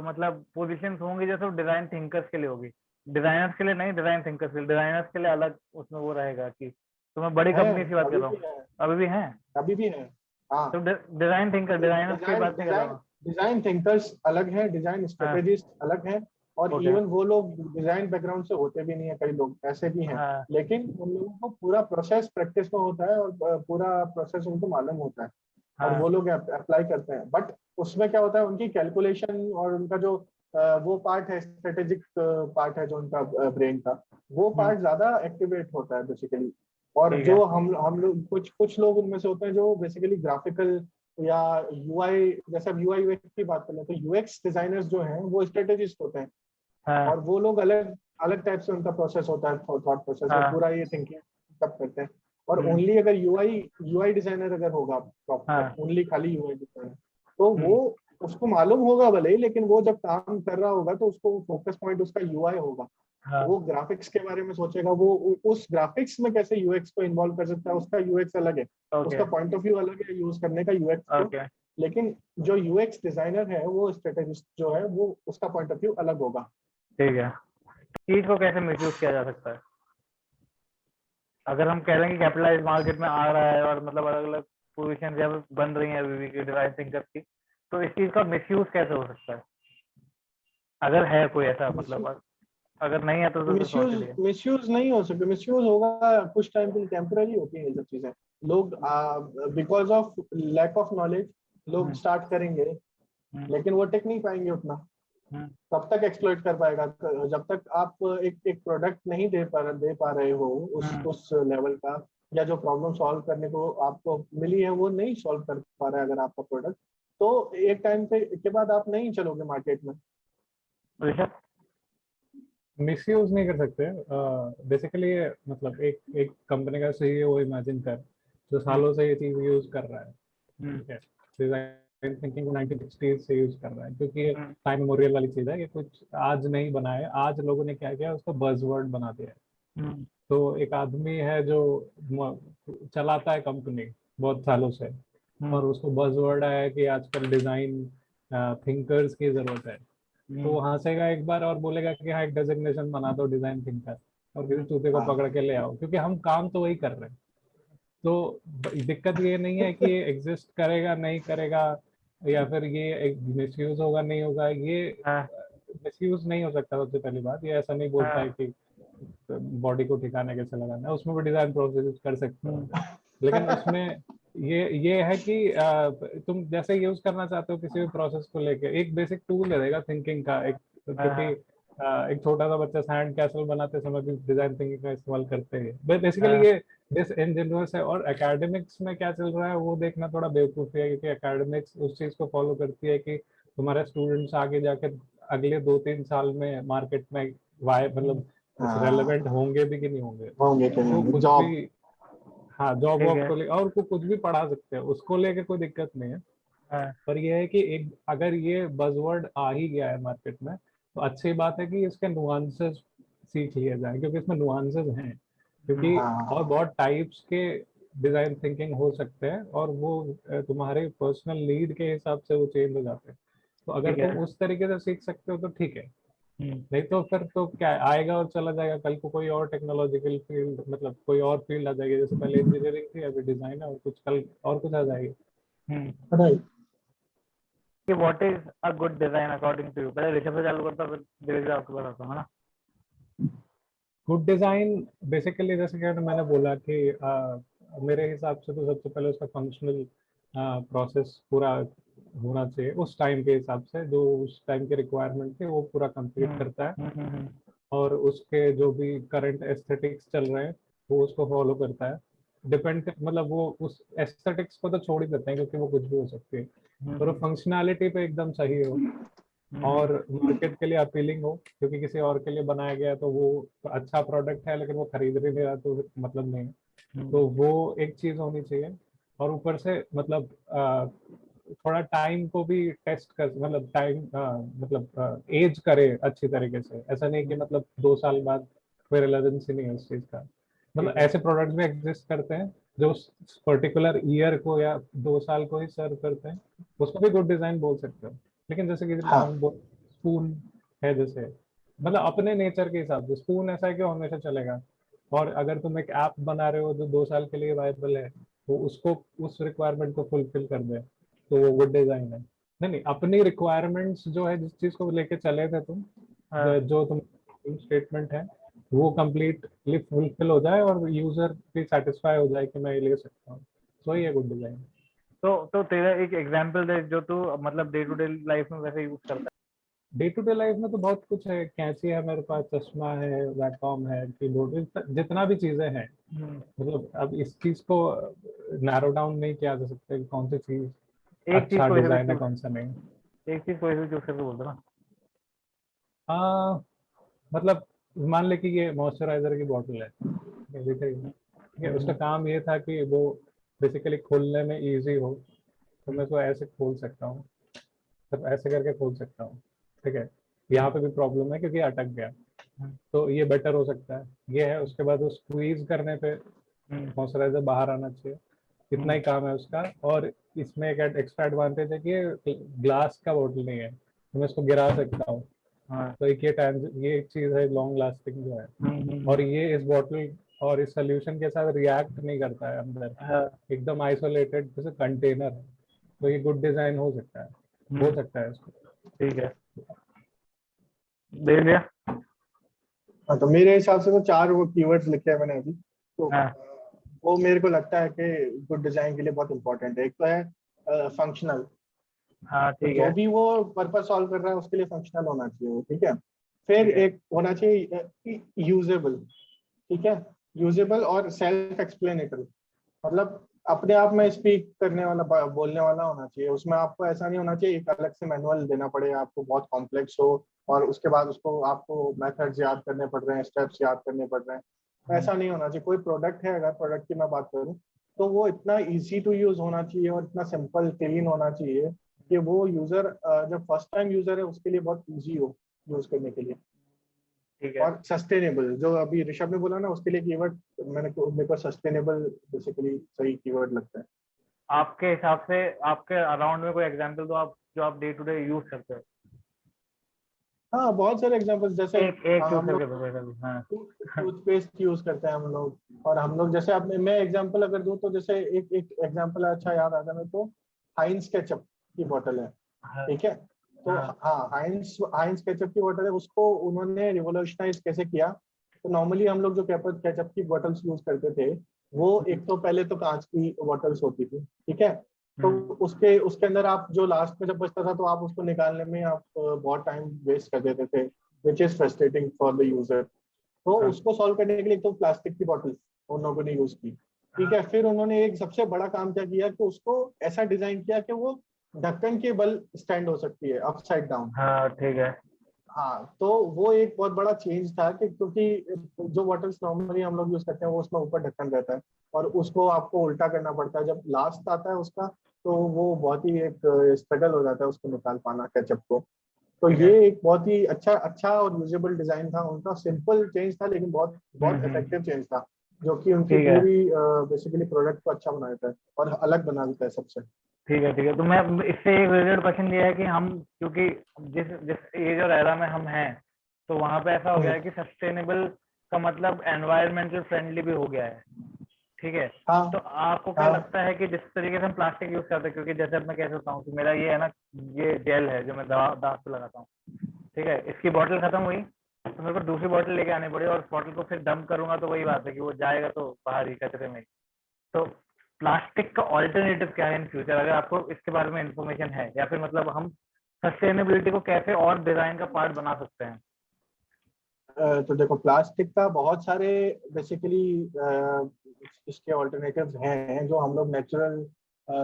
मतलब पोजीशंस होंगी जो सिर्फ डिजाइन थिंकर्स के लिए होगी, डिजाइनर्स के लिए नहीं, डिजाइन थिंकर्स के लिए, डिजाइनर्स के लिए अलग उसमें वो रहेगा कि, तो मैं बड़ी है, कंपनी की बात कर अभी रहा भी हूँ, है, अभी भी है, अभी भी है। हाँ, तो डिजाइन थिंकर डिजाइनर्स की डिजाइन बात नहीं कर रहा डिजाइन हूँ। डिजाइन थिंकर्स अलग हैं, डिजाइन हाँ स्ट्रेटेजिस्ट अलग हैं। और ओके इवन वो लोग डिजाइन बैकग्राउंड से होते भी नहीं है, कई लोग ऐसे भी हैं। हाँ लेकिन उन लोगों को पूरा प्रोसेस प्रैक्टिस में होता है और पूरा प्रोसेस उनको मालूम होता है, और हाँ वो लोग अप्लाई करते हैं। बट उसमें क्या होता है, उनकी कैलकुलेशन और उनका जो वो पार्ट है, स्ट्रेटेजिक पार्ट है जो उनका ब्रेन का, वो पार्ट ज्यादा एक्टिवेट होता है बेसिकली। और ठीक है जो हम लोग, कुछ कुछ लोग उनमें से होते हैं जो बेसिकली ग्राफिकल या यूआई, जैसे अब यूआई यूएक्स की बात करें तो यूएक्स डिजाइनर्स जो हैं वो स्ट्रेटेजिस्ट होते हैं। हाँ और वो लोग अलग अलग टाइप से उनका प्रोसेस होता है, थॉट प्रोसेस, और हाँ पूरा ये थिंकिंग सब करते हैं। और हम्म ओनली अगर यूआई यूआई डिजाइनर अगर होगा प्रॉपर, हाँ ओनली खाली यूआई डिजाइनर, तो हम्म वो, उसको मालूम होगा भले ही, लेकिन वो जब काम कर रहा होगा तो उसको फोकस पॉइंट उसका यूआई होगा। हाँ वो ग्राफिक्स के बारे में सोचेगा, वो उस ग्राफिक्स में कैसे यूएक्स को इन्वॉल्व कर सकता है, उसका यूएक्स अलग है, ओके उसका पॉइंट ऑफ व्यू अलग है यूज करने का यूएक्स को। ओके लेकिन जो यूएक्स डिजाइनर है, वो स्ट्रेटेजिस्ट जो है, वो उसका पॉइंट ऑफ व्यू अलग होगा। ठीक है, चीज को कैसे मिसयूज किया जा सकता है, अगर हम कह रहे हैं कि कैपिटलाइज मार्केट में आ रहा है और मतलब अलग अलग पोजीशन जब बन रही हैं अभी भी डिजाइन थिंकर्स की, तो इस चीज का मिसयूज कैसे हो सकता है, अगर है कोई ऐसा मतलब, अगर नहीं है तो सोच मिसयूज चलिए। मिसयूज नहीं हो सकते, मिसयूज होगा कुछ टाइम के लिए, टेम्पररी होती है ये सब चीजें। लोग because of lack of knowledge लोग हम्म स्टार्ट करेंगे, हम्म लेकिन वो टेक नहीं पाएंगे उतना। हम्म कब तक एक्सप्लॉइट कर पाएगा? जब तक आप एक प्रोडक्ट नहीं दे पा रहे हो हम्म उस लेवल का, या जो प्रॉब्लम सॉल्व करने को आपको मिली है वो नहीं सॉल्व कर पा रहा है अगर आपका प्रोडक्ट, तो एक टाइम पे के बाद आप नहीं चलोगे मार्केट में। ऋषभ? मिसयूज नहीं कर सकते बेसिकली। ये मतलब एक कंपनी का सीईओ इमेजिन कर जो सालों से ये चीज यूज कर रहा है, ठीक है, डिजाइन थिंकिंग को 1960s से यूज कर रहा है, क्योंकि ये टाइम मेमोरियल वाली चीज है। ये कुछ आज नहीं बना है, आज लोगों ने क्या किया, उसको बज़वर्ड बना दिया है। तो एक आदमी है जो चलाता है कंपनी बहुत सालों से, और उसको बज़वर्ड आया है कि आजकल डिजाइन थिंकर्स की जरूरत है, तो वो हंसेगा एक बार और बोलेगा कि हाँ एक डेजिग्नेशन बना दो डिजाइन थिंकर, और किसी चूते को पकड़ के ले आओ, क्योंकि हम काम तो वही कर रहे हैं। तो दिक्कत ये नहीं है कि ये एग्जिस्ट करेगा नहीं करेगा, या फिर ये मिसयूज होगा नहीं होगा। ये मिसयूज नहीं हो सकता। सबसे पहली बात, ये ऐसा नहीं बोलता है कि बॉडी को ठिकाने कैसे लगाना है, उसमें भी डिजाइन प्रोसेस कर सकते हो, लेकिन उसमें ये है कि तुम जैसे यूज करना चाहते हो किसी भी प्रोसेस को लेके, एक बेसिक टूल दे देगा थिंकिंग का एक, क्योंकि एक छोटा सा बच्चा सैंड कैसल बनाते समय भी डिजाइन थिंकिंग का इस्तेमाल करते हैं। बेसिकली ये डिसइंजीनियस है। और एकेडमिक्स में क्या चल रहा है वो देखना थोड़ा बेवकूफी है, क्योंकि एकेडमिक्स उस चीज को फॉलो करती है कि तुम्हारे स्टूडेंट्स आगे जाकर अगले 2-3 साल में मार्केट में मतलब रेलेवेंट होंगे भी कि नहीं होंगे, वो कुछ जॉब। भी, हाँ जॉब वॉब को ले और कुछ भी पढ़ा सकते हैं, उसको लेके कोई दिक्कत नहीं है। पर ये है कि एक अगर ये बज़वर्ड आ ही गया है मार्केट में, तो अच्छी बात है कि इसके नुआंसेस सीख लिए जाए, क्योंकि इसमें नुआंसेस हैं, क्योंकि और बहुत टाइप्स के डिजाइन थिंकिंग हो सकते हैं, और वो तुम्हारे पर्सनल नीड के हिसाब से वो चेंज हो जाते हैं। तो अगर तुम उस तरीके से सीख सकते हो तो ठीक है, नहीं तो फिर तो क्या आएगा और चला जाएगा। कल को कोई और टेक्नोलॉजिकल फील्ड, मतलब कोई और फील्ड आ जाएगी, जैसे पहले इंजीनियरिंग थी अभी डिजाइन है, और कुछ कल और कुछ आ जाएगी। राइट। कि what is a good design according to you? पहले ऋषभ से चालू करता, फिर धीरे धीरे आपको बताता हूँ, है ना? गुड डिजाइन बेसिकली जैसे कि मैंने बोला कि मेरे हिसाब से तो सबसे पहले उसका फंक्शनल प्रोसेस पूरा होना चाहिए, उस टाइम के हिसाब से जो उस टाइम के रिक्वायरमेंट थे वो पूरा कंप्लीट करता है, और उसके जो भी करंट एस्थेटिक्स चल रहे हैं वो उसको फॉलो करता है। मतलब वो उस एस्थेटिक्स को तो छोड़ ही देते हैं, क्योंकि वो कुछ भी हो सकती है, पर वो फंक्शनैलिटी पे एकदम सही हो और मार्केट के लिए अपीलिंग हो, क्योंकि किसी और के लिए बनाया गया तो वो अच्छा प्रोडक्ट है लेकिन वो खरीद नहीं रहा तो मतलब नहीं है। तो वो एक चीज होनी चाहिए। और ऊपर से मतलब थोड़ा टाइम को भी टेस्ट कर, मतलब टाइम मतलब एज करे अच्छी तरीके से। ऐसा नहीं कि मतलब 2 साल बाद कोई रिलेवेंसी नहीं है उस चीज का। मतलब ऐसे प्रोडक्ट्स भी एग्जिस्ट करते हैं जो उस पर्टिकुलर ईयर को या 2 साल को ही सर्व करते हैं, उसको भी गुड डिजाइन बोल सकते हो। लेकिन जैसे कि हम स्पून है, जैसे मतलब अपने नेचर के हिसाब से स्पून ऐसा है कि हमेशा चलेगा, और अगर तुम एक ऐप बना रहे हो जो 2 साल के लिए वायबल है, तो उसको उस रिक्वायरमेंट को फुलफिल कर दे, तो वो गुड डिजाइन है। नहीं नहीं, अपनी रिक्वायरमेंट्स जो है, जिस चीज को लेके चले थे तुम, जो तुम स्टेटमेंट है वो कम्प्लीटली फुलफिल हो जाए और यूजर भी सेटिस्फाई हो जाए कि मैं ये ले सकता हूँ, तो ये गुड डिजाइन। तो तेरा एक एग्जांपल दे जो तू मतलब डे टू डे लाइफ में वैसे यूज करता डे टू डे लाइफ में तो बहुत कुछ है, कैंची है मेरे पास, चश्मा है, वैकॉम है, कीबोर्ड, जितना भी चीजें हैं। मतलब अब इस चीज को नैरो डाउन नहीं किया जा सकता कि कौन सी चीज है। एक चीज अच्छा को डिजाइन है कौन सा नहीं। एक चीज को चूज करके बोल दो ना। मतलब मान ले कि ये मॉइस्चराइजर की बॉटल है, ठीक है, उसका काम ये था कि वो बेसिकली खोलने में इजी हो, तो मैं इसको ऐसे खोल सकता हूँ, सिर्फ ऐसे करके खोल सकता हूँ, ठीक है। यहाँ पे भी प्रॉब्लम है क्योंकि अटक गया, तो ये बेटर हो सकता है, ये है। उसके बाद वो स्क्वीज करने पे मॉइस्चराइजर बाहर आना चाहिए, इतना ही काम है उसका। और इसमें एक एक्स्ट्रा एडवांटेज है कि ग्लास का बॉटल नहीं है, तो मैं इसको गिरा सकता हूँ। तो ये एक चीज है लॉन्ग लास्टिंग जो है। और ये इस बॉटल और इस सोल्यूशन के साथ रिएक्ट नहीं करता है अंदर, एकदम आइसोलेटेड जैसे कंटेनर है, तो ये गुड डिजाइन हो सकता है इसको। ठीक है, देख लिया। हाँ, तो मेरे हिसाब से तो 4 वो कीवर्ड्स लिखे हैं मैंने अभी, तो वो मेरे को लगता है कि गुड डिजाइन के लिए बहुत इंपॉर्टेंट है। एक तो है फंक्शनल, तो ठीक जो है। भी वो पर्पस सॉल्व कर रहा है उसके लिए फंक्शनल होना चाहिए वो, ठीक है। फिर एक होना चाहिए यूजेबल, ठीक है, यूजेबल और सेल्फ एक्सप्लेनेटरी, मतलब अपने आप में स्पीक करने वाला, बोलने वाला होना चाहिए। उसमें आपको ऐसा नहीं होना चाहिए एक अलग से मैनुअल देना पड़े, आपको बहुत कॉम्प्लेक्स हो और उसके बाद उसको आपको मेथड्स याद करने पड़ रहे हैं, स्टेप्स याद करने पड़ रहे हैं। ऐसा नहीं होना चाहिए। कोई प्रोडक्ट है, अगर प्रोडक्ट की मैं बात करूँ तो वो इतना इजी टू यूज होना चाहिए और इतना सिंपल क्लीन होना चाहिए कि वो यूजर जब फर्स्ट टाइम यूजर है उसके लिए बहुत इजी हो यूज करने के लिए। ठीक है। और सस्टेनेबल, जो अभी ऋषभ ने बोला ना, उसके लिए कीवर्ड मेरे को सस्टेनेबल बेसिकली सही कीवर्ड लगता है। आपके हिसाब से आपके अराउंड में कोई एग्जांपल दो आप, जो आप डे टू डे यूज करते हो। हाँ, बहुत सारे एग्जांपल्स, जैसे एक चूज हम करके लोग दो कभी। हाँ। टूथपेस्ट यूज करते हैं हम लोग। और हम लोग जैसे, अब मैं एग्जांपल अगर दूं तो जैसे एक एक एग्जांपल अच्छा याद आता है मेरे को, हाइंस केचप की बोतल है, हाँ। ठीक है। तो हाँ। हाँ, हाइंस हाइंस केचप की बोतल है, उसको उन्होंने रिवोल्यूशनाइज कैसे किया। तो नॉर्मली हम लोग जो केचप की बोतल्स यूज करते थे, वो एक तो पहले तो कांच की बोतल्स होती थी, ठीक है। तो उसके उसके अंदर आप जो लास्ट में जब बचता था तो आप उसको निकालने में आप बहुत टाइम वेस्ट कर देते थे, which is frustrating for the user. तो हाँ। उसको सॉल्व करने के लिए तो प्लास्टिक की बॉटल उन लोगों ने यूज की, ठीक है। फिर उन्होंने एक सबसे बड़ा काम क्या किया कि उसको ऐसा डिजाइन किया कि वो ढक्कन के बल स्टैंड हो सकती है, अपसाइड डाउन। हाँ। ठीक है। हाँ, तो वो एक बहुत बड़ा चेंज था कि क्योंकि जो बॉटल्स नॉर्मली हम लोग यूज करते हैं वो उसमें ऊपर ढक्कन रहता है और उसको आपको उल्टा करना पड़ता है जब लास्ट आता है उसका। तो वो बहुत ही एक स्ट्रगल हो जाता है उसको निकाल पाना केचप को। तो ठीक ये है। एक बहुत ही अच्छा अच्छा और यूजेबल डिजाइन था उनका। सिंपल चेंज था लेकिन बहुत बहुत हम्म। इफेक्टिव चेंज था, जो कि उनकी ठीक है। पूरी बेसिकली प्रोडक्ट को अच्छा बना देता है और अलग बना देता है सबसे। ठीक है। ठीक है। तो मैं इससे एक रिलेटेड क्वेश्चन ये है कि हम, क्योंकि जिस जिस एज और एरा में हम हैं, तो वहां पे ऐसा हो गया है कि सस्टेनेबल का मतलब एनवायरमेंटल फ्रेंडली भी हो गया है। ठीक है। हाँ तो आपको क्या हाँ। लगता है कि जिस तरीके से हम प्लास्टिक यूज करते हैं, क्योंकि जैसे अब मैं कह सकता हूँ कि मेरा ये है ना, ये जेल है जो मैं दांत पे लगाता हूँ, ठीक है, इसकी बोतल खत्म हुई तो मेरे को दूसरी बोतल लेके आनी पड़ी और उस बोतल को फिर डंप करूंगा तो वही बात है कि वो जाएगा तो बाहर ही कचरे में। तो प्लास्टिक का ऑल्टरनेटिव क्या है इन फ्यूचर, अगर आपको इसके बारे में इंफॉर्मेशन है, या फिर मतलब हम सस्टेनेबिलिटी को कैसे और डिजाइन का पार्ट बना सकते हैं। तो देखो, प्लास्टिक का बहुत सारे बेसिकली इसके ऑल्टरनेटिव्स हैं जो हम लोग नेचुरल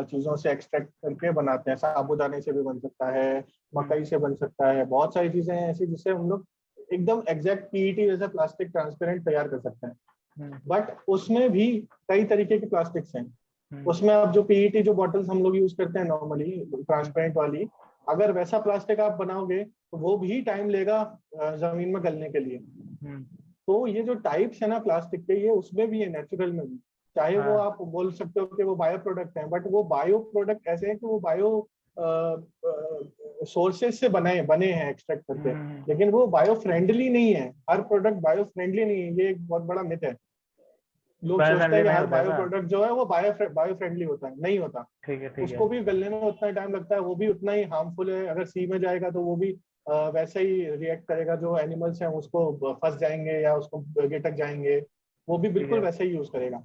चीज़ों से एक्सट्रैक्ट करके बनाते हैं। साबूदाने से भी बन सकता है, मकई से बन सकता है, बहुत सारी चीज़ें हैं ऐसी जिससे हम लोग एकदम एग्जैक्ट पीईटी जैसा प्लास्टिक ट्रांसपेरेंट तैयार कर सकते हैं। बट उसमें भी कई तरीके के प्लास्टिक्स हैं। उसमें अब जो पीईटी जो बॉटल्स हम लोग यूज करते हैं नॉर्मली ट्रांसपेरेंट वाली, अगर वैसा प्लास्टिक आप बनाओगे तो वो भी टाइम लेगा जमीन में गलने के लिए। तो ये जो टाइप्स है ना प्लास्टिक के, ये उसमें भी है, नेचुरल में भी। चाहे वो आप बोल सकते हो कि वो बायो प्रोडक्ट हैं, बट वो बायो प्रोडक्ट ऐसे हैं कि वो बायो सोर्सेज से बने बने हैं एक्सट्रैक्ट करके, लेकिन वो बायो फ्रेंडली नहीं है। हर प्रोडक्ट बायो फ्रेंडली नहीं है, ये एक बहुत बड़ा मिथ है। लोग सोचते हैं कि नहीं हर होता है बायो क्या? प्रोडक्ट जो है वो बायो फ्रेंडली होता है, नहीं होता। ठीक है। ठीक है। उसको भी गलने में उतना ही टाइम लगता है, वो भी उतना ही हार्मफुल है। अगर सी में जाएगा तो वो भी वैसे ही रिएक्ट करेगा, जो एनिमल्स हैं उसको फंस जाएंगे या उसको गिटक जाएंगे, वो भी ठीक बिल्कुल है। वैसे ही यूज करेगा।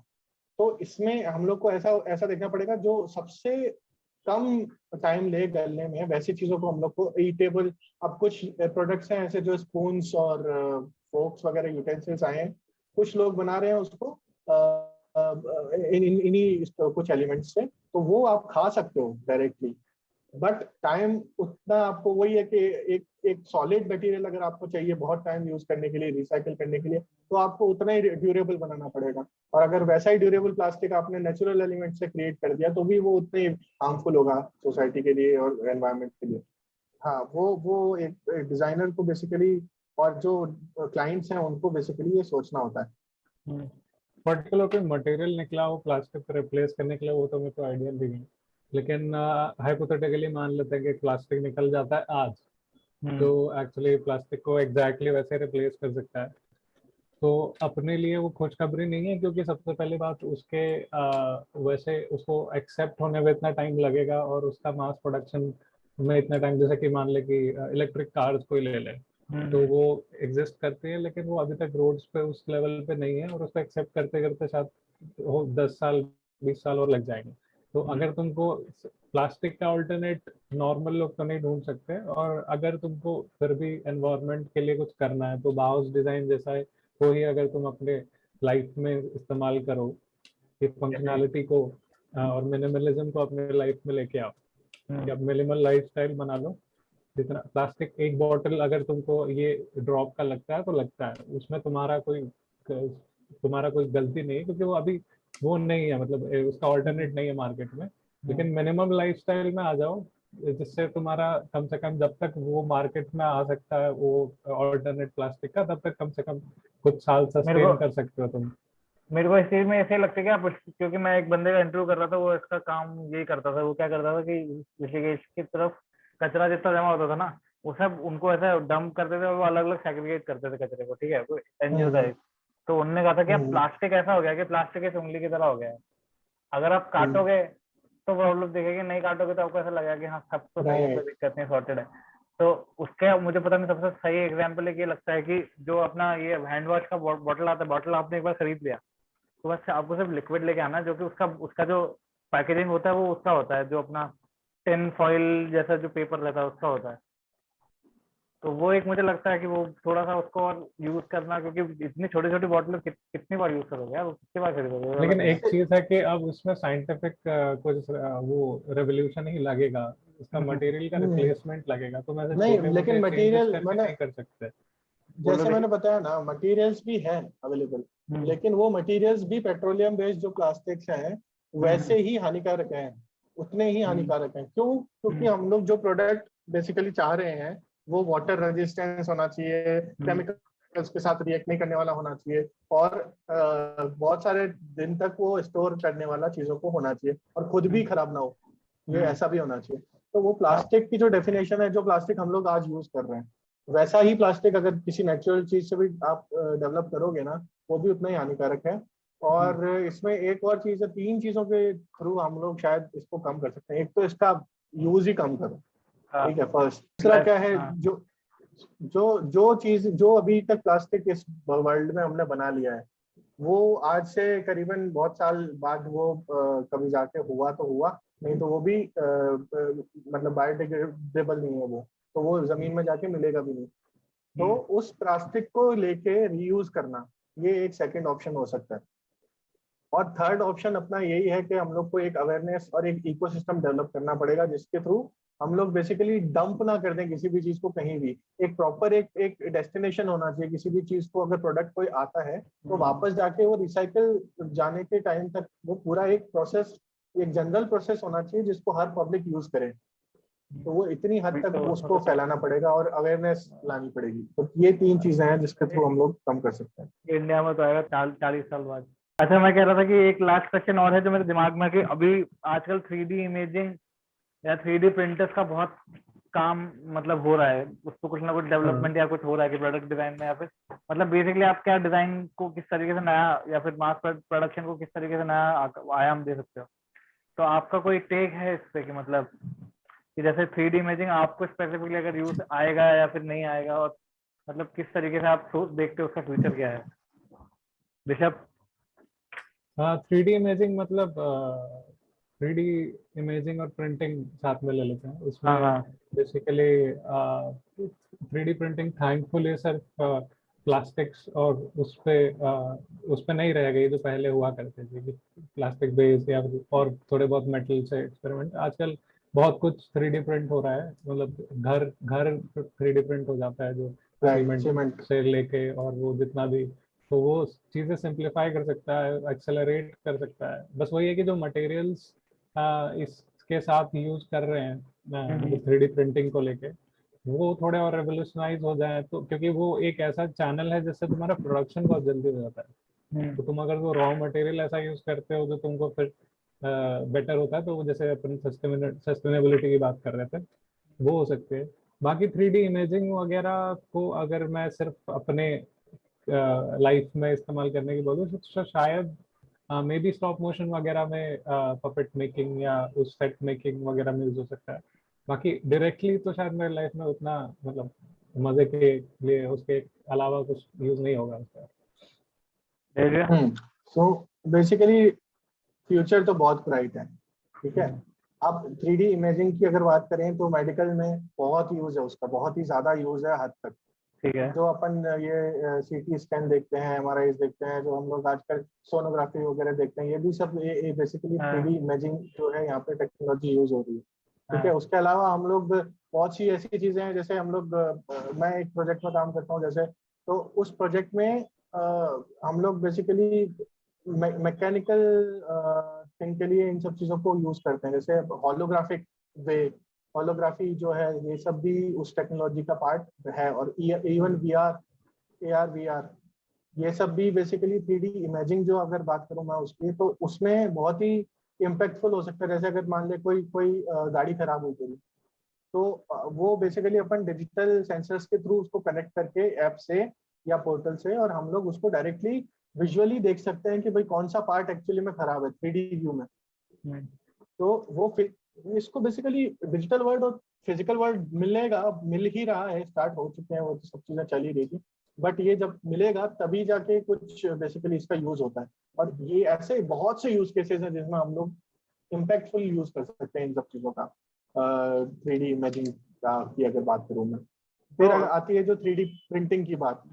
तो इसमें हम लोग को ऐसा ऐसा देखना पड़ेगा जो सबसे कम टाइम ले गलने में, वैसी चीजों को हम लोग को ईटेबल। अब कुछ प्रोडक्ट्स हैं ऐसे जो स्पून्स और फोक्स वगैरह यूटेंसिल्स आए हैं, कुछ लोग बना रहे हैं उसको इन्हीं कुछ एलिमेंट्स से, तो वो आप खा सकते हो डायरेक्टली। बट टाइम उतना आपको वही है कि एक एक सॉलिड मटेरियल अगर आपको चाहिए बहुत टाइम यूज करने के लिए, रिसाइकल करने के लिए, तो आपको उतना ही ड्यूरेबल बनाना पड़ेगा। और अगर वैसा ही ड्यूरेबल प्लास्टिक आपने नेचुरल एलिमेंट से क्रिएट कर दिया तो भी वो उतने ही हार्मफुल होगा सोसाइटी के लिए और एनवायरनमेंट के लिए। हाँ, वो एक डिजाइनर को बेसिकली और जो क्लाइंट्स हैं उनको बेसिकली ये सोचना होता है। पर्टिकुलर कोई मटेरियल निकला हो प्लास्टिक को रिप्लेस करने के लिए, वो तो मेरे को आइडिया भी नहीं। लेकिन हाइपोथेटिकली मान लेते हैं कि प्लास्टिक निकल जाता है आज, तो एक्चुअली प्लास्टिक को एग्जैक्टली वैसे रिप्लेस कर सकता है, तो अपने लिए वो खुशखबरी नहीं है। क्योंकि सबसे पहली बात, उसके वैसे उसको एक्सेप्ट होने में इतना टाइम लगेगा और उसका मास प्रोडक्शन में इतना टाइम, जैसे कि मान ले कि इलेक्ट्रिक कार्स कोई ले ले, तो वो एग्जिस्ट करती है लेकिन वो अभी तक रोड्स पे उस लेवल पे नहीं है, और उसको एक्सेप्ट करते करते शायद हो 10 साल 20 साल और लग जाएंगे। तो अगर तुमको प्लास्टिक का ऑल्टरनेट नॉर्मल लोग तो नहीं ढूंढ सकते, और अगर तुमको फिर भी एनवायरनमेंट के लिए कुछ करना है तो बाउस डिजाइन जैसा है कोई, अगर तुम अपने लाइफ में इस्तेमाल करो कि फंक्शनैलिटी को और मिनिमलिज्म को अपने लाइफ में लेके आओ, कि अब मिनिमल लाइफस्टाइल बना लो, जितना प्लास्टिक, एक बॉटल अगर तुमको ये ड्रॉप का लगता है तो लगता है, उसमें तुम्हारा कोई गलती नहीं है, क्योंकि वो अभी वो नहीं है, मतलब उसका ऑल्टरनेट नहीं है मार्केट में। लेकिन मिनिमम लाइफस्टाइल में आ जाओ, जिससे तुम्हारा कम से कम जब तक वो मार्केट में आ सकता है वो ऑल्टरनेट प्लास्टिक का, तब तक कम से कम कुछ साल मेरे को सस्टेन कर सकते हो तुम। मेरे को इस चीज में ऐसे ही लगता है कि आप क्योंकि मैं एक बंदे का इंटरव्यू कर रहा था, वो इसका काम यही करता था। वो क्या करता था कि ऋषिकेश की तरफ कचरा जितना जमा होता था ना, वो सब उनको ऐसा डंप करते थे और वो अलग अलग सेग्रीगेट करते थे कचरे को, ठीक है, कोई एनजीओ हम्म, टाइप। तो उन्होंने कहा था कि अब हम्म, प्लास्टिक ऐसा हो गया कि प्लास्टिक इस उंगली की तरह हो गया है। अगर आप हम्म, काटोगे तो प्रॉब्लम दिखेगी, नहीं काटोगे तो आपको ऐसा लगेगा कि हाँ सब तो सही है, कोई राइट। दिक्कत नहीं, सॉर्टेड है। तो उसके मुझे पता नहीं सबसे सही एग्जाम्पल एक ये लगता है कि जो अपना ये हैंड वॉश का बॉटल आता है, बॉटल आपने एक बार खरीद लिया तो बस आपको सिर्फ लिक्विड लेके आना है, जो कि उसका उसका जो पैकेजिंग होता है वो उसका होता है, जो अपना टिन फॉइल जैसा जो पेपर रहता है उसका होता है। तो वो एक मुझे लगता है कि वो थोड़ा सा उसको और यूज करना, क्योंकि इतनी छोटी छोटी बॉटल कितनी बार यूज करोगे यार, कितनी बार खरीदोगे, वो वाला लेकिन सीन है। एक चीज है कि अब उसमें साइंटिफिक कुछ वो रेवोल्यूशन ही लगेगा, उसका मटेरियल का हम्म, रिप्लेसमेंट लगेगा, तो ऐसे नहीं छोटे लेकिन मोटे चेंजेस मटेरियल करके मैंने, नहीं कर सकते। बोलो जैसे देखिए। मैंने बताया ना, मटेरियल्स भी है अवेलेबल, हम्म लेकिन वो मटेरियल्स भी पेट्रोलियम बेस्ड जो प्लास्टिक्स हैं हम्म वैसे ही हानिकारक हैं, उतने ही हम्म हानिकारक हैं। क्यों? क्योंकि हम्म हम लोग जो प्रोडक्ट बेसिकली चाह रहे हैं वो वाटर रेजिस्टेंस होना चाहिए, हम्म केमिकल्स के साथ रिएक्ट नहीं करने वाला होना चाहिए, और बहुत सारे दिन तक वो स्टोर करने वाला चीजों को होना चाहिए, और खुद भी हम्म खराब ना हो, ये हम्म। ऐसा भी होना चाहिए। तो वो हाँ। प्लास्टिक की जो डेफिनेशन है, जो प्लास्टिक हम लोग आज यूज कर रहे हैं, वैसा ही प्लास्टिक अगर किसी नेचुरल चीज से भी आप डेवलप करोगे ना, वो भी उतना ही हानिकारक है। हम्म, और इसमें एक और चीज है, तीन चीजों के थ्रू हम लोग शायद इसको कम कर सकते हैं। एक तो इसका यूज ही कम करो, हाँ। ठीक है, फर्स्ट। दूसरा लाइफ। क्या है, हाँ। जो जो जो चीज जो अभी तक प्लास्टिक इस वर्ल्ड में हमने बना लिया है, वो आज से करीबन बहुत साल बाद वो कभी जाके हुआ तो हुआ, नहीं तो वो भी मतलब बायोडिग्रेडेबल नहीं है वो, तो वो जमीन में जाके मिलेगा भी नहीं। तो हम्म उस प्लास्टिक को लेके रीयूज करना, ये एक सेकंड ऑप्शन हो सकता है। और थर्ड ऑप्शन अपना यही है कि हम लोग को एक अवेयरनेस और एक इकोसिस्टम डेवलप करना पड़ेगा, जिसके थ्रू हम लोग बेसिकली डंप ना कर दें किसी भी चीज को कहीं भी। एक प्रॉपर एक एक डेस्टिनेशन होना चाहिए किसी भी चीज को, अगर प्रोडक्ट कोई आता है तो हम्म। वापस जाके वो रिसाइकल जाने के टाइम तक वो पूरा एक प्रोसेस, एक जनरल प्रोसेस होना चाहिए जिसको हर पब्लिक यूज करे। तो वो इतनी हद अभी तक तो उसको फैलाना पड़ेगा और अवेयरनेस लानी पड़ेगी। तो ये तीन चीजें हैं जिसके थ्रू हम लोग कम कर सकते हैं। इंडिया में तो आएगा 40 साल बाद। अच्छा, मैं कह रहा था कि एक लास्ट क्वेश्चन और है जो मेरे दिमाग में है कि अभी आजकल 3D इमेजिंग या 3D प्रिंटर्स का बहुत काम मतलब हो रहा है, उस पर कुछ ना कुछ हाँ, डेवलपमेंट या कुछ हो रहा है कि प्रोडक्ट डिजाइन में, या फिर मतलब बेसिकली आप क्या डिजाइन को किस तरीके से नया या फिर मास प्रोडक्शन को किस तरीके से नया आयाम दे सकते हो। तो आपका कोई टेक है इस पे कि मतलब कि जैसे 3D इमेजिंग आपको स्पेसिफिकली अगर यूज आएगा या फिर नहीं आएगा, और मतलब किस तरीके से आप देखते हो उसका फ्यूचर क्या है, ऋषभ। हाँ, 3D इमेजिंग मतलब 3D इमेजिंग और प्रिंटिंग साथ में ले लेते हैं हाँ उसमें। हाँ। बेसिकली 3D प्रिंटिंग थैंकफुली सिर्फ प्लास्टिक्स और उस पे नहीं रहेगा, ये जो पहले हुआ करते थे कि प्लास्टिक बेस या और थोड़े बहुत मेटल से एक्सपेरिमेंट। आजकल बहुत कुछ 3D प्रिंट हो रहा है, मतलब घर घर 3D प्रिंट हो जाता है, जो राइट, सीमेंट सीमेंट। से लेके और वो जितना भी, तो वो चीज़ें सिंप्लीफाई कर सकता है, एक्सेलरेट कर सकता है। बस वही है कि जो मटेरियल्स इसके साथ यूज कर रहे हैं हम्म मतलब 3D प्रिंटिंग को लेके, वो थोड़े और रेवोल्यूशनाइज हो जाए, तो क्योंकि वो एक ऐसा चैनल है जिससे तुम्हारा प्रोडक्शन बहुत जल्दी हो जाता है। हम्म तो तुम अगर वो रॉ मटेरियल ऐसा यूज करते हो जो तुमको फिर बेटर होता है, तो वो जैसे अपन सस्टेनेबिलिटी की बात कर रहे थे, वो हो सकते हैं। बाकी 3D इमेजिंग वगैरह को अगर मैं सिर्फ अपने लाइफ में इस्तेमाल करने की बोलूँ तो शायद मे बी स्टॉप मोशन वगैरह में, पपेट मेकिंग या उस सेट मेकिंग वगैरह में यूज हो सकता है। बाकी डायरेक्टली तो शायद मेरे लाइफ में उतना, मतलब मजे के लिए उसके अलावा कुछ यूज नहीं होगा उसका। देख रहे हो? सो बेसिकली फ्यूचर तो बहुत ब्राइट है, ठीक है। हम्म, अब 3D इमेजिंग की अगर बात करें तो मेडिकल में बहुत यूज है उसका, बहुत ही ज्यादा यूज है हद तक। ठीक है। जो अपन ये सीटी स्कैन देखते हैं, एमआरआई देखते हैं, जो हम लोग आजकल सोनोग्राफी वगैरह देखते हैं, ये भी सब ये बेसिकली हाँ 3D इमेजिंग जो है, यहाँ पे टेक्नोलॉजी यूज हो रही है, ठीक है। हाँ उसके अलावा हम लोग बहुत सी ऐसी चीजें हैं, जैसे हम लोग मैं एक प्रोजेक्ट में काम करता हूँ जैसे, तो उस प्रोजेक्ट में हम लोग बेसिकली मैकेनिकल थिंग के लिए इन सब चीज़ों को यूज़ करते हैं, जैसे होलोग्राफिक वे, होलोग्राफी जो है ये सब भी उस टेक्नोलॉजी का पार्ट है। और इवन VR, AR VR, ये सब भी बेसिकली 3D इमेजिंग जो अगर बात करूँ मैं उसकी, तो उसमें बहुत ही इम्पैक्टफुल हो सकता है। जैसे अगर मान ले कोई कोई गाड़ी खराब हो गई, तो वो बेसिकली अपन डिजिटल सेंसर्स के थ्रू उसको कनेक्ट करके ऐप से या पोर्टल से, और हम लोग उसको डायरेक्टली विजुअली देख सकते हैं कि भाई कौन सा पार्ट एक्चुअली में खराब है 3D व्यू में। तो वो इसको बेसिकली डिजिटल वर्ल्ड और फिजिकल वर्ल्ड मिलेगा, मिल ही रहा है, स्टार्ट हो चुके हैं, वो तो सब चीजें चल ही रही थी, बट ये जब मिलेगा तभी जाके कुछ बेसिकली इसका यूज होता है। और ये ऐसे बहुत से यूज केसेस हैं जिसमें हम लोग इम्पैक्टफुल यूज कर सकते हैं इन सब चीजों का। 3D इमेजिंग की अगर बात करूँ मैं, फिर आती है जो 3D प्रिंटिंग की बात।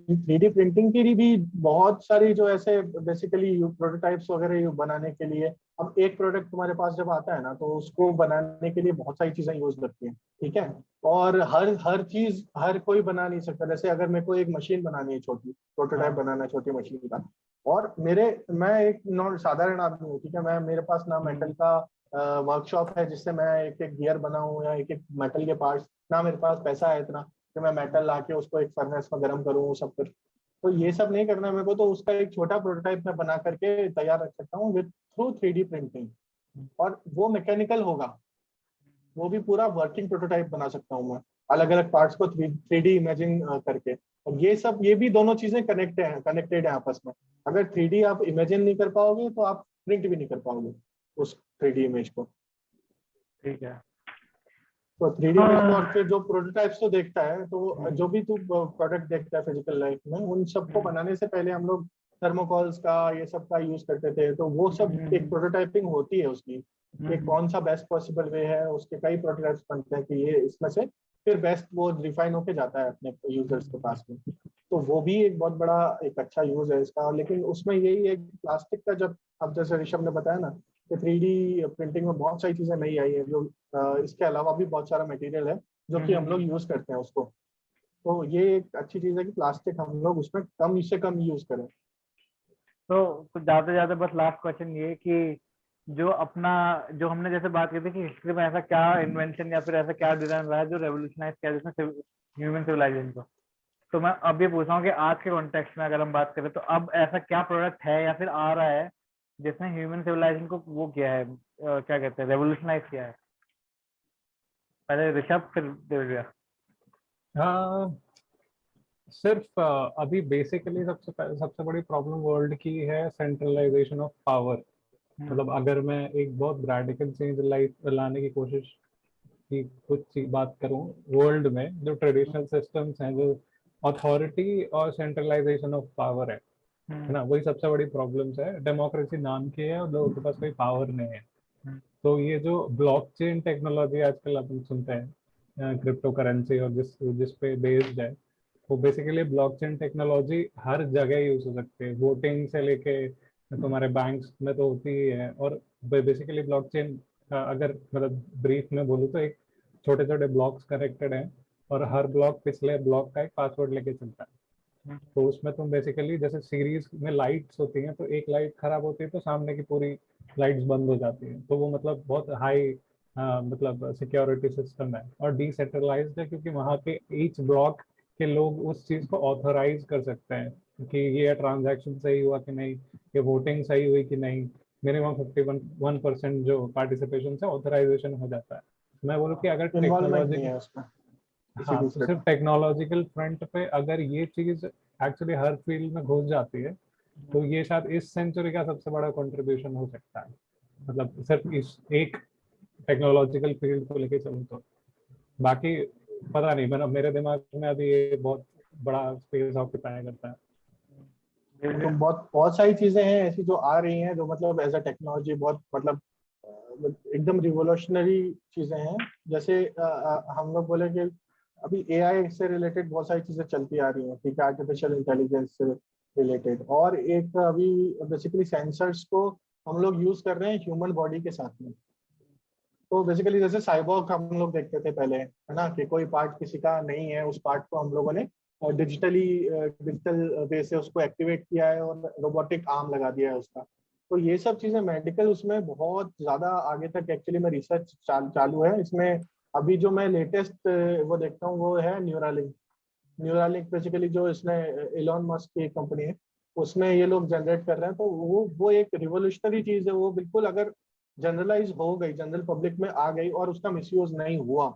3D प्रिंटिंग की भी बहुत सारी जो ऐसे बेसिकली प्रोटोटाइप्स वगैरह बनाने के लिए, अब एक प्रोडक्ट तुम्हारे पास जब आता है ना, तो उसको बनाने के लिए बहुत सारी चीजें यूज लगती हैं, ठीक है। और हर चीज हर कोई बना नहीं सकता। जैसे अगर मेरे को एक मशीन बनानी है, छोटी प्रोटोटाइप बनाना है छोटी मशीन का, और मैं एक नॉन साधारण आदमी हूँ, ठीक है, मेरे पास ना मेटल का वर्कशॉप है जिससे मैं एक एक गियर बनाऊं या एक एक मेटल के पार्ट्स, ना मेरे पास पैसा है इतना कि मैं मेटल लाके उसको एक फर्नेस में गर्म करूँ सब कुछ। तो ये सब नहीं करना है मेरे को, तो उसका एक छोटा प्रोटोटाइप मैं बना करके तैयार रख सकता हूँ विद थ्रू 3D प्रिंटिंग, और वो मैकेनिकल होगा, वो भी पूरा वर्किंग प्रोटोटाइप बना सकता हूँ मैं, अलग अलग पार्ट्स को 3D इमेजिंग करके। और ये भी दोनों चीजें कनेक्टेड है आपस में। अगर 3D आप इमेजिन नहीं कर पाओगे तो आप प्रिंट भी नहीं कर पाओगे उस 3D इमेज को। ठीक है। तो 3D इमेज को, और फिर जो प्रोटोटाइप्स तो देखता है, तो जो भी तू प्रोडक्ट देखता है फिजिकल लाइफ में, उन सबको बनाने से पहले हम लोग थर्मोकॉल्स का ये सब का यूज करते थे। तो वो सब एक प्रोटोटाइपिंग होती है उसकी, कि कौन सा बेस्ट पॉसिबल वे है, उसके कई प्रोटोटाइप्स बनते हैं कि ये इसमें से फिर बेस्ट वो रिफाइन होके जाता है अपने यूजर्स के पास में। तो वो भी एक बहुत बड़ा एक अच्छा यूज है इसका। लेकिन उसमें यही है कि प्लास्टिक का, जब अब जैसे ऋषभ ने बताया ना कि 3D प्रिंटिंग में बहुत सारी चीजें नई आई है, जो इसके अलावा भी बहुत सारा मटेरियल है जो कि हम लोग यूज करते हैं उसको। तो ये एक अच्छी चीज है कि प्लास्टिक हम लोग उसमें कम से कम यूज करें। तो ज्यादा बस लास्ट क्वेश्चन ये कि जो अपना जो हमने जैसे बात की थी कि हिस्ट्री में ऐसा क्या इन्वेंशन या फिर ऐसा क्या डिजाइन रहा है जो रेवोल्यूशनाइज किया जिसने ह्यूमन सिविलाइजेशन को। तो मैं अब ये पूछ रहा हूँ कि आज के कॉन्टेक्स्ट में अगर हम बात करें तो अब ऐसा क्या प्रोडक्ट है या फिर आ रहा है जिसने ह्यूमन सिविलाइजेशन को वो किया है, क्या कहते हैं, रेवोल्यूशनाइज किया है। पहले ऋषभ फिर दिव्या। हाँ, सिर्फ अभी बेसिकली सबसे बड़ी प्रॉब्लम वर्ल्ड की है सेंट्रलाइजेशन ऑफ पावर। मतलब अगर मैं एक बहुत रेडिकल चेंज लाने की कोशिश की कुछ बात करूं वर्ल्ड में, जो ट्रेडिशनल सिस्टम्स हैं, जो अथॉरिटी और सेंट्रलाइजेशन ऑफ पावर है ना, वही सबसे बड़ी प्रॉब्लम्स है। डेमोक्रेसी नाम की है और लोगों के पास कोई पावर नहीं है। तो ये जो ब्लॉकचेन टेक्नोलॉजी आजकल अपन सुनते हैं, क्रिप्टो करेंसी, और जिस पे बेस्ड है, वो बेसिकली ब्लॉकचेन टेक्नोलॉजी हर जगह यूज हो सकती है। वोटिंग से लेके तुम्हारे बैंक्स में तो होती ही है। और बेसिकली ब्लॉकचेन अगर मतलब ब्रीफ में बोलूँ तो एक छोटे छोटे ब्लॉक्स कनेक्टेड हैं, और हर ब्लॉक पिछले ब्लॉक का एक पासवर्ड लेके चलता है। तो उसमें तुम बेसिकली जैसे सीरीज में लाइट्स होती हैं, तो एक लाइट खराब होती है तो सामने की पूरी लाइट्स बंद हो जाती हैं। तो वो मतलब बहुत हाई मतलब सिक्योरिटी सिस्टम है, और डिसेंट्रलाइज्ड है, क्योंकि वहाँ पे ईच ब्लॉक के लोग उस चीज़ को ऑथोराइज कर सकते हैं कि ये ट्रांजैक्शन सही हुआ कि नहीं, ये वोटिंग सही हुई कि नहीं। मिनिमम 51% जो पार्टिसिपेशन से ऑथराइजेशन हो जाता है। मैं बोलूँ कि अगर इन्वॉल्वमेंट नहीं टेक्नोलॉजी, है उसमें किसी हाँ, तो दूसरे सिर्फ का। टेक्नोलॉजिकल फ्रंट पे अगर ये चीज एक्चुअली हर फील्ड में घुस जाती है, तो ये शायद इस सेंचुरी का सबसे बड़ा कंट्रीब्यूशन हो सकता है। मतलब सिर्फ इस एक टेक्नोलॉजिकल फील्ड को लेके चलूँ तो। बाकी पता नहीं, मतलब मेरे दिमाग में अभी ये बहुत बड़ा स्पेस ऑक्यूपाई करता है। तो बहुत बहुत सारी चीजें हैं ऐसी जो आ रही हैं, जो मतलब एज अ टेक्नोलॉजी बहुत मतलब एकदम रिवोल्यूशनरी चीजें हैं। जैसे हम लोग बोले कि अभी AI से रिलेटेड बहुत सारी चीजें चलती आ रही हैं, ठीक है, आर्टिफिशियल इंटेलिजेंस से रिलेटेड। और एक अभी बेसिकली सेंसर्स को हम लोग यूज कर रहे हैं ह्यूमन बॉडी के साथ में। तो बेसिकली जैसे साइबॉर्ग हम लोग देखते थे पहले, है ना, कि कोई पार्ट किसी का नहीं है, उस पार्ट को हम लोगों ने डिजिटल वे से उसको एक्टिवेट किया है और रोबोटिक आर्म लगा दिया है उसका। तो ये सब चीजें मेडिकल उसमें बहुत ज्यादा आगे तक एक्चुअली में रिसर्च चालू है इसमें। अभी जो मैं लेटेस्ट वो देखता हूँ वो है न्यूरालिंक। न्यूरालिंक बेसिकली जो इसमें एलॉन मस्क की कंपनी है, उसमें ये लोग जनरेट कर रहे हैं। तो वो एक रिवोल्यूशनरी चीज है, वो बिल्कुल अगर जनरलाइज हो गई, जनरल पब्लिक में आ गई और उसका मिसयूज नहीं हुआ,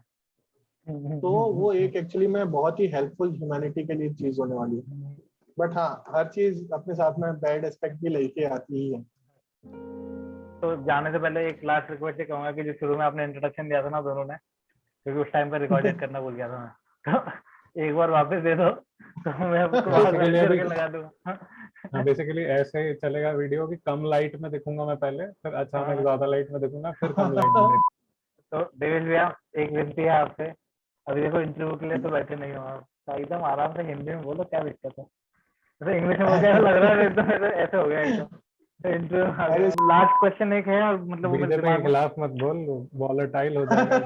तो वो एक एक्चुअली में बहुत ही हेल्पफुल ह्यूमैनिटी के लिए चीज होने वाली है। बट हाँ, हर चीज अपने साथ में बैड एस्पेक्ट भी लेके आती ही है। तो जाने से पहले एक लास्ट रिक्वेस्ट ये कहूंगा कि जो शुरू में आपने इंट्रोडक्शन दिया था ना दोनों ने, क्योंकि उस टाइम पर रिकॉर्डेड करना भूल गया था मैं, तो एक बार वापस दे दो तो मैं उसको वापस करके लगा दूंगा। हाँ बेसिकली ऐसे ही चलेगा वीडियो कि कम लाइट में दिखूंगा मैं पहले, फिर अचानक ज्यादा लाइट में दिखूंगा, फिर कम लाइट में दिखूंगा। तो देवेश भैया एक विनती है आपसे, अभी देखो इंटरव्यू के लिए तो बैठे नहीं हो आप, तो एकदम आराम से हिंदी में बोलो, क्या दिक्कत है? तो इंग्लिश में बोल के लग रहा है एकदम ऐसे हो गया एकदम। इंटरव्यू लास्ट क्वेश्चन एक है, और मतलब वो मेरे बीजेपी दिमाग के में खिलाफ मत बोल, वॉलेटाइल हो जाएगा।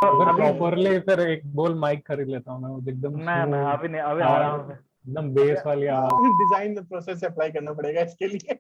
अभी प्रॉपरली फिर एक बोल माइक खरीद लेता हूँ मैं, एकदम ना ना smooth अभी नहीं, अभी आवाज, आराम से एकदम बेस वाली आवाज। डिजाइन प्रोसेस अप्लाई करना पड़ेगा इसके लिए।